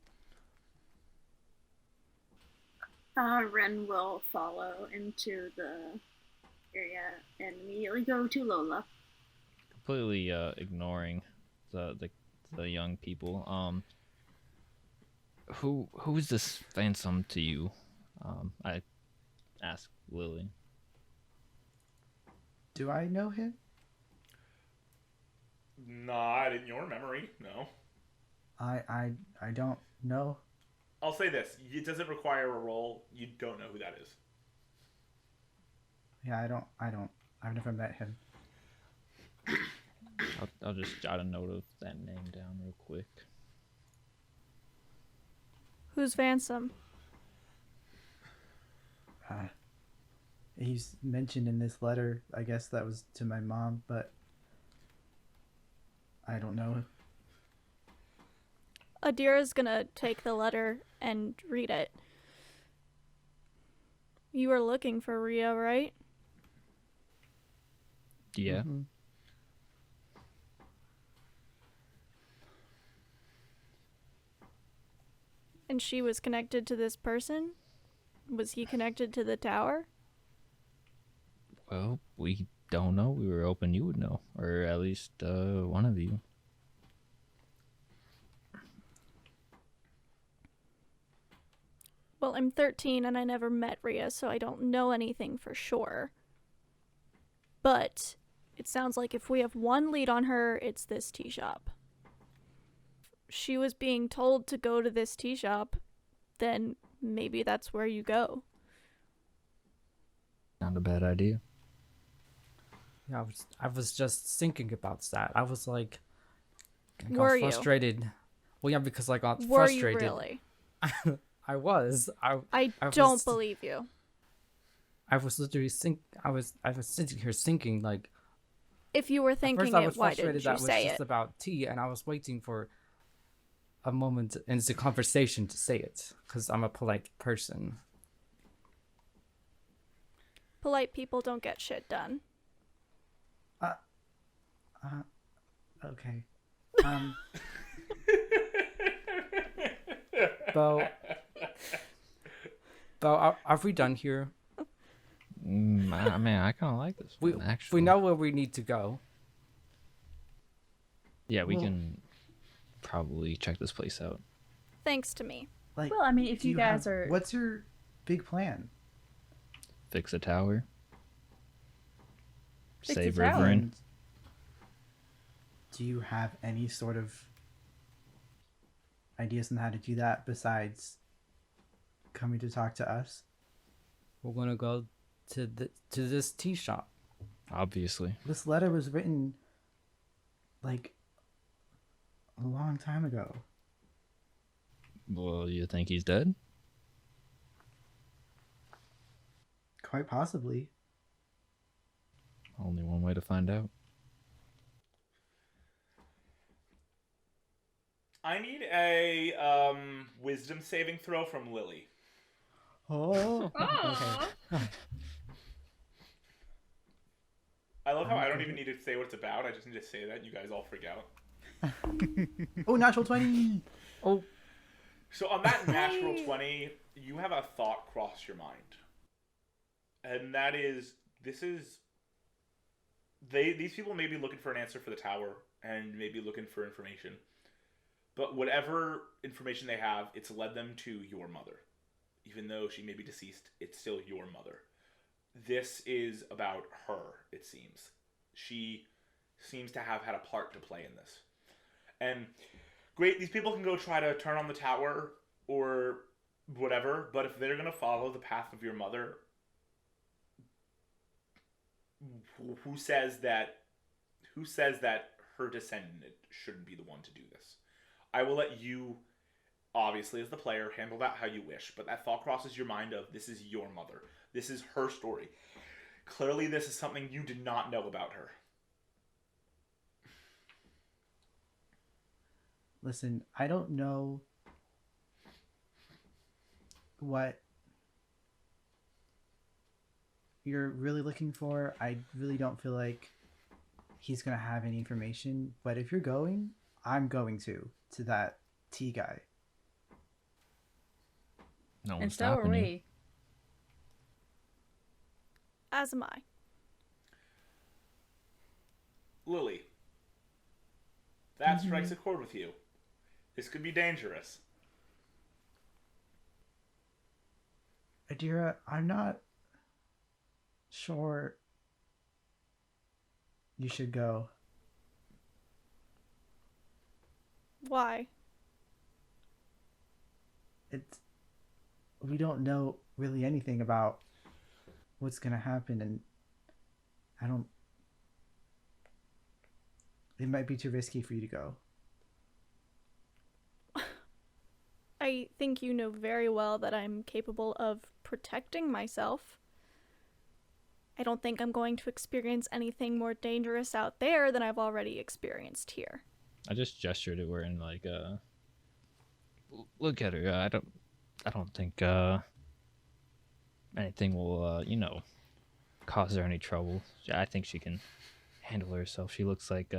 Speaker 9: Ren will follow into the area and immediately go to Lola.
Speaker 3: Completely ignoring the young people. Who's this phantom to you? I asked Lilje.
Speaker 2: Do I know him?
Speaker 1: Not in your memory, no.
Speaker 2: I don't know.
Speaker 1: I'll say this. It doesn't require a roll. You don't know who that is.
Speaker 2: Yeah, I don't. I've never met him.
Speaker 3: I'll just jot a note of that name down real quick.
Speaker 4: Who's Vansom?
Speaker 2: He's mentioned in this letter. I guess that was to my mom, but I don't know.
Speaker 4: Adira's gonna take the letter and read it. You were looking for Rhea, right?
Speaker 3: Yeah.
Speaker 2: Mm-hmm.
Speaker 4: And she was connected to this person? Was he connected to the tower?
Speaker 3: Well, we don't know. We were hoping you would know, or at least one of you.
Speaker 4: Well, I'm 13 and I never met Rhea, so I don't know anything for sure. But it sounds like if we have one lead on her, it's this tea shop. She was being told to go to this tea shop, then maybe that's where you go.
Speaker 3: Not a bad idea.
Speaker 8: Yeah, I was just thinking about that. I was like, I got
Speaker 4: Were you?
Speaker 8: frustrated. Well, yeah, because I got
Speaker 4: Were
Speaker 8: frustrated.
Speaker 4: you really?
Speaker 8: I was.
Speaker 4: I
Speaker 8: I
Speaker 4: don't
Speaker 8: was-
Speaker 4: believe you.
Speaker 8: I was literally I was sitting here thinking like.
Speaker 4: If you were
Speaker 8: At
Speaker 4: thinking
Speaker 8: first, I
Speaker 4: it,
Speaker 8: was
Speaker 4: why
Speaker 8: frustrated
Speaker 4: didn't
Speaker 8: that
Speaker 4: you
Speaker 8: was
Speaker 4: say
Speaker 8: just
Speaker 4: it?
Speaker 8: about tea, and I was waiting for a moment in the conversation to say it, because I'm a polite person.
Speaker 4: Polite people don't get shit done.
Speaker 2: Okay.
Speaker 8: Bo, are we done here?
Speaker 3: I mean, I kind of like this
Speaker 8: We
Speaker 3: one, actually.
Speaker 8: we know where we need to go.
Speaker 3: Yeah, we
Speaker 2: Well-
Speaker 3: can probably check this place out.
Speaker 4: Thanks to me.
Speaker 2: Like,
Speaker 6: Well, I mean, if
Speaker 2: do
Speaker 6: you guys are.
Speaker 2: What's your big plan?
Speaker 3: Fix a tower.
Speaker 6: Fix
Speaker 3: Save
Speaker 6: the tower.
Speaker 3: Rivaryn.
Speaker 2: And do you have any sort of ideas on how to do that besides coming to talk to us?
Speaker 8: We're gonna go to this tea shop.
Speaker 3: Obviously.
Speaker 2: This letter was written like a long time ago.
Speaker 3: Well, you think he's dead?
Speaker 2: Quite possibly.
Speaker 3: Only one way to find out.
Speaker 1: I need a wisdom saving throw from Lilje.
Speaker 2: Oh.
Speaker 9: Oh.
Speaker 1: I love how I don't even need to say what it's about. I just need to say that and you guys all freak out.
Speaker 2: Oh, natural 20.
Speaker 8: Oh,
Speaker 1: So on that natural 20, you have a thought cross your mind. And that is, these people may be looking for an answer for the tower and maybe looking for information. But whatever information they have, it's led them to your mother. Even though she may be deceased, it's still your mother. This is about her, it seems. She seems to have had a part to play in this. And great, these people can go try to turn on the tower or whatever, but if they're going to follow the path of your mother, who says that her descendant shouldn't be the one to do this? I will let you, obviously as the player, handle that how you wish, but that thought crosses your mind of this is your mother. This is her story. Clearly this is something you did not know about her.
Speaker 2: Listen, I don't know what you're really looking for. I really don't feel like he's going to have any information. But if you're going, I'm going to that tea guy.
Speaker 3: No
Speaker 6: And
Speaker 3: one's
Speaker 6: so are
Speaker 3: stopping you.
Speaker 6: we.
Speaker 4: As am I.
Speaker 1: Lilje, that strikes a chord with you. This could be dangerous.
Speaker 2: Adira, I'm not sure you should go.
Speaker 4: Why?
Speaker 2: We don't know really anything about what's gonna happen, and it might be too risky for you to go.
Speaker 4: I think you know very well that I'm capable of protecting myself. I don't think I'm going to experience anything more dangerous out there than I've already experienced here.
Speaker 3: I just gestured at her and like, look at her. I don't think anything will, cause her any trouble. I think she can handle herself. She looks like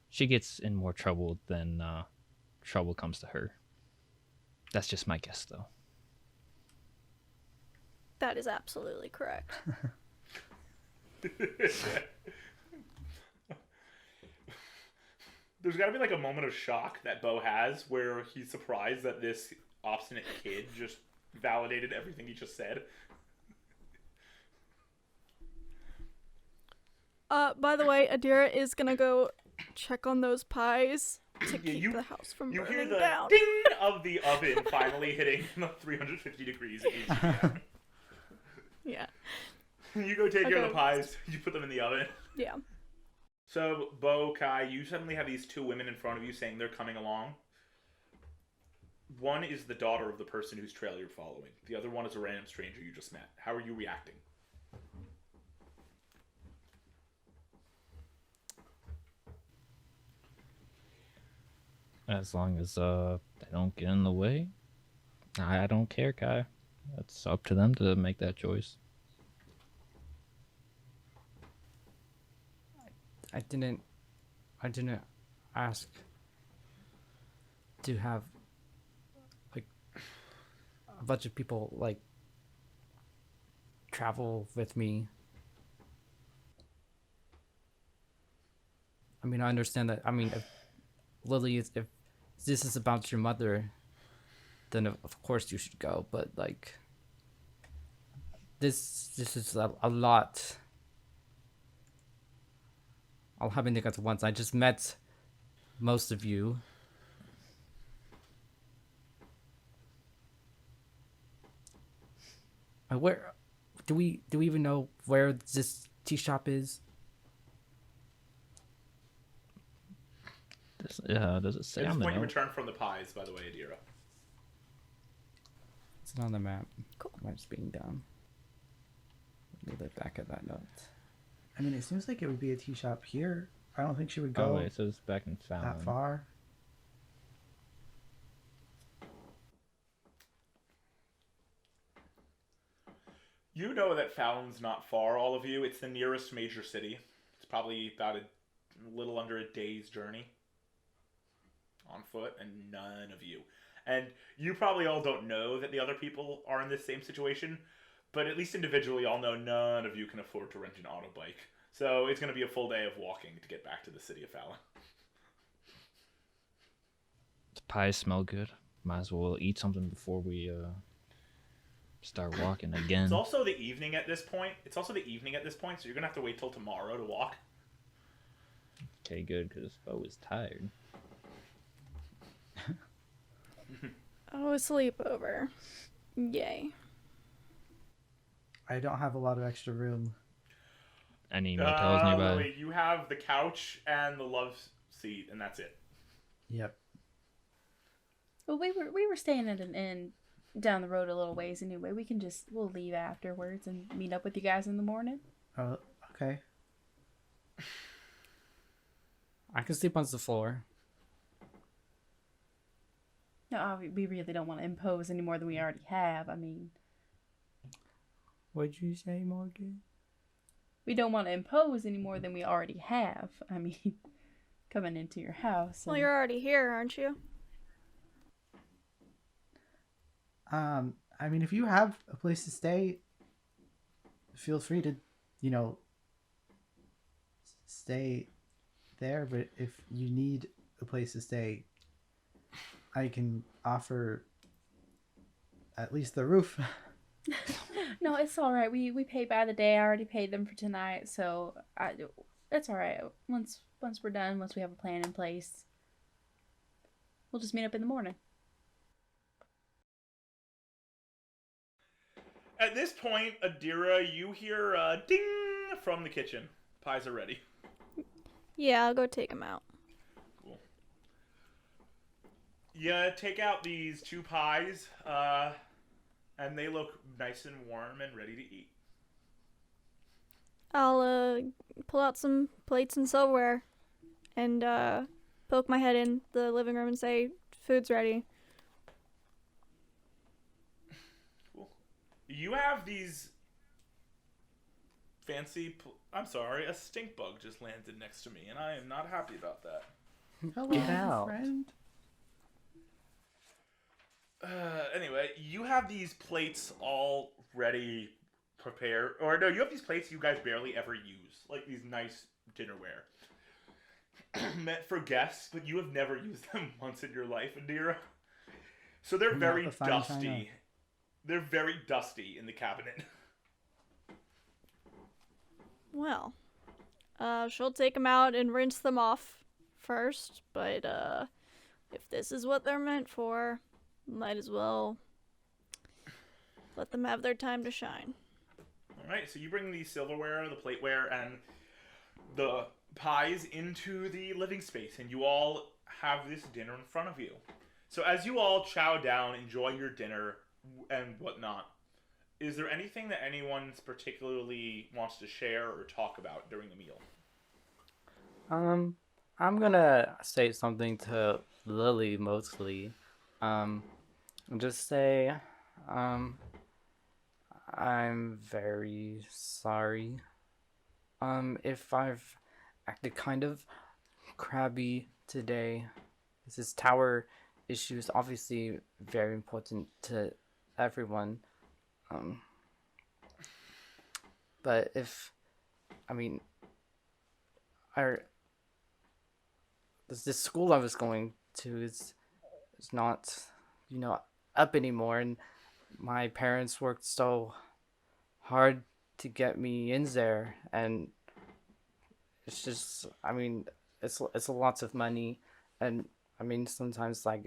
Speaker 3: she gets in more trouble than trouble comes to her. That's just my guess, though.
Speaker 4: That is absolutely correct.
Speaker 1: There's got to be like a moment of shock that Bo has where he's surprised that this obstinate kid just validated everything he just said.
Speaker 4: By the way, Adira is gonna go check on those pies to keep the house from burning
Speaker 1: hear the
Speaker 4: down.
Speaker 1: ding of the oven finally hitting 350 degrees at HDM.
Speaker 4: Yeah.
Speaker 1: You go take care of the pies. You put them in the oven.
Speaker 4: Yeah.
Speaker 1: So, Bo, Kai, you suddenly have these two women in front of you saying they're coming along. One is the daughter of the person whose trail you're following. The other one is a random stranger you just met. How are you reacting?
Speaker 3: As long as they don't get in the way, I don't care, Kai. It's up to them to make that choice.
Speaker 8: I didn't ask to have like a bunch of people like travel with me. I mean, I understand that. I mean, if Lilje, if this is about your mother, then of course you should go. But like, this is a lot. I'll have anything at once. I just met most of you. Where do we even know where this tea shop is?
Speaker 3: Does it say
Speaker 1: At
Speaker 3: on
Speaker 1: this
Speaker 3: the
Speaker 1: point, you
Speaker 3: note?
Speaker 1: return from the pies, by the way, Adira.
Speaker 8: It's not on the map.
Speaker 4: Cool.
Speaker 8: Mine's being down. Let me look back at that note.
Speaker 2: I mean, it seems like it would be a tea shop here. I don't think she would
Speaker 3: Oh,
Speaker 2: go
Speaker 3: wait, it says back in Fallon.
Speaker 2: that far.
Speaker 1: You know that Fallon's not far, all of you. It's the nearest major city. It's probably about a little under a day's journey on foot, and none of you. And you probably all don't know that the other people are in this same situation, but at least individually, all know none of you can afford to rent an auto bike. So it's going to be a full day of walking to get back to the city of Fallon.
Speaker 3: The pies smell good. Might as well eat something before we start walking again.
Speaker 1: It's also the evening at this point. So you're going to have to wait till tomorrow to walk.
Speaker 3: Okay, good, because Bo is tired.
Speaker 4: Oh, a sleepover. Yay.
Speaker 2: I don't have a lot of extra room.
Speaker 3: Any motels nearby?
Speaker 1: Wait, you have the couch and the love seat, and that's it.
Speaker 2: Yep.
Speaker 6: Well, we were staying at an inn down the road a little ways anyway. We'll leave afterwards and meet up with you guys in the morning.
Speaker 2: Oh, okay.
Speaker 8: I can sleep on the floor.
Speaker 6: No, we really don't want to impose any more than we already have. I mean,
Speaker 8: What'd you say, Morgan?
Speaker 6: we don't want to impose any more than we already have. I mean, coming into your house.
Speaker 4: Well,
Speaker 6: and-
Speaker 4: you're already here, aren't you?
Speaker 2: I mean, if you have a place to stay, feel free to, stay there. But if you need a place to stay, I can offer at least the roof.
Speaker 6: No, it's all right. We pay by the day. I already paid them for tonight, so It's all right. Once we're done, once we have a plan in place, we'll just meet up in the morning.
Speaker 1: At this point, Adira, you hear a ding from the kitchen. Pies are ready.
Speaker 4: Yeah, I'll go take them out.
Speaker 1: Cool. You take out these 2 pies, and they look nice and warm and ready to eat.
Speaker 4: I'll pull out some plates and silverware and poke my head in the living room and say, food's ready.
Speaker 1: Cool. You have these fancy... I'm sorry, a stink bug just landed next to me, and I am not happy about that.
Speaker 2: Hello,
Speaker 8: Get out.
Speaker 2: friend.
Speaker 1: Anyway, you have these plates all ready, prepared. Or no, you have these plates you guys barely ever use. Like these nice dinnerware. Meant for guests, but you have never used them once in your life, Adira. So they're very
Speaker 2: the fine
Speaker 1: dusty.
Speaker 2: china.
Speaker 1: They're very dusty in the cabinet.
Speaker 4: Well, she'll take them out and rinse them off first, but if this is what they're meant for, might as well let them have their time to shine.
Speaker 1: Alright, so you bring the silverware, the plateware, and the pies into the living space, and you all have this dinner in front of you. So as you all chow down, enjoy your dinner, and whatnot, is there anything that anyone particularly wants to share or talk about during the meal?
Speaker 8: I'm gonna say something to Lilje mostly. Just say, I'm very sorry. If I've acted kind of crabby today. This tower issue is obviously very important to everyone. But if, I mean, this school I was going to is not, up anymore, and my parents worked so hard to get me in there, and it's just, it's lots of money, and sometimes I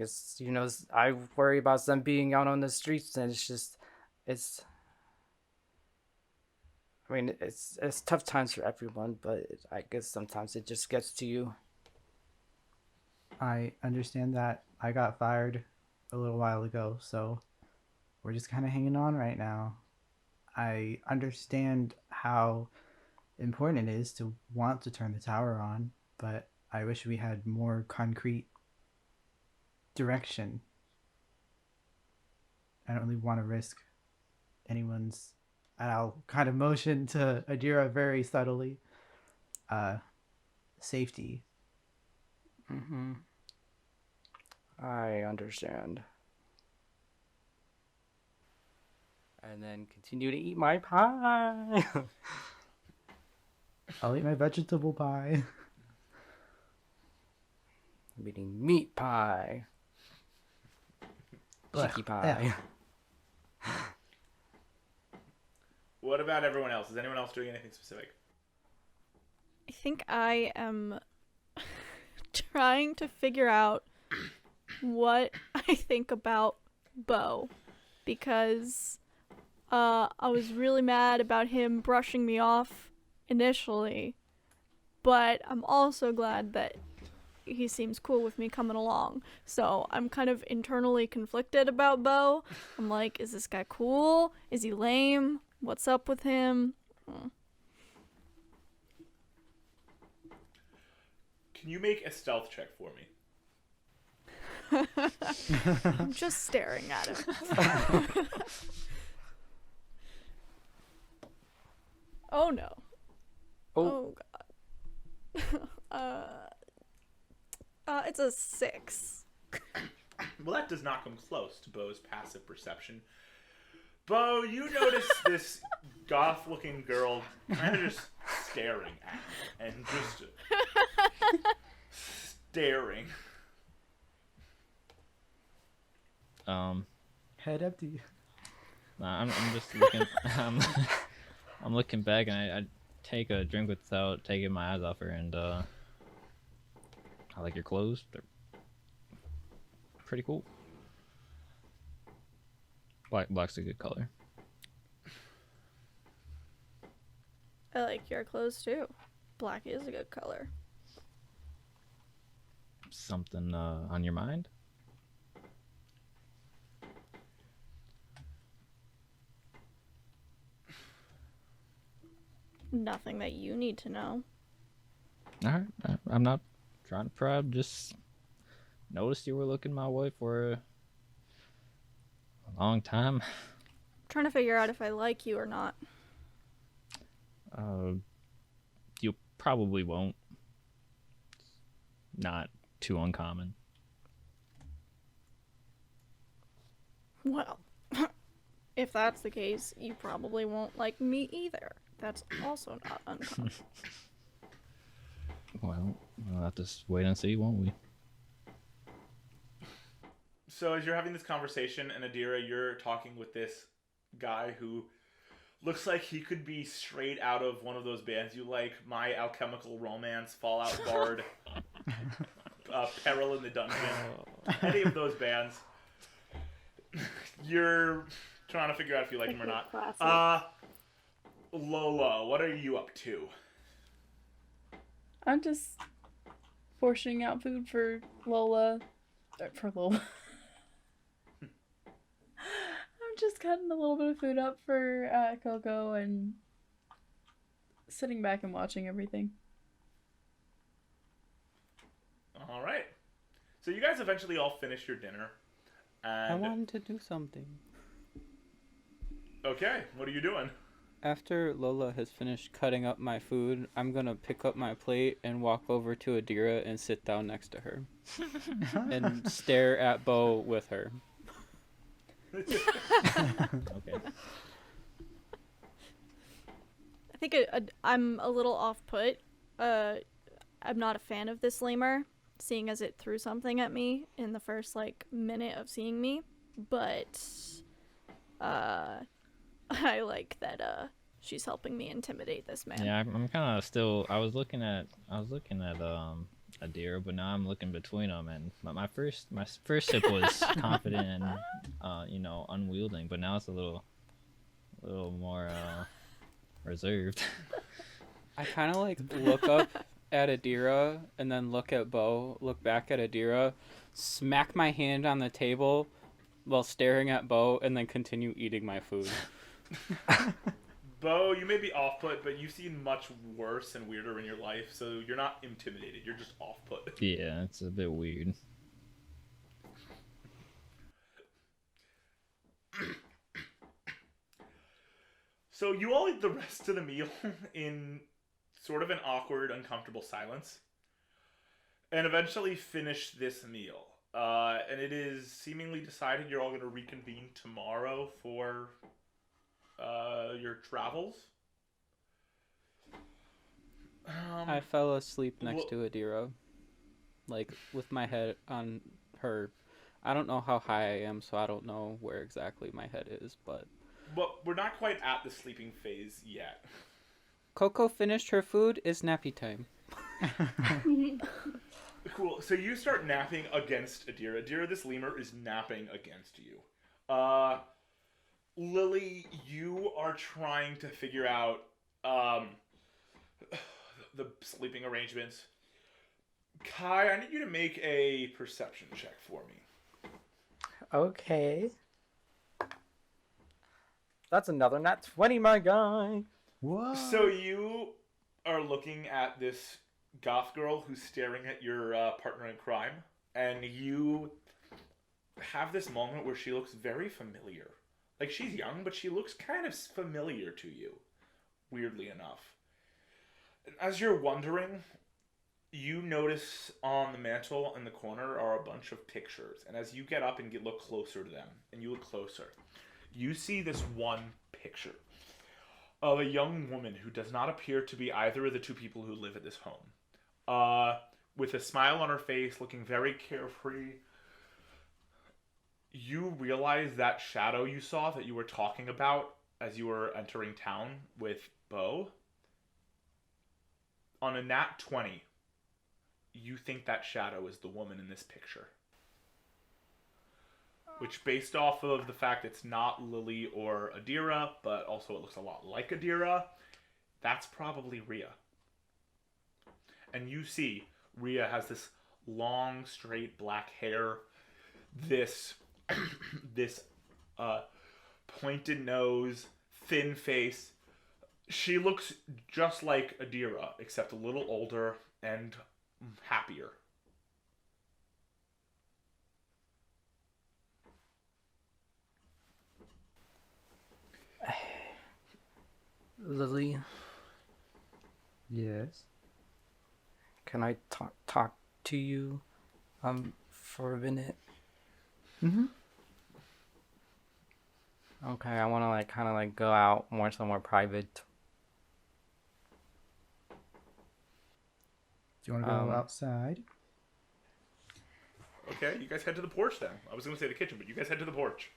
Speaker 8: worry about them being out on the streets, and it's tough times for everyone, but I guess sometimes it just gets to you.
Speaker 2: I understand that I got fired a little while ago, so we're just kind of hanging on right now. I understand how important it is to want to turn the tower on, but I wish we had more concrete direction. I don't really want to risk anyone's, and I'll kind of motion to Adira very subtly, safety.
Speaker 8: Mm-hmm. I understand. And then continue to eat my pie.
Speaker 2: I'll eat my vegetable pie.
Speaker 8: I'm eating meat pie. Chicky pie.
Speaker 1: What about everyone else? Is anyone else doing anything specific?
Speaker 4: I think I am trying to figure out what I think about Bo, because I was really mad about him brushing me off initially, but I'm also glad that he seems cool with me coming along. So I'm kind of internally conflicted about Bo. I'm like, is this guy cool? Is he lame? What's up with him?
Speaker 1: Can you make a stealth check for me?
Speaker 4: I'm just staring at him. Oh no. Oh god. It's a 6.
Speaker 1: Well, that does not come close to Bo's passive perception. Bo, you notice this goth-looking girl kind of just staring at you, and just staring.
Speaker 2: Head empty.
Speaker 3: I'm just looking. I'm looking back, and I take a drink without taking my eyes off her, and I like your clothes. They're pretty cool. Black's a good color.
Speaker 4: I like your clothes too. Black is a good color.
Speaker 3: Something on your mind?
Speaker 4: Nothing that you need to know.
Speaker 3: Alright, I'm not trying to pry. Just noticed you were looking my way for a long time.
Speaker 4: I'm trying to figure out if I like you or not.
Speaker 3: You probably won't. Not too uncommon.
Speaker 4: Well, if that's the case, you probably won't like me either. That's also not uncommon.
Speaker 3: Well, we'll have to wait and see, won't we?
Speaker 1: So as you're having this conversation, and Adira, you're talking with this guy who looks like he could be straight out of one of those bands you like, My Alchemical Romance, Fallout Bard, Peril in the Dungeon, any of those bands. You're trying to figure out if you like him or not. Lola, what are you up to?
Speaker 6: I'm just portioning out food for Lola. For Lola. I'm just cutting a little bit of food up for Koko and sitting back and watching everything.
Speaker 1: All right. So you guys eventually all finish your dinner. And...
Speaker 5: I wanted to do something.
Speaker 1: Okay, what are you doing?
Speaker 5: After Lola has finished cutting up my food, I'm gonna pick up my plate and walk over to Adira and sit down next to her. And stare at Bo with her.
Speaker 3: Okay.
Speaker 4: I think I'm a little off-put. I'm not a fan of this lemur, seeing as it threw something at me in the first, minute of seeing me. But, I like that, she's helping me intimidate this man.
Speaker 3: Yeah, I'm kind of still. I was looking at Adira, but now I'm looking between them, and my first sip was confident and unwielding, but now it's a little more reserved.
Speaker 5: I kind of look up at Adira and then look at Bo, look back at Adira, smack my hand on the table while staring at Bo, and then continue eating my food.
Speaker 1: Bo, you may be off-put, but you've seen much worse and weirder in your life, so you're not intimidated. You're just off-put.
Speaker 3: Yeah, it's a bit weird.
Speaker 1: So you all eat the rest of the meal in sort of an awkward, uncomfortable silence, and eventually finish this meal. And it is seemingly decided you're all going to reconvene tomorrow for your travels.
Speaker 5: I fell asleep next to Adira, with my head on her. I don't know how high I am, so I don't know where exactly my head is, but...
Speaker 1: Well, we're not quite at the sleeping phase yet.
Speaker 5: Koko finished her food. It's nappy time.
Speaker 1: Cool. So you start napping against Adira. Adira, this lemur, is napping against you. Lilje, you are trying to figure out the sleeping arrangements. Kai, I need you to make a perception check for me.
Speaker 8: Okay. That's another nat 20, my guy.
Speaker 2: What?
Speaker 1: So you are looking at this goth girl who's staring at your partner in crime, and you have this moment where she looks very familiar. She's young, but she looks kind of familiar to you, weirdly enough. As you're wondering, you notice on the mantle in the corner are a bunch of pictures, and as you get up and look closer to them, and you look closer, you see this one picture of a young woman who does not appear to be either of the two people who live at this home. With a smile on her face, looking very carefree. You realize that shadow you saw that you were talking about as you were entering town with Bo on a nat 20, you think that shadow is the woman in this picture. Which, based off of the fact it's not Lilje or Adira, but also it looks a lot like Adira, that's probably Rhea. And you see, Rhea has this long, straight black hair, this pointed nose, thin face. She looks just like Adira, except a little older and happier.
Speaker 8: Lilje,
Speaker 2: Yes.
Speaker 8: can I talk to you for a minute?
Speaker 2: Mm-hmm.
Speaker 8: Okay, I want to like kind of like go out somewhere private.
Speaker 2: Do you want to go outside?
Speaker 1: Okay, you guys head to the porch then. I was going to say the kitchen, but you guys head to the porch.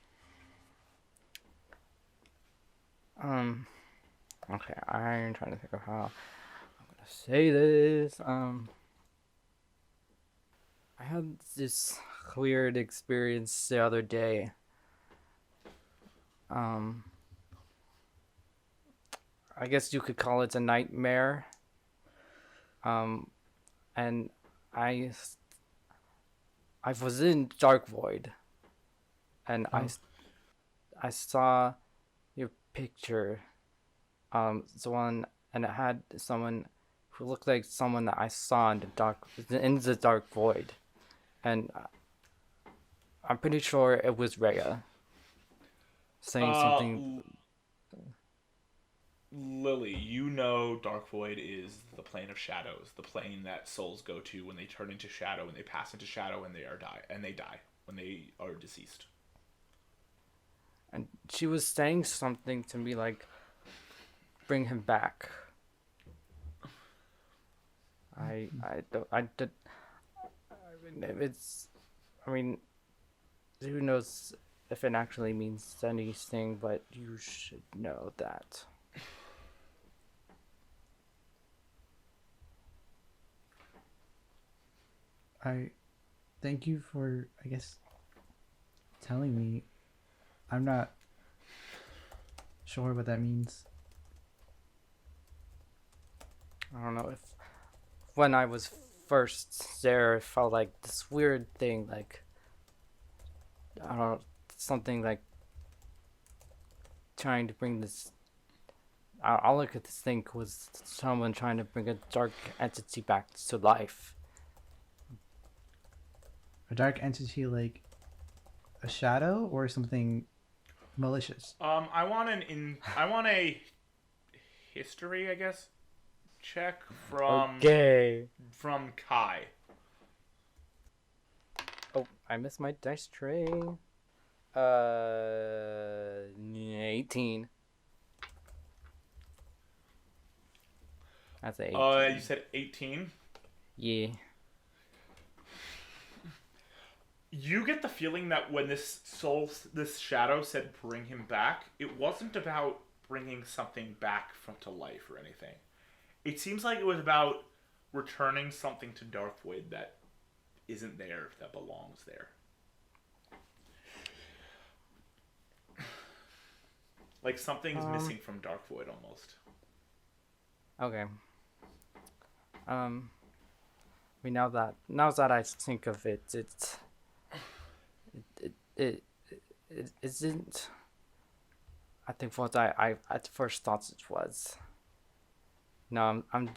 Speaker 8: Okay, I'm trying to think of how I'm gonna say this. I had this weird experience the other day. I guess you could call it a nightmare. And I was in Dark Void, and I saw your picture. Someone, and it had someone who looked like someone that I saw in the dark void, and I'm pretty sure it was Rhea saying something.
Speaker 1: Lilje, you know Dark Void is the plane of shadows, the plane that souls go to when they turn into shadow, and they pass into shadow, and they die when they are deceased.
Speaker 8: And she was saying something to me like, bring him back. I mean, who knows if it actually means anything, but you should know that.
Speaker 2: I thank you for, I guess, telling me. I'm not sure what that means.
Speaker 8: I don't know if when I was first there, it felt like this weird thing, like, I don't know, something like trying to bring this. All I could think was someone trying to bring a dark entity back to life.
Speaker 2: A dark entity like a shadow or something malicious?
Speaker 1: I want a history, I guess, check from Kai.
Speaker 8: Oh, I missed my dice tray. 18. That's 18.
Speaker 1: You said 18?
Speaker 8: Yeah.
Speaker 1: You get the feeling that when this shadow said bring him back, it wasn't about bringing something back to life or anything. It seems like it was about returning something to Dark Void that isn't there, that belongs there. Like something's missing from Dark Void almost.
Speaker 8: Okay. I mean, now that I think of it, it isn't. I think what I at first thought it was. No, I'm.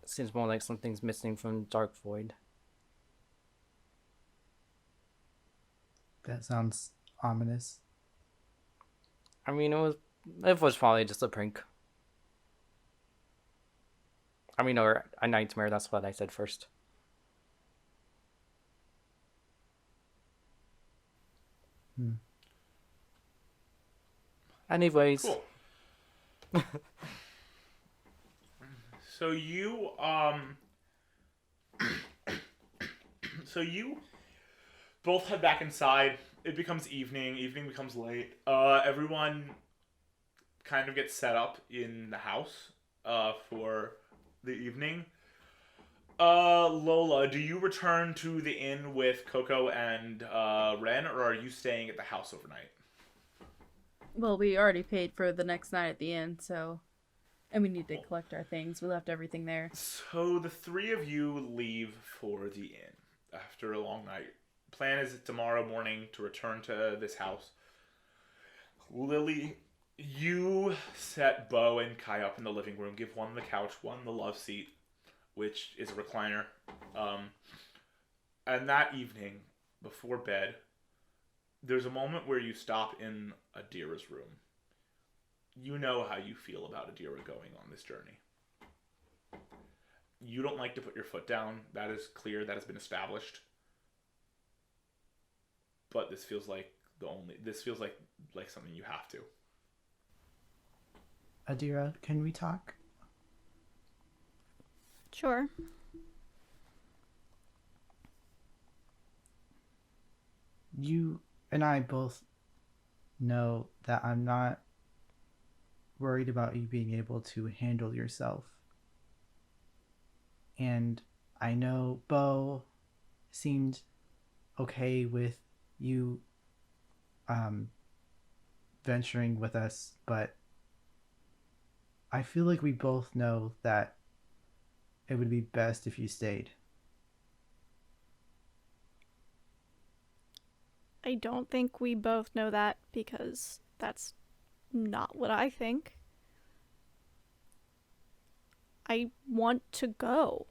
Speaker 8: It seems more like something's missing from Dark Void.
Speaker 2: That sounds ominous.
Speaker 8: I mean, it was probably just a prank. I mean, or a nightmare. That's what I said first. Anyways.
Speaker 1: Cool. So you both head back inside. It becomes evening. Evening becomes late. Everyone kind of gets set up in the house for the evening. Lola, do you return to the inn with Koko and Ren, or are you staying at the house overnight?
Speaker 6: Well, we already paid for the next night at the inn, so... And we need to collect our things. We left everything there.
Speaker 1: So the three of you leave for the inn after a long night. Plan is tomorrow morning to return to this house. Lilje, you set Bo and Kai up in the living room. Give one the couch, one the love seat, which is a recliner. And that evening, before bed, there's a moment where you stop in Adira's room. You know how you feel about Adira going on this journey. You don't like to put your foot down. That is clear. That has been established. But this feels like like something you have to.
Speaker 2: Adira, can we talk?
Speaker 4: Sure.
Speaker 2: You and I both know that I'm not worried about you being able to handle yourself. And I know Bo seemed okay with you venturing with us, but I feel like we both know that it would be best if you stayed.
Speaker 4: I don't think we both know that because that's not what I think. I want to go.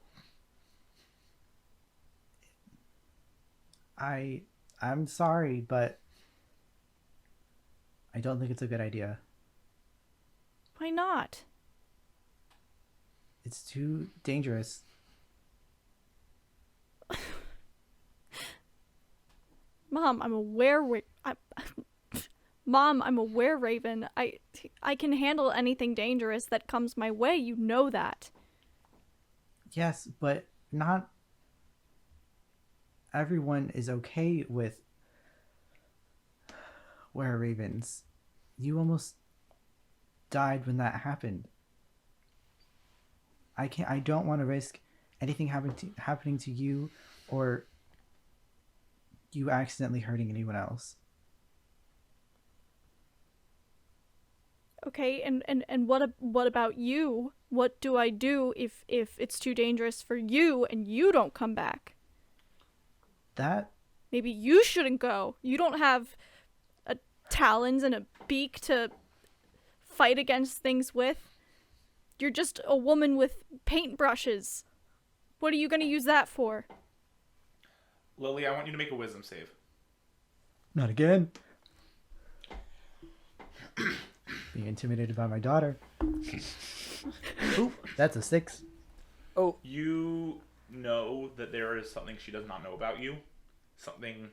Speaker 2: I'm sorry, but I don't think it's a good idea.
Speaker 4: Why not?
Speaker 2: It's too dangerous.
Speaker 4: Mom, I'm a Mom, I'm a were-raven. I can handle anything dangerous that comes my way. You know that.
Speaker 2: Yes, but not everyone is okay with were-ravens. You almost died when that happened. I don't want to risk anything happening to you or you accidentally hurting anyone else.
Speaker 4: Okay, and what about you? What do I do if it's too dangerous for you and you don't come back?
Speaker 2: That
Speaker 4: Maybe you shouldn't go. You don't have talons and a beak to fight against things with. You're just a woman with paintbrushes. What are you going to use that for?
Speaker 1: Lilje, I want you to make a wisdom save.
Speaker 2: not again. Being intimidated by my daughter. Ooh, that's a 6.
Speaker 8: Oh,
Speaker 1: You know that there is something she does not know about you. Something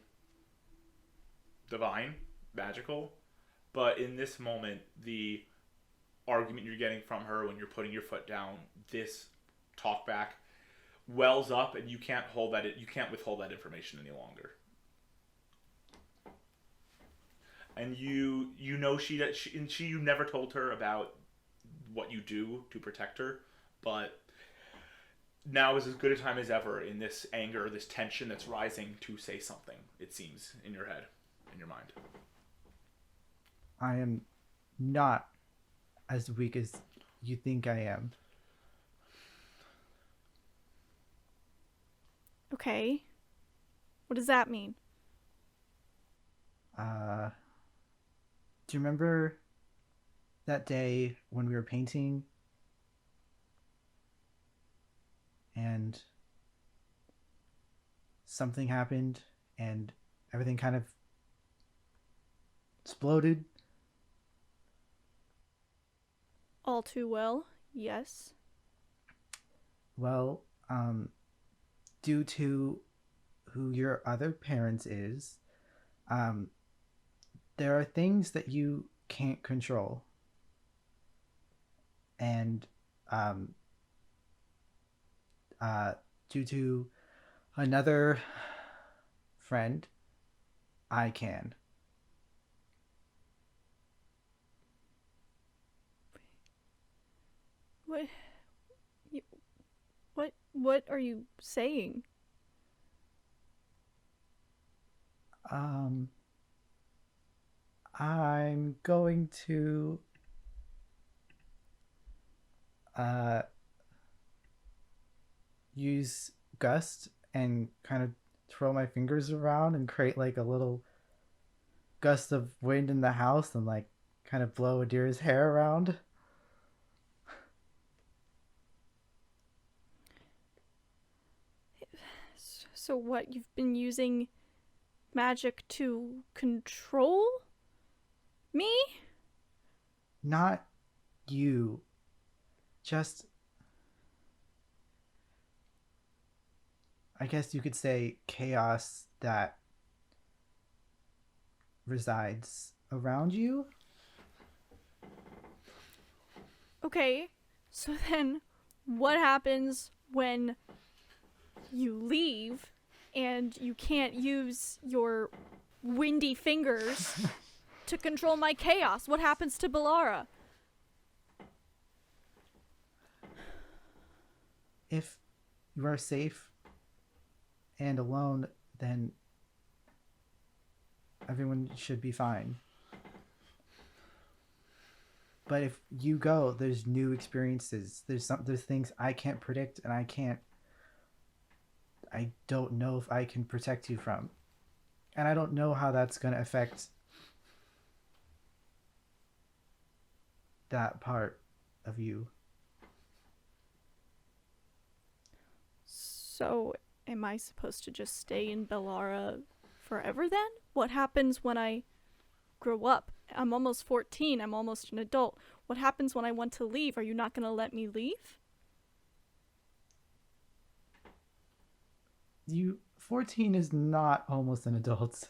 Speaker 1: divine, magical. But in this moment, the argument you're getting from her when you're putting your foot down, this talk back, wells up, and you can't withhold that information any longer. And you know you never told her about what you do to protect her, but now is as good a time as ever in this anger, this tension that's rising to say something, it seems, in your head, in your mind.
Speaker 2: I am not as weak as you think I am.
Speaker 4: Okay. What does that mean?
Speaker 2: Do you remember that day when we were painting and something happened and everything kind of exploded?
Speaker 4: All too well, yes.
Speaker 2: Well, due to who your other parents is, there are things that you can't control. And due to another friend, I can.
Speaker 4: What? What are you saying?
Speaker 2: I'm going to use gust and kind of twirl my fingers around and create like a little gust of wind in the house and like kind of blow Adira's hair around.
Speaker 4: So what, you've been using magic to control me?
Speaker 2: Not you. Just, I guess you could say, chaos that resides around you.
Speaker 4: Okay, so then what happens when you leave and you can't use your windy fingers to control my chaos? What happens to Bellara?
Speaker 2: If you are safe and alone, then everyone should be fine. But if you go, there's new experiences. There's things I can't predict, and I don't know if I can protect you from. And I don't know how that's going to affect that part of you.
Speaker 4: So, am I supposed to just stay in Bellara forever then? What happens when I grow up? I'm almost 14. I'm almost an adult. What happens when I want to leave? Are you not going to let me leave?
Speaker 2: 14 is not almost an adult.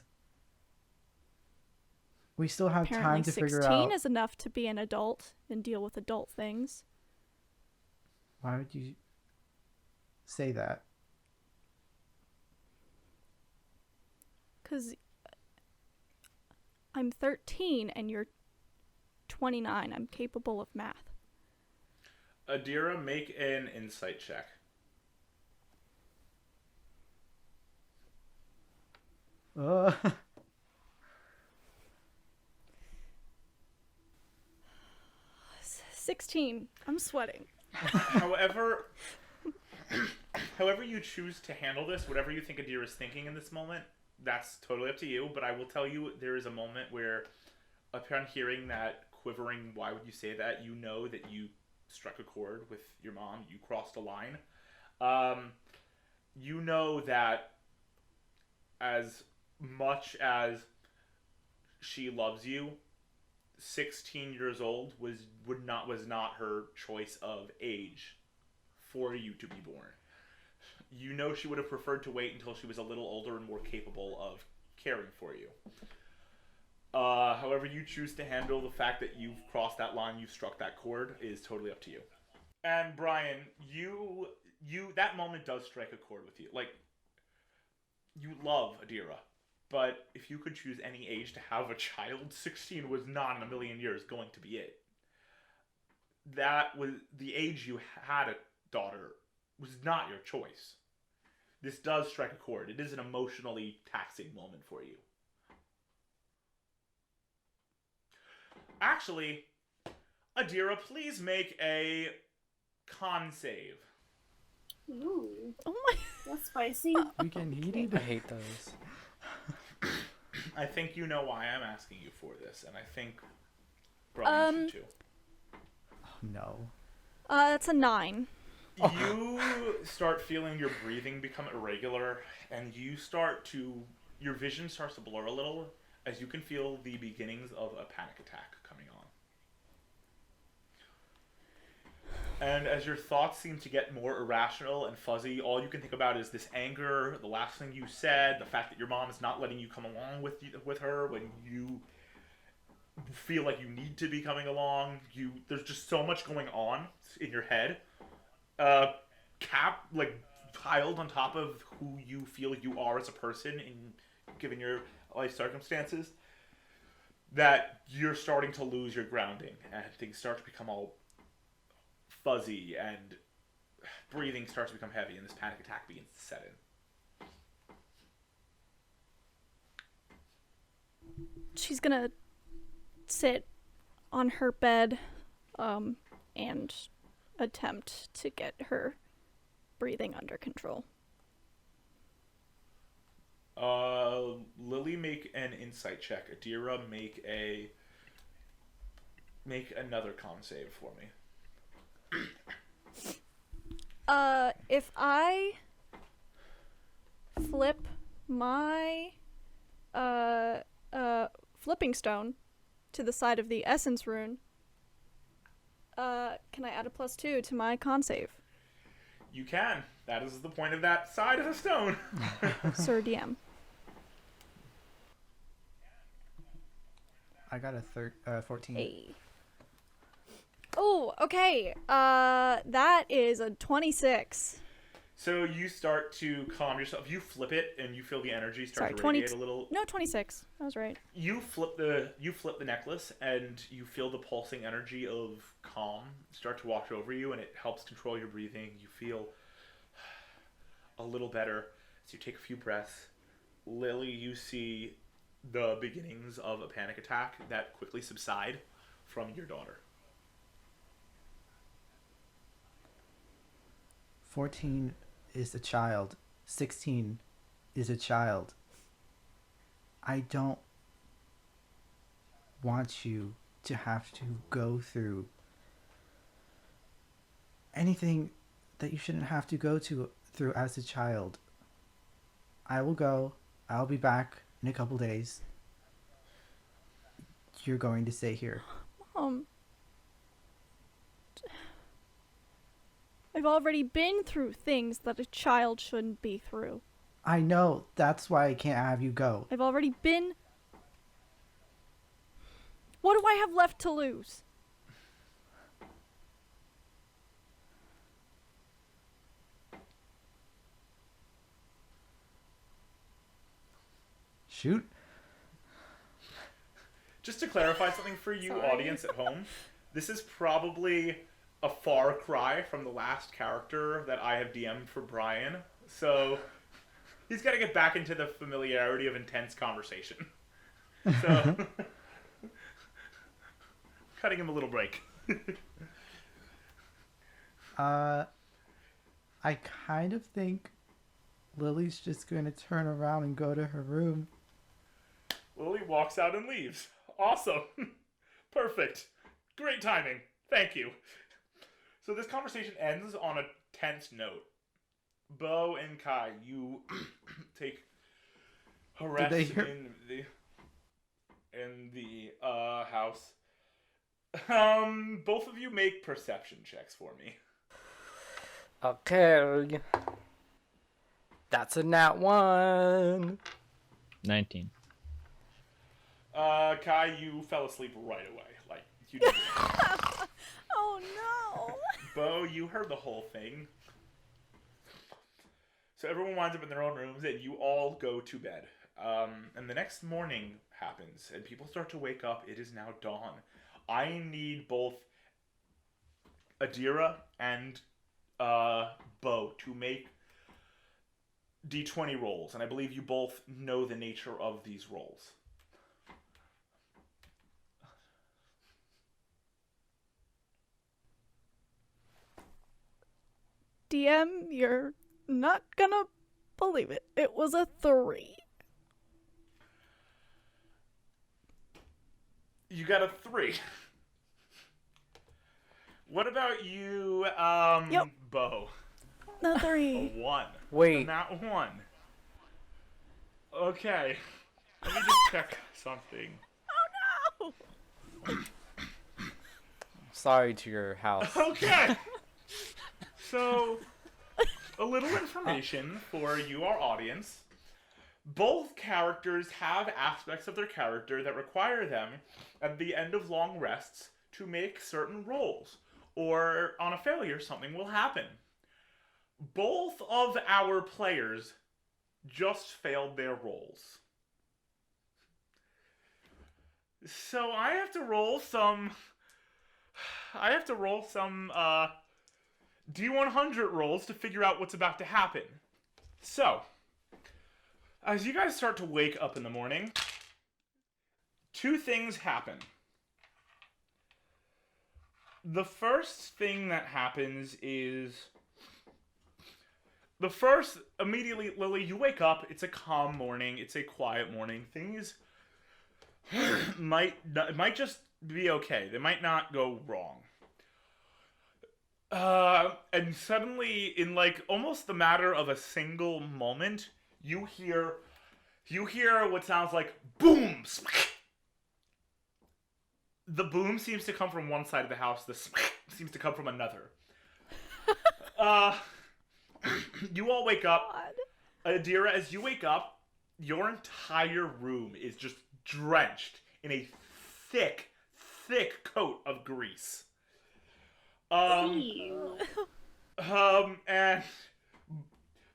Speaker 2: We still have
Speaker 4: Apparently
Speaker 2: time to figure
Speaker 4: 16
Speaker 2: out.
Speaker 4: is enough to be an adult and deal with adult things.
Speaker 2: Why would you say that?
Speaker 4: Because I'm 13 and you're 29. I'm capable of math.
Speaker 1: Adira, make an insight check.
Speaker 2: Uh,
Speaker 4: 16. I'm sweating.
Speaker 1: However you choose to handle this, whatever you think Adira is thinking in this moment, that's totally up to you. But I will tell you, there is a moment where, upon hearing that quivering, why would you say that, you know that you struck a chord with your mom. You crossed a line. You know that as much as she loves you, 16 years old was not her choice of age for you to be born. You know she would have preferred to wait until she was a little older and more capable of caring for you. However you choose to handle the fact that you've crossed that line, you've struck that chord, is totally up to you. And Brian, you that moment does strike a chord with you. Like, you love Adira, but if you could choose any age to have a child, 16 was not in a million years going to be it. That was the age you had a daughter, was not your choice. This does strike a chord. It is an emotionally taxing moment for you. Actually, Adira, please make a con save.
Speaker 9: Ooh,
Speaker 4: Oh my.
Speaker 9: that's spicy.
Speaker 2: we can heated.
Speaker 8: I hate those.
Speaker 1: I think you know why I'm asking you for this, and I think Brian should too.
Speaker 2: Oh, no.
Speaker 4: That's a 9.
Speaker 1: You start feeling your breathing become irregular, and your vision starts to blur a little as you can feel the beginnings of a panic attack coming on. And as your thoughts seem to get more irrational and fuzzy, all you can think about is this anger, the last thing you said, the fact that your mom is not letting you come along with her when you feel like you need to be coming along. There's just so much going on in your head. Piled on top of who you feel you are as a person given your life circumstances, that you're starting to lose your grounding and things start to become all fuzzy and breathing starts to become heavy and this panic attack begins to set in.
Speaker 4: She's gonna sit on her bed and attempt to get her breathing under control.
Speaker 1: Lilje, make an insight check. Adira, make another con save for me.
Speaker 4: If I flip my flipping stone to the side of the essence rune, can I add a +2 to my con save?
Speaker 1: You can. That is the point of that side of the stone.
Speaker 4: Sir DM.
Speaker 2: I got a 14.
Speaker 4: Hey. Oh, okay. That is a 26.
Speaker 1: So you start to calm yourself. You flip it, and you feel the energy start
Speaker 4: Sorry,
Speaker 1: to radiate a little.
Speaker 4: No, 26. I was right.
Speaker 1: You flip the necklace, and you feel the pulsing energy of calm start to wash over you, and it helps control your breathing. You feel a little better as you take a few breaths. Lilje, you see the beginnings of a panic attack that quickly subside from your daughter.
Speaker 2: 14 is a child. 16 is a child. I don't want you to have to go through anything that you shouldn't have to go through as a child. I will go. I'll be back in a couple days. You're going to stay here.
Speaker 4: Mom. I've already been through things that a child shouldn't be through.
Speaker 2: I know. That's why I can't have you go.
Speaker 4: I've already been... What do I have left to lose?
Speaker 2: Shoot.
Speaker 1: Just to clarify something for you,
Speaker 4: Sorry.
Speaker 1: audience at home, this is probably a far cry from the last character that I have DM'd for Brian. So he's got to get back into the familiarity of intense conversation. So cutting him a little break.
Speaker 2: I kind of think Lily's just going to turn around and go to her room.
Speaker 1: Lilje walks out and leaves. Awesome. Perfect. Great timing. Thank you. So this conversation ends on a tense note. Bo and Kai, you take a rest in the house. Both of you make perception checks for me.
Speaker 8: Okay. That's a nat 1.
Speaker 3: 19.
Speaker 1: Kai, you fell asleep right away. Like, you didn't.
Speaker 4: Oh no!
Speaker 1: Bo, you heard the whole thing. So everyone winds up in their own rooms, and you all go to bed. And the next morning happens, and people start to wake up. It is now dawn. I need both Adira and Bo to make D20 rolls, and I believe you both know the nature of these rolls.
Speaker 4: DM, you're not gonna believe it. It was a 3.
Speaker 1: You got a 3. What about you,
Speaker 4: Yep.
Speaker 1: Bo?
Speaker 4: The 3.
Speaker 1: A 1.
Speaker 8: Wait.
Speaker 1: Not 1. Okay. Let me just check something.
Speaker 4: Oh no!
Speaker 8: Sorry to your house.
Speaker 1: Okay. So, a little information for you, our audience. Both characters have aspects of their character that require them, at the end of long rests, to make certain rolls. Or, on a failure, something will happen. Both of our players just failed their rolls. So I have to roll some D100 rolls to figure out what's about to happen. So, as you guys start to wake up in the morning, two things happen. The first thing that happens is... immediately, Lily, you wake up. It's a calm morning. It's a quiet morning. Things might just be okay. They might not go wrong. And suddenly, in like almost the matter of a single moment, you hear what sounds like booms. The boom seems to come from one side of the house. The seems to come from another. You all wake up. Adira, as you wake up, your entire room is just drenched in a thick coat of grease. And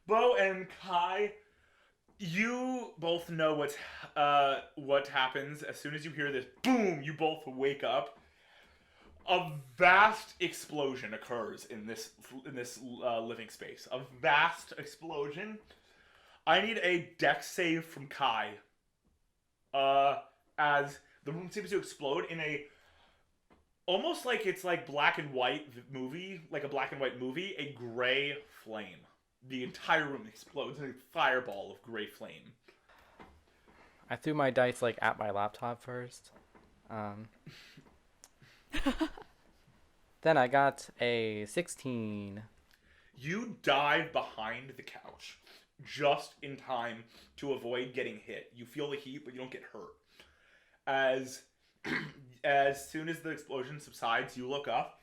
Speaker 1: Bo and Kai, you both know what happens as soon as you hear this boom. You both wake up. A vast explosion occurs in this living space. A vast explosion. I need a dex save from Kai. As the room seems to explode in a almost like it's like black and white movie, like a black and white movie, a gray flame. The entire room explodes in a fireball of gray flame.
Speaker 8: I threw my dice like at my laptop first. Then I got a 16.
Speaker 1: You dive behind the couch just in time to avoid getting hit. You feel the heat, but you don't get hurt. As soon as the explosion subsides, you look up.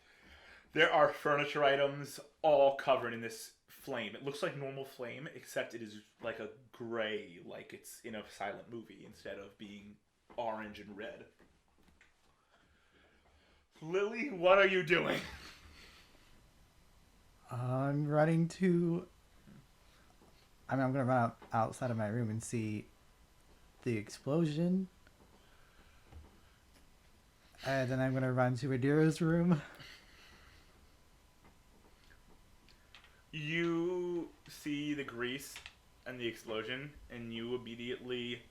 Speaker 1: There are furniture items all covered in this flame. It looks like normal flame, except it is like a gray, like it's in a silent movie instead of being orange and red. Lily, what are you doing?
Speaker 2: I'm gonna run outside of my room and see the explosion. And then I'm gonna run to Adira's room.
Speaker 1: You see the grease and the explosion, and you immediately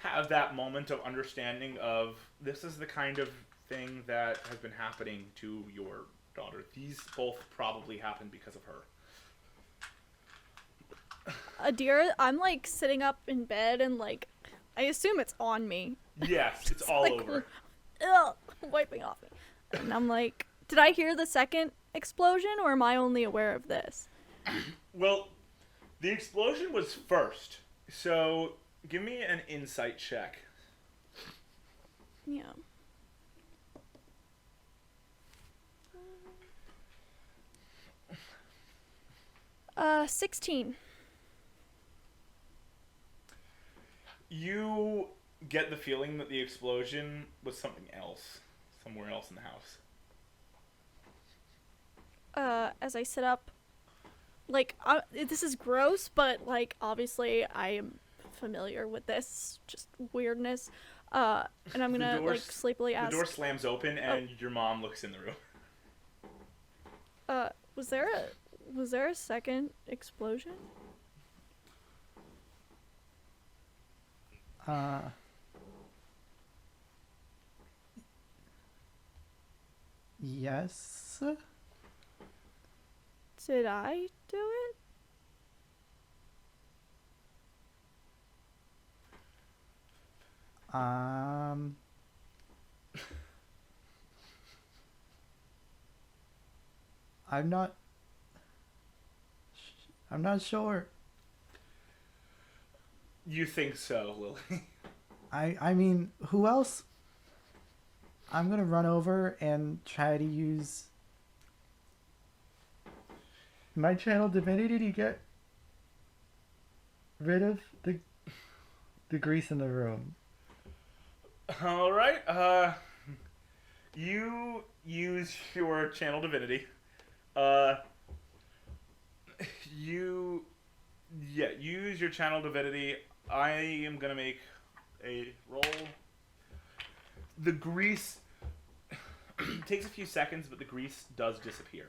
Speaker 1: have that moment of understanding of this is the kind of thing that has been happening to your daughter. These both probably happened because of her.
Speaker 4: Adira, I'm like sitting up in bed and like, I assume it's on me.
Speaker 1: Yes, it's all
Speaker 4: like,
Speaker 1: over.
Speaker 4: Ugh, wiping off me. And I'm like, did I hear the second explosion or am I only aware of this?
Speaker 1: Well, the explosion was first. So give me an insight check.
Speaker 4: Yeah. Uh, 16.
Speaker 1: You get the feeling that the explosion was something else, somewhere else in the house.
Speaker 4: As I sit up, like, this is gross, but, like, obviously I am familiar with this, just weirdness, and I'm gonna, like, sleepily ask...
Speaker 1: The door slams open, and your mom looks in the room.
Speaker 4: Was there a second explosion?
Speaker 2: Yes.
Speaker 4: Did I do it?
Speaker 2: I'm not sure.
Speaker 1: You think so, Lily?
Speaker 2: I mean, who else? I'm gonna run over and try to use my channel divinity to get rid of the grease in the room.
Speaker 1: All right. You use your channel divinity. Use your channel divinity. I am gonna make a roll. The grease It takes a few seconds, but the grease does disappear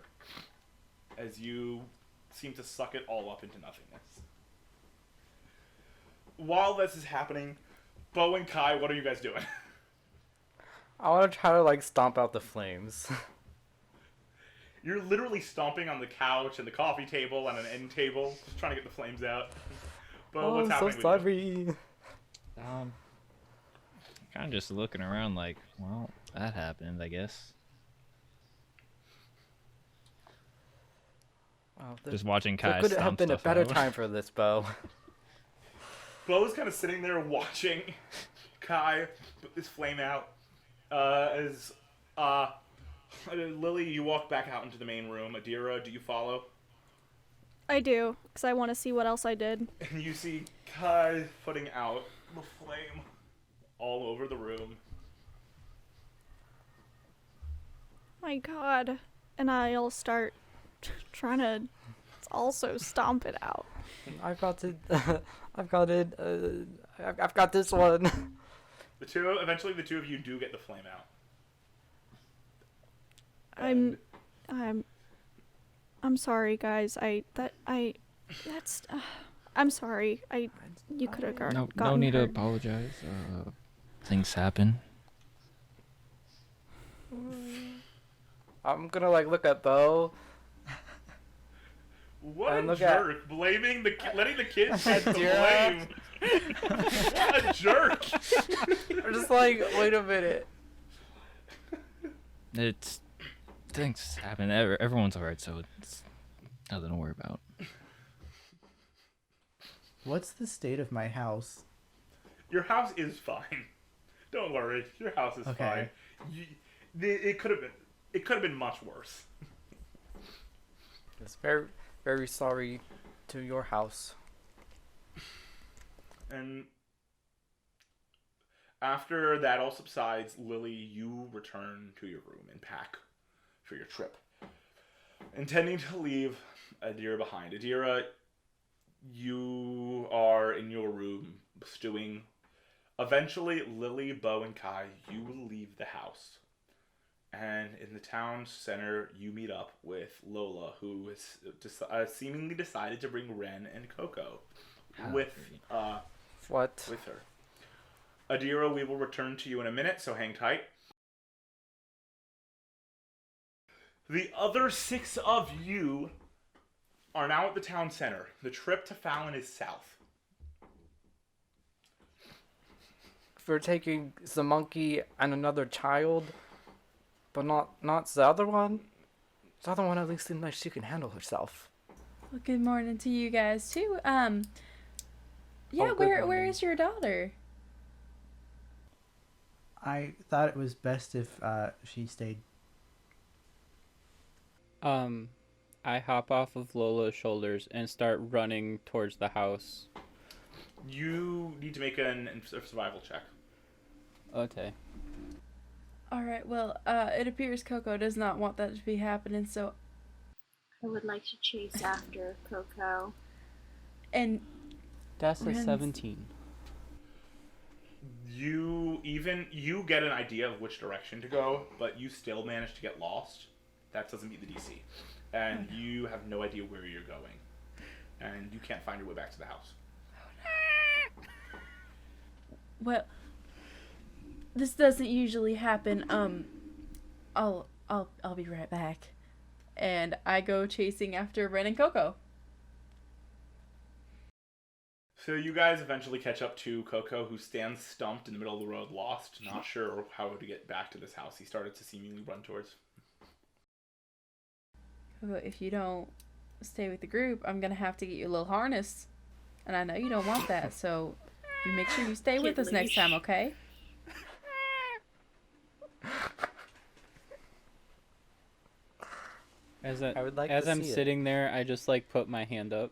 Speaker 1: as you seem to suck it all up into nothingness. While this is happening, Bo and Kai, what are you guys doing?
Speaker 8: I want to try to like stomp out the flames.
Speaker 1: You're literally stomping on the couch and the coffee table and an end table, just trying to get the flames out. Bo, what's happening
Speaker 8: I'm so
Speaker 1: with you?
Speaker 8: sorry.
Speaker 3: Kind of just looking around like, well, that happened, I guess.
Speaker 8: Oh,
Speaker 3: Just watching
Speaker 8: there
Speaker 3: Kai
Speaker 8: could have
Speaker 3: stomp
Speaker 8: been a
Speaker 3: stuff
Speaker 8: better
Speaker 3: out.
Speaker 8: time for this, Bo.
Speaker 1: Bo's kind of sitting there watching Kai put this flame out. As Lily, you walk back out into the main room. Adira, do you follow?
Speaker 4: I do, because I want to see what else I did.
Speaker 1: And you see Kai putting out the flame all over the room.
Speaker 4: My god. And I'll start trying to also stomp it out.
Speaker 8: I've got it. I've got it. I've got this one.
Speaker 1: Eventually the two of you do get the flame out.
Speaker 4: I'm sorry, guys. I'm sorry. You could have gotten
Speaker 3: No need to
Speaker 4: hurt.
Speaker 3: apologize. Things happen.
Speaker 8: I'm gonna like look at Bo.
Speaker 1: What
Speaker 8: And
Speaker 1: a
Speaker 8: look at-
Speaker 1: jerk! Blaming letting the kids get the
Speaker 8: Adira.
Speaker 1: blame. What a jerk!
Speaker 8: I'm just like, wait a minute.
Speaker 3: Things happen. Everyone's alright, so it's nothing to worry about.
Speaker 2: What's the state of my house?
Speaker 1: Your house is fine. Don't worry. Your house is
Speaker 2: Okay.
Speaker 1: fine. It could have been much worse.
Speaker 8: It's very, very sorry to your house.
Speaker 1: And after that all subsides, Lily, you return to your room and pack for your trip, intending to leave Adira behind. Adira, you are in your room stewing. Eventually, Lily, Bo, and Kai, you will leave the house. And in the town center, you meet up with Lola, who has seemingly decided to bring Ren and Koko with her. Adira, we will return to you in a minute, so hang tight. The other 6 of you are now at the town center. The trip to Fallon is south.
Speaker 8: We're taking the monkey and another child, but not the other one. The other one at least seems like she can handle herself.
Speaker 6: Well, good morning to you guys too. Yeah,
Speaker 8: good
Speaker 6: where
Speaker 8: morning.
Speaker 6: is your daughter?
Speaker 2: I thought it was best if she stayed.
Speaker 5: I hop off of Lola's shoulders and start running towards the house.
Speaker 1: You need to make a survival check.
Speaker 5: Okay.
Speaker 6: All right. Well, it appears Koko does not want that to be happening. So,
Speaker 9: I would like to chase after Koko.
Speaker 6: and
Speaker 5: That's a
Speaker 6: Ren's-
Speaker 5: 17.
Speaker 1: You get an idea of which direction to go, but you still manage to get lost. That doesn't meet the DC. And you have no idea where you're going. And you can't find your way back to the house.
Speaker 6: well, this doesn't usually happen. I'll be right back. And I go chasing after Ren and Koko.
Speaker 1: So you guys eventually catch up to Koko, who stands stumped in the middle of the road, lost, not sure how to get back to this house he started to seemingly run towards.
Speaker 6: Koko, if you don't stay with the group, I'm gonna have to get you a little harness. And I know you don't want that, so you make sure you stay with
Speaker 9: Kid
Speaker 6: us next
Speaker 9: leash.
Speaker 6: time, okay?
Speaker 8: I would like
Speaker 5: As
Speaker 8: to
Speaker 5: I'm
Speaker 8: see it.
Speaker 5: sitting there, I just like put my hand up.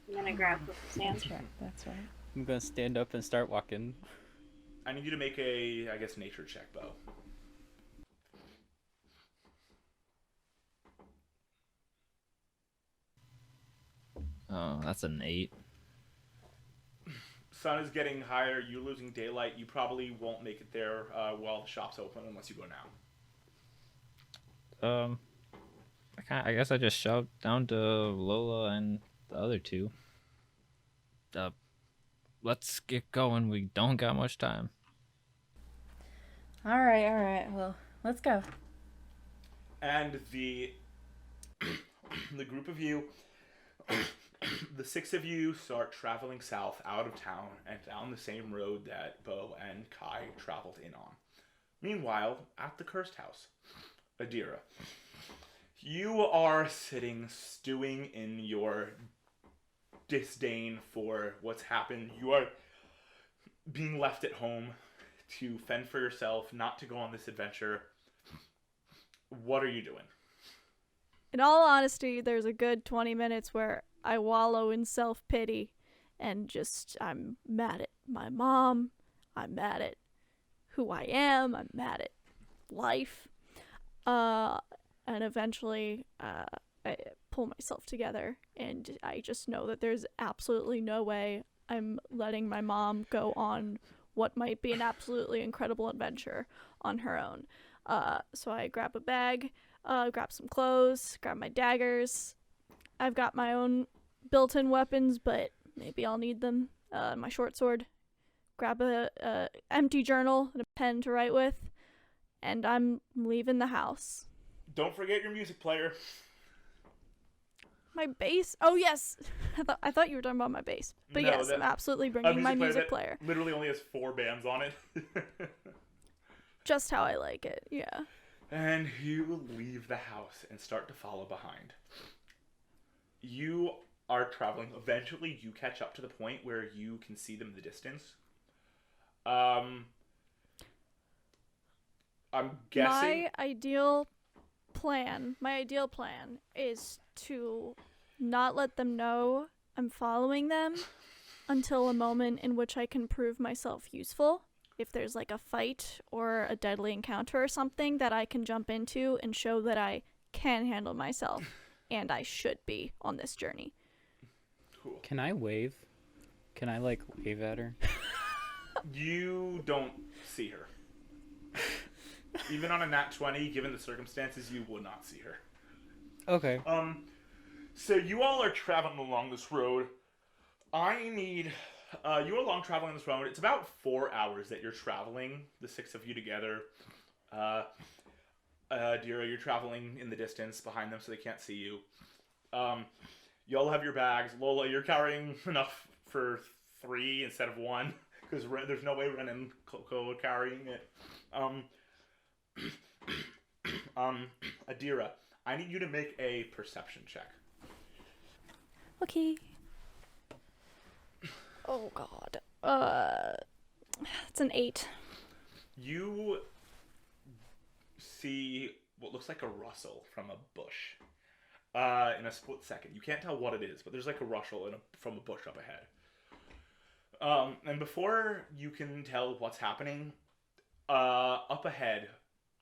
Speaker 9: I'm gonna grab with the sand.
Speaker 6: That's right. That's right.
Speaker 5: I'm gonna stand up and start walking.
Speaker 1: I need you to make a, nature check, Bo.
Speaker 3: Oh, that's an 8.
Speaker 1: Sun is getting higher, you're losing daylight, you probably won't make it there while the shop's open unless you go now.
Speaker 3: I guess I just shoved down to Lola and the other two. Uh, let's get going. We don't got much time.
Speaker 6: All right. Well, let's go.
Speaker 1: And the group of you, the 6 of you start traveling south out of town and down the same road that Bo and Kai traveled in on. Meanwhile, at the cursed house, Adira, you are sitting, stewing in your disdain for what's happened. You are being left at home to fend for yourself, not to go on this adventure. What are you doing?
Speaker 4: In all honesty, there's a good 20 minutes where I wallow in self-pity and just, I'm mad at my mom, I'm mad at who I am, I'm mad at life. And eventually, I pull myself together, and I just know that there's absolutely no way I'm letting my mom go on what might be an absolutely incredible adventure on her own. So I grab a bag, grab some clothes, grab my daggers. I've got my own built-in weapons, but maybe I'll need them. My short sword. Grab a empty journal and a pen to write with, and I'm leaving the house.
Speaker 1: Don't forget your music player.
Speaker 4: My bass? Oh, yes. I thought you were talking about my bass. But
Speaker 1: No,
Speaker 4: yes, I'm absolutely bringing my music player.
Speaker 1: Literally only has 4 bands on it.
Speaker 4: Just how I like it, yeah.
Speaker 1: And you leave the house and start to follow behind. You are traveling. Eventually, you catch up to the point where you can see them in the distance. I'm guessing...
Speaker 4: My ideal plan is to not let them know I'm following them until a moment in which I can prove myself useful. If there's like a fight or a deadly encounter or something that I can jump into and show that I can handle myself and I should be on this journey.
Speaker 1: Cool.
Speaker 5: Can I wave? Can I like wave at her?
Speaker 1: You don't see her. Even on a nat 20, given the circumstances, you would not see her.
Speaker 5: Okay.
Speaker 1: So you all are traveling along this road. I need... you are traveling this road. It's about 4 hours that you're traveling, the 6 of you together. Adira, you're traveling in the distance behind them so they can't see you. You all have your bags. Lola, you're carrying enough for 3 instead of 1, because there's no way Ren and Koko are carrying it. Adira, I need you to make a perception check.
Speaker 4: Okay. Oh, God. It's an 8.
Speaker 1: You see what looks like a rustle from a bush in a split second. You can't tell what it is, but there's like a rustle from a bush up ahead. And before you can tell what's happening, up ahead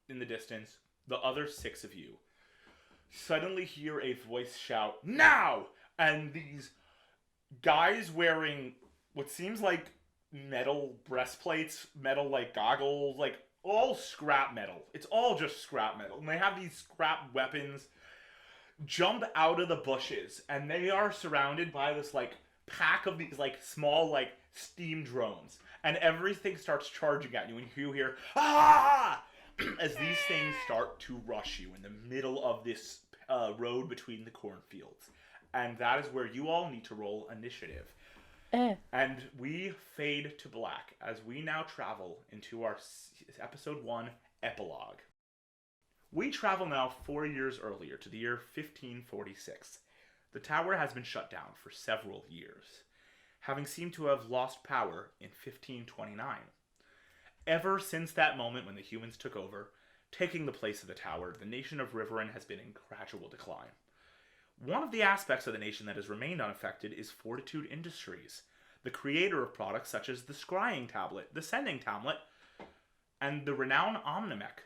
Speaker 1: in the distance, the other 6 of you suddenly hear a voice shout, "Now!" And these guys wearing what seems like metal breastplates, metal like goggles, like all scrap metal. It's all just scrap metal. And they have these scrap weapons jump out of the bushes, and they are surrounded by this like pack of these like small like steam drones, and everything starts charging at you, and you hear "ah!" as these things start to rush you in the middle of this road between the cornfields. And that is where you all need to roll initiative. And we fade to black as we now travel into our episode 1 epilogue. We travel now 4 years earlier to the year 1546. The tower has been shut down for several years, having seemed to have lost power in 1529. Ever since that moment when the humans took over, taking the place of the tower, the nation of Rivaryn has been in gradual decline. One of the aspects of the nation that has remained unaffected is Fortitude Industries, the creator of products such as the scrying tablet, the sending tablet, and the renowned Omnimech.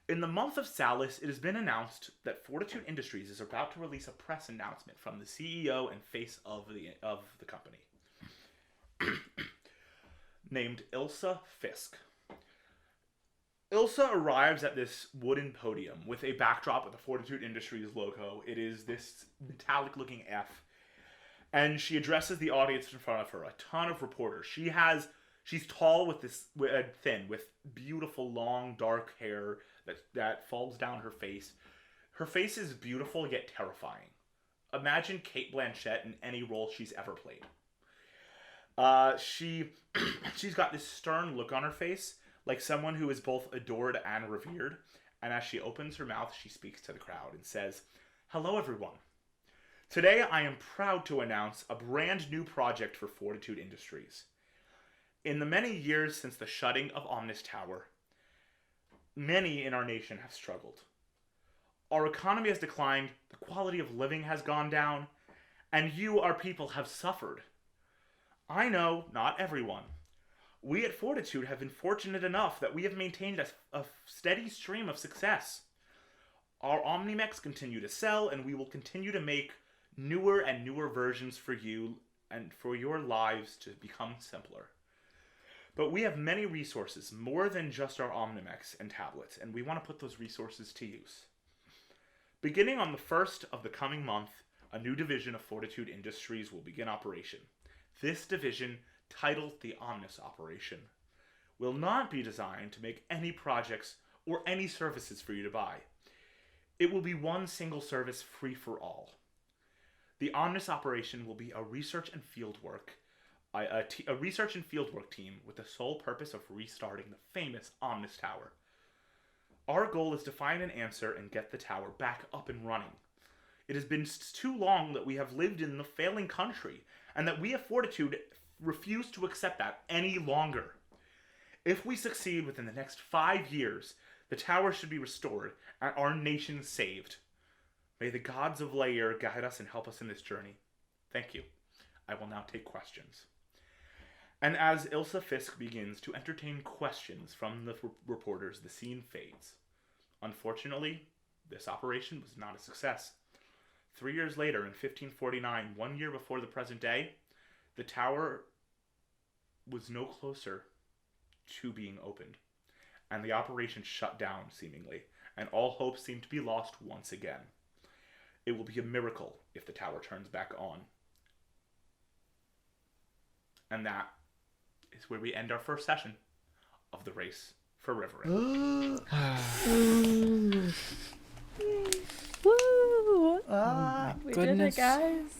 Speaker 1: In the month of Salis, it has been announced that Fortitude Industries is about to release a press announcement from the CEO and face of the company, named Ilsa Fisk. Ilsa arrives at this wooden podium with a backdrop with the Fortitude Industries logo. It is this metallic-looking F. And she addresses the audience in front of her, a ton of reporters. She's tall thin, with beautiful, long, dark hair that falls down her face. Her face is beautiful yet terrifying. Imagine Cate Blanchett in any role she's ever played. She's got this stern look on her face, like someone who is both adored and revered. And as she opens her mouth, she speaks to the crowd and says, "Hello, everyone. Today I am proud to announce a brand new project for Fortitude Industries. In the many years since the shutting of Omnis Tower, many in our nation have struggled. Our economy has declined, the quality of living has gone down, and you, our people, have suffered. I know, not everyone. We at Fortitude have been fortunate enough that we have maintained a steady stream of success. Our Omnimex continue to sell, and we will continue to make newer and newer versions for you and for your lives to become simpler. But we have many resources, more than just our Omnimex and tablets, and we want to put those resources to use. Beginning on the 1st of the coming month, a new division of Fortitude Industries will begin operation. This division, titled the Omnis Operation, will not be designed to make any projects or any services for you to buy. It will be one single service free for all. The Omnis Operation will be a research and fieldwork team with the sole purpose of restarting the famous Omnis Tower. Our goal is to find an answer and get the tower back up and running. It has been too long that we have lived in the failing country, and that we of Fortitude refuse to accept that any longer. If we succeed within the next 5 years, the tower should be restored and our nation saved. May the gods of Lilje guide us and help us in this journey. Thank you. I will now take questions." And as Ilsa Fisk begins to entertain questions from the reporters, the scene fades. Unfortunately, this operation was not a success. 3 years later, in 1549, 1 year before the present day, the tower was no closer to being opened, and the operation shut down, seemingly, and all hope seemed to be lost once again. It will be a miracle if the tower turns back on. And that is where we end our first session of the race for Rivaryn.
Speaker 4: Woo!
Speaker 2: Ah,
Speaker 4: We
Speaker 8: goodness.
Speaker 4: did it, guys.